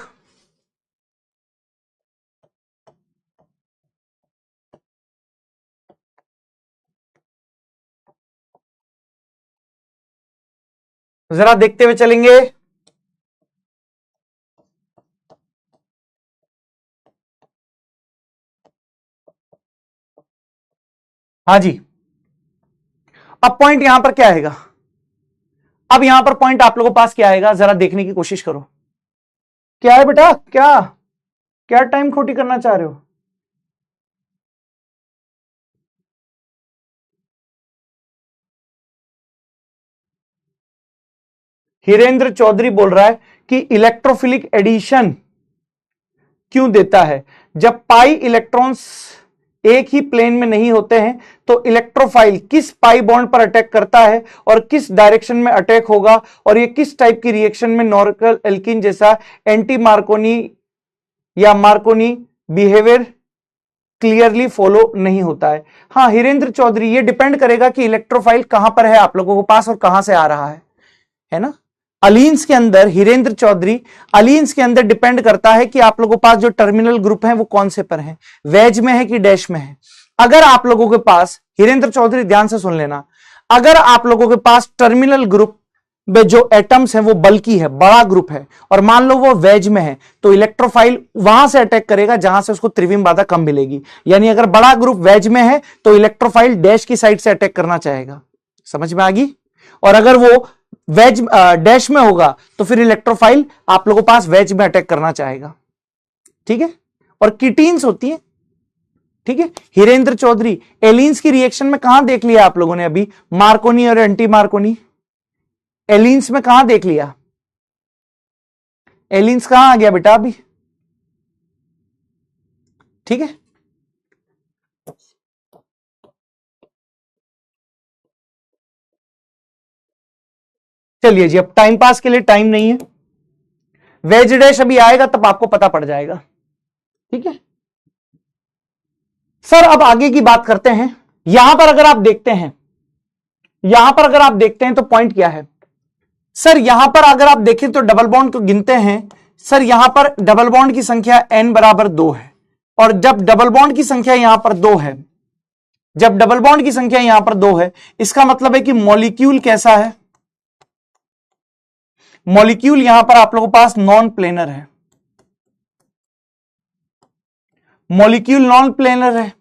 जरा देखते हुए चलेंगे। हाँ जी, अब पॉइंट यहां पर क्या आएगा? अब यहां पर पॉइंट आप लोगों के पास क्या आएगा, जरा देखने की कोशिश करो। क्या है बेटा, क्या क्या टाइम खोटी करना चाह रहे हो? हिरेंद्र चौधरी बोल रहा है कि इलेक्ट्रोफिलिक एडिशन क्यों देता है? जब पाई इलेक्ट्रॉन्स एक ही प्लेन में नहीं होते हैं तो इलेक्ट्रोफाइल किस पाई बॉन्ड पर अटैक करता है और किस डायरेक्शन में अटैक होगा, और ये किस टाइप की रिएक्शन में नॉर्कल एल्किन जैसा एंटी मार्कोनी या मार्कोनी बिहेवियर क्लियरली फॉलो नहीं होता है। हाँ हिरेंद्र चौधरी, ये डिपेंड करेगा कि इलेक्ट्रोफाइल कहां पर है आप लोगों के पास और कहां से आ रहा है ना। अलीन्स के अंदर, हिरेंद्र चौधरी, अलीन्स के अंदर डिपेंड करता है कि आप लोगों के पास जो टर्मिनल ग्रुप है वो कौन से पर है, वेज में है कि डैश में है। अगर आप लोगों के पास, हिरेंद्र चौधरी ध्यान से सुन लेना, अगर आप लोगों के पास टर्मिनल ग्रुप में जो एटम्स है वो बल्कि है, बड़ा ग्रुप है, और मान लो वो वेज में है, तो इलेक्ट्रोफाइल वहां से अटैक करेगा जहां से उसको त्रिविम बाधा कम मिलेगी। यानी अगर बड़ा ग्रुप वेज में है तो इलेक्ट्रोफाइल डैश की साइड से अटैक करना चाहेगा। समझ में आ गई? और अगर वो वेज डैश में होगा तो फिर इलेक्ट्रोफाइल आप लोगों के पास वेज में अटैक करना चाहेगा। ठीक है, और कीटीन्स होती है। ठीक है, हिरेंद्र चौधरी, एलिन्स की रिएक्शन में कहां देख लिया आप लोगों ने अभी? मार्कोनी और एंटी मार्कोनी। एलिन्स में कहां देख लिया? एलिन्स कहां आ गया बेटा अभी? ठीक है, चलिए जी, अब टाइम पास के लिए टाइम नहीं है, वेज डैश अभी आएगा तब आपको पता पड़ जाएगा। ठीक है सर, अब आगे की बात करते हैं। यहां पर अगर आप देखते हैं, यहां पर अगर आप देखते हैं तो पॉइंट क्या है सर? यहां पर अगर आप देखें तो डबल बॉन्ड को गिनते हैं सर, यहां पर डबल बॉन्ड की संख्या n बराबर 2 है, और जब डबल बॉन्ड की संख्या यहां पर 2 है, जब डबल बॉन्ड की संख्या यहां पर 2 है, इसका मतलब है कि मॉलिक्यूल कैसा है? मॉलिक्यूल यहां पर आप लोगों के पास नॉन प्लेनर है, मॉलिक्यूल नॉन प्लेनर है,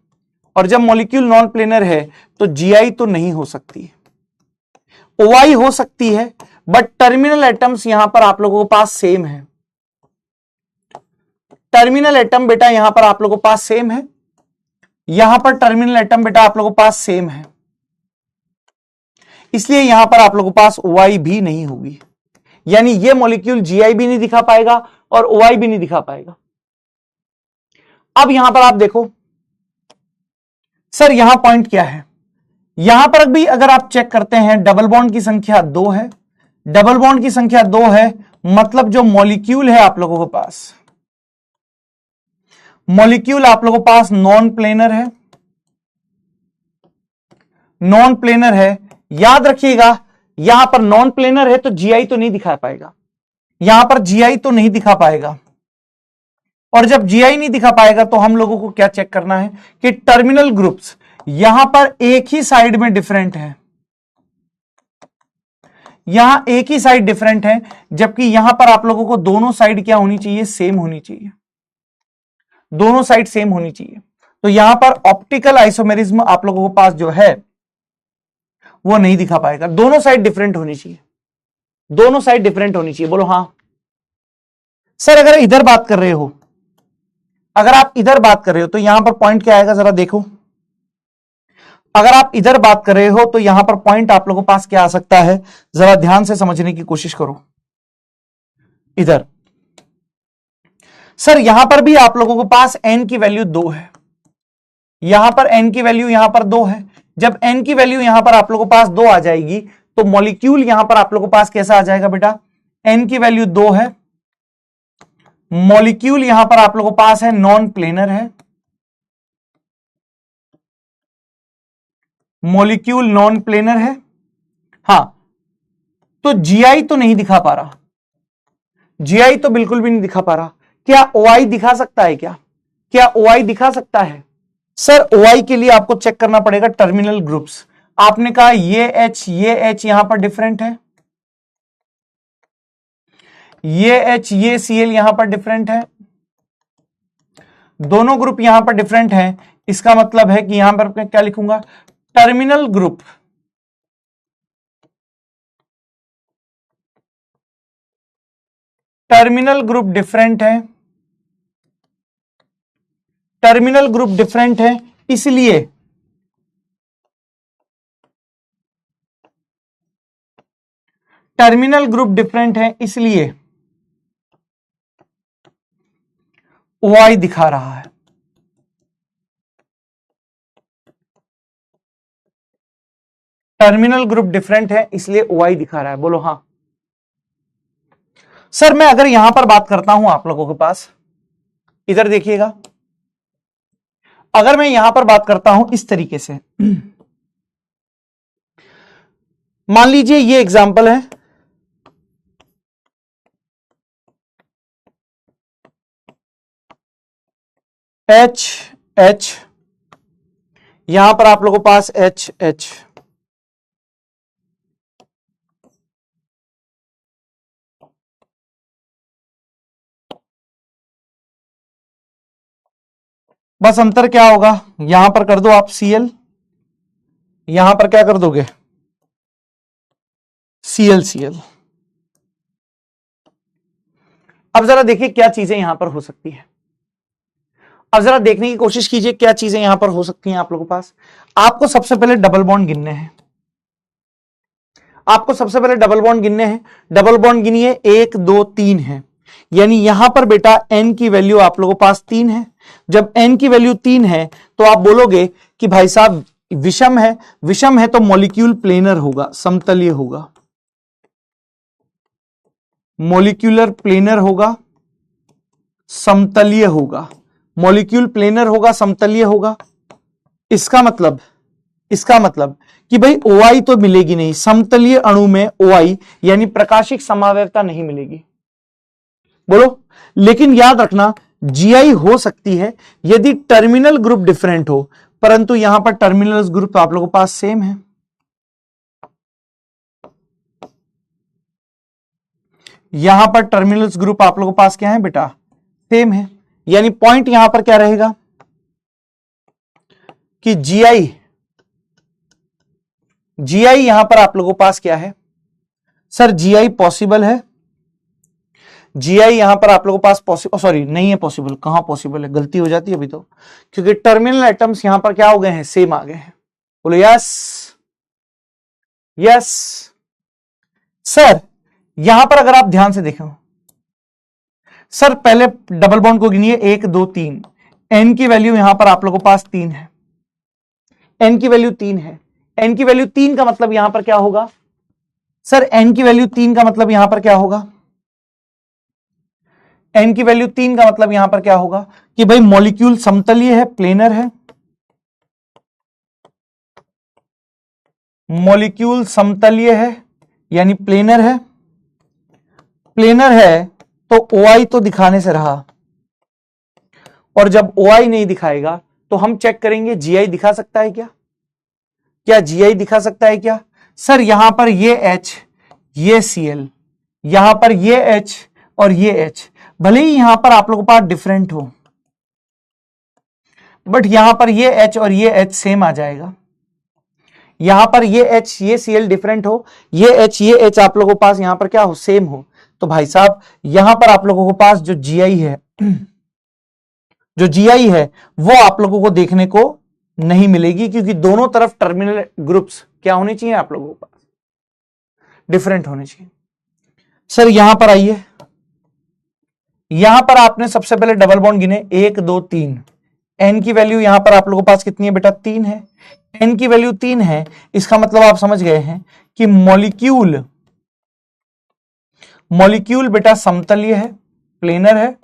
और जब मॉलिक्यूल नॉन प्लेनर है तो जीआई तो नहीं हो सकती, ओआई हो सकती है, बट टर्मिनल एटम्स यहां पर आप लोगों के पास सेम है। टर्मिनल एटम बेटा यहां पर आप लोगों के पास सेम है, यहां पर टर्मिनल एटम बेटा आप लोगों के पास सेम है, इसलिए यहां पर आप लोगों के पास ओआई भी नहीं होगी। यानी ये मॉलिक्यूल जीआई भी नहीं दिखा पाएगा और ओआई भी नहीं दिखा पाएगा। अब यहां पर आप देखो सर यहां पॉइंट क्या है, यहां पर भी अगर आप चेक करते हैं डबल बॉन्ड की संख्या 2 है, डबल बॉन्ड की संख्या 2 है, मतलब जो मॉलिक्यूल है आप लोगों के पास, मॉलिक्यूल आप लोगों के पास नॉन प्लेनर है, नॉन प्लेनर है। याद रखिएगा यहां पर नॉन प्लेनर है तो जीआई तो नहीं दिखा पाएगा, यहां पर जीआई तो नहीं दिखा पाएगा, और जब जीआई नहीं दिखा पाएगा तो हम लोगों को क्या चेक करना है कि टर्मिनल ग्रुप्स यहां पर एक ही साइड में डिफरेंट है, यहां एक ही साइड डिफरेंट है, जबकि यहां पर आप लोगों को दोनों साइड क्या होनी चाहिए, सेम होनी चाहिए, दोनों साइड सेम होनी चाहिए। तो यहां पर ऑप्टिकल आइसोमेरिज्म आप लोगों के पास जो है वो नहीं दिखा पाएगा, दोनों साइड डिफरेंट होनी चाहिए, दोनों साइड डिफरेंट होनी चाहिए। बोलो हां सर। अगर इधर बात कर रहे हो, अगर आप इधर बात कर रहे हो तो यहां पर पॉइंट क्या आएगा जरा देखो, अगर आप इधर बात कर रहे हो तो यहां पर पॉइंट आप लोगों के पास क्या आ सकता है, जरा ध्यान से समझने की कोशिश करो। इधर सर यहां पर भी आप लोगों के पास n की वैल्यू 2 है, यहां पर n की वैल्यू यहां पर 2 है। जब n की वैल्यू यहां पर आप लोगों के पास 2 आ जाएगी तो मॉलिक्यूल यहां पर आप लोगों के पास कैसा आ जाएगा बेटा, n की वैल्यू 2 है, मॉलिक्यूल यहां पर आप लोगों के पास है नॉन प्लेनर है, मॉलिक्यूल नॉन प्लेनर है। हां तो जीआई तो नहीं दिखा पा रहा, जीआई तो बिल्कुल भी नहीं दिखा पा रहा। क्या ओआई दिखा सकता है, क्या ओआई दिखा सकता है? सर ओआई के लिए आपको चेक करना पड़ेगा टर्मिनल ग्रुप्स। आपने कहा ये एच यहां पर डिफरेंट है, ये एच ये सीएल यहां पर डिफरेंट है, दोनों ग्रुप यहां पर डिफरेंट हैं। इसका मतलब है कि यहां पर मैं क्या लिखूंगा, terminal group, terminal group different है, टर्मिनल ग्रुप डिफरेंट है, इसलिए टर्मिनल ग्रुप डिफरेंट है, इसलिए ओआई दिखा रहा है। टर्मिनल ग्रुप डिफरेंट है इसलिए ओआई दिखा रहा है। बोलो हां सर। मैं अगर यहां पर बात करता हूं आप लोगों के पास, इधर देखिएगा, अगर मैं यहां पर बात करता हूं इस तरीके से, मान लीजिए ये एग्जांपल है, एच एच, यहां पर आप लोगों के पास एच एच, बस अंतर क्या होगा, यहां पर कर दो आप सीएल, यहां पर क्या कर दोगे, सीएल सीएल। अब जरा देखिए क्या चीजें यहां पर हो सकती है, अब जरा देखने की कोशिश कीजिए क्या चीजें यहां पर हो सकती हैं आप लोगों के पास। आपको सबसे पहले डबल बॉन्ड गिनने हैं, आपको सबसे पहले डबल बॉन्ड गिनने हैं। डबल बॉन्ड गिनिए, 1 2 3 है, यानी यहां पर बेटा n की वैल्यू आप लोगों के पास 3 है। जब n की वैल्यू 3 है तो आप बोलोगे कि भाई साहब विषम है, विषम है तो मॉलिक्यूल प्लेनर होगा, समतलीय होगा, मॉलिक्यूलर प्लेनर होगा, समतलीय होगा, मॉलिक्यूल प्लेनर होगा, समतलीय होगा। इसका मतलब कि भाई OI तो मिलेगी नहीं, समतलीय अणु में OI यानी प्रकाशिक समावयवता नहीं मिलेगी। बोलो, लेकिन याद रखना GI हो सकती है यदि टर्मिनल ग्रुप डिफरेंट हो, परंतु यहां पर टर्मिनल ग्रुप तो आप लोगों के पास सेम है। यहां पर टर्मिनल ग्रुप आप लोगों के पास क्या है बेटा, सेम है। यानी पॉइंट यहां पर क्या रहेगा कि GI यहां पर आप लोगों के पास क्या है सर, GI पॉसिबल है, GI यहां पर आप लोगों के पास पॉसिबल, सॉरी नहीं है पॉसिबल, कहां पॉसिबल है, गलती हो जाती है अभी तो, क्योंकि टर्मिनल एटम्स यहां पर क्या हो गए हैं, सेम आ गए हैं। बोलो यस यस। सर यहां पर अगर आप ध्यान से देखें, सर पहले डबल बॉन्ड को गिनिए, 1 2 3, n की वैल्यू यहां पर आप लोगों के पास 3 है, n की वैल्यू 3 है। n की वैल्यू 3 का मतलब यहां पर क्या होगा सर? n की वैल्यू 3 का मतलब यहां पर क्या होगा? n की वैल्यू 3 का मतलब यहां पर क्या होगा कि भाई मॉलिक्यूल समतलीय है, प्लेनर है। मॉलिक्यूल समतलीय है यानी प्लेनर है। प्लेनर है तो OI तो दिखाने से रहा, और जब OI नहीं दिखाएगा तो हम चेक करेंगे GI दिखा सकता है क्या? क्या GI दिखा सकता है क्या? सर यहां पर ये H, ये Cl, यहां पर ये H और ये H, भले ही यहां पर आप लोगों के पास डिफरेंट हो, बट यहां पर ये H और ये H सेम आ जाएगा। यहां पर ये H, ये Cl डिफरेंट हो, ये H आप लोगों के पास यहां पर क्या हो? सेम हो, तो भाई साहब यहां पर आप लोगों के पास जो GI है, जो GI है वो आप लोगों को देखने को नहीं मिलेगी, क्योंकि दोनों तरफ टर्मिनल ग्रुप्स क्या होने चाहिए? आप लोगों के पास डिफरेंट होने चाहिए। सर यहां पर आइए, यहां पर आपने सबसे पहले डबल बॉन्ड गिने 1 2 3। n की वैल्यू यहां पर आप लोगों के पास कितनी है बेटा? 3 है। n की वैल्यू 3 है, इसका मतलब आप समझ गए हैं कि मॉलिक्यूल बेटा समतलीय है, प्लेनर है।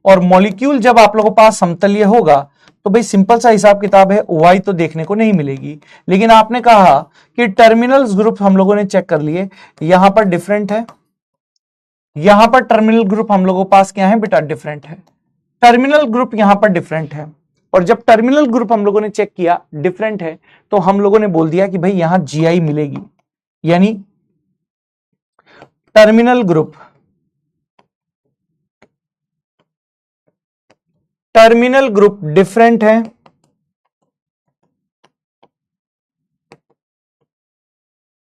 और मॉलिक्यूल जब आप लोगों के पास समतलीय होगा तो भाई सिंपल सा हिसाब किताब है, OI तो देखने को नहीं मिलेगी। लेकिन आपने कहा कि टर्मिनल्स ग्रुप हम लोगों ने चेक कर लिए, यहां पर डिफरेंट है, यहां पर टर्मिनल ग्रुप हम लोगों के पास क्या है बेटा? डिफरेंट है। टर्मिनल ग्रुप यहां पर डिफरेंट है, और जब टर्मिनल ग्रुप हम लोगों ने चेक किया डिफरेंट है, तो हम लोगों ने बोल दिया कि भाई यहां GI मिलेगी, यानी टर्मिनल ग्रुप डिफरेंट है,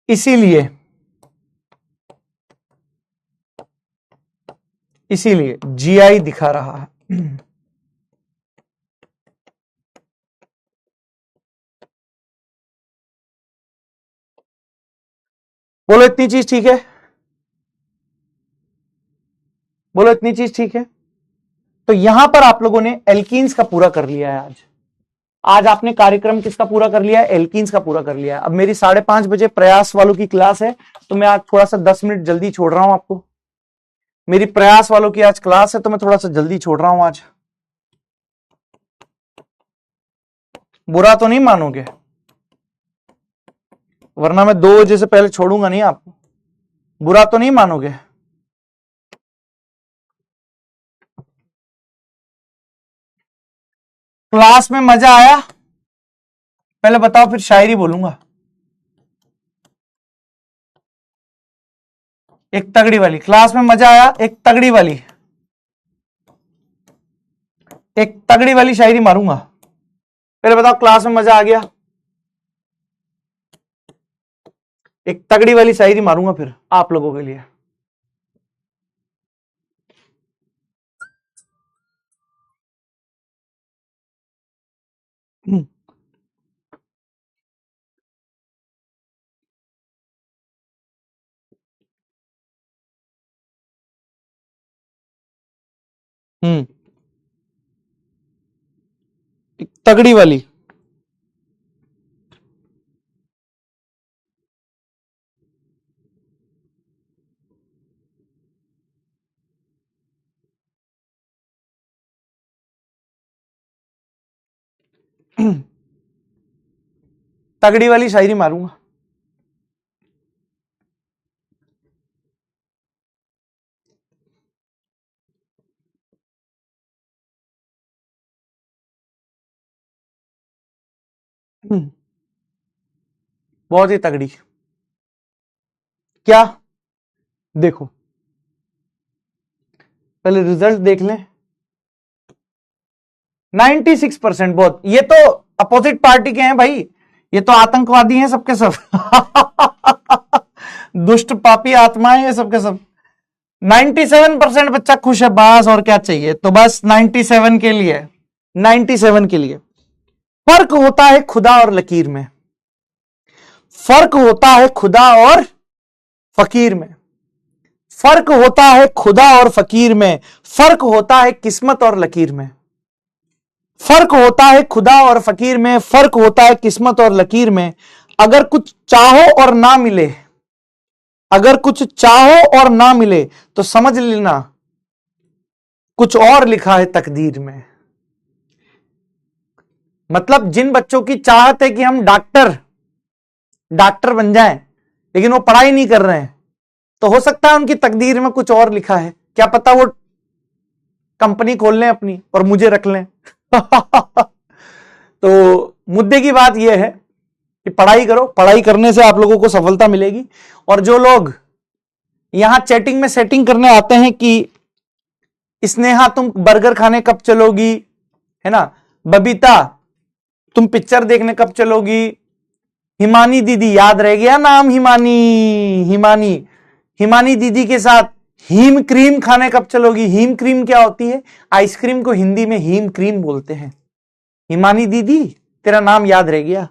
इसीलिए GI दिखा रहा है। बोलो इतनी चीज ठीक है? बोलो इतनी चीज ठीक है? तो यहां पर आप लोगों ने एल्कीन्स का पूरा कर लिया है। आज आपने कार्यक्रम किसका पूरा कर लिया है? एल्कीन्स का पूरा कर लिया है। अब मेरी 5:30 बजे प्रयास वालों की क्लास है, तो मैं आज थोड़ा सा 10 मिनट जल्दी छोड़ रहा हूं आपको। मेरी प्रयास वालों की आज क्लास है, तो मैं थोड़ा सा जल्दी छोड़ रहा हूं आज। बुरा तो नहीं मानोगे? वरना मैं 2 बजे से पहले छोड़ूंगा नहीं आपको। बुरा तो नहीं मानोगे? क्लास में मजा आया? पहले बताओ, फिर शायरी बोलूंगा। एक तगड़ी वाली। क्लास में मजा आया? एक तगड़ी वाली, एक तगड़ी वाली शायरी मारूंगा। पहले बताओ, क्लास में मजा आ गया? एक तगड़ी वाली शायरी मारूंगा फिर आप लोगों के लिए। एक तगड़ी वाली। तगड़ी वाली शायरी मारूंगा। बहुत ही तगड़ी। क्या? देखो, पहले रिजल्ट देख लें। 96%। बहुत, ये तो अपोजिट पार्टी के हैं भाई, ये तो आतंकवादी हैं सबके सब। दुष्ट पापी आत्माएं ये सबके सब। 97% बच्चा खुश है, बस और क्या चाहिए? तो बस 97 के लिए, 97 के लिए। फर्क होता है खुदा और लकीर में, फर्क होता है खुदा और फकीर में, फर्क होता है खुदा और फकीर में, फर्क होता है किस्मत और लकीर में, फर्क होता है खुदा और फकीर में, फर्क होता है किस्मत और लकीर में। अगर कुछ चाहो और ना मिले, अगर कुछ चाहो और ना मिले तो समझ लेना कुछ और लिखा है तकदीर में। मतलब जिन बच्चों की चाहत है कि हम डॉक्टर बन जाएं, लेकिन वो पढ़ाई नहीं कर रहे हैं, तो हो सकता है उनकी तकदीर में कुछ और लिखा है। क्या पता वो कंपनी खोल लें अपनी और मुझे रख लें। तो मुद्दे की बात यह है कि पढ़ाई करो, पढ़ाई करने से आप लोगों को सफलता मिलेगी। और जो लोग यहां चैटिंग में सेटिंग करने आते हैं कि स्नेहा तुम बर्गर खाने कब चलोगी, है ना, बबीता तुम पिक्चर देखने कब चलोगी, हिमानी दीदी, याद रह गया नाम, हिमानी दीदी के साथ हीम क्रीम खाने कब चलोगी। हीम क्रीम क्या होती है? आइसक्रीम को हिंदी में हीम क्रीम बोलते हैं। हिमानी दीदी तेरा नाम याद रह गया,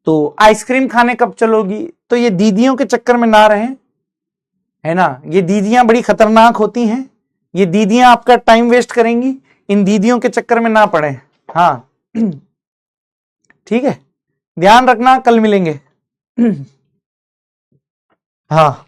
तो आइसक्रीम खाने कब चलोगी। तो ये दीदियों के चक्कर में ना रहें, है ना, ये दीदियां बड़ी खतरनाक होती हैं, ये दीदियां आपका टाइम वेस्ट करेंगी, इन दीदियों के चक्कर में ना पड़े। हाँ ठीक है, ध्यान रखना, कल मिलेंगे। हाँ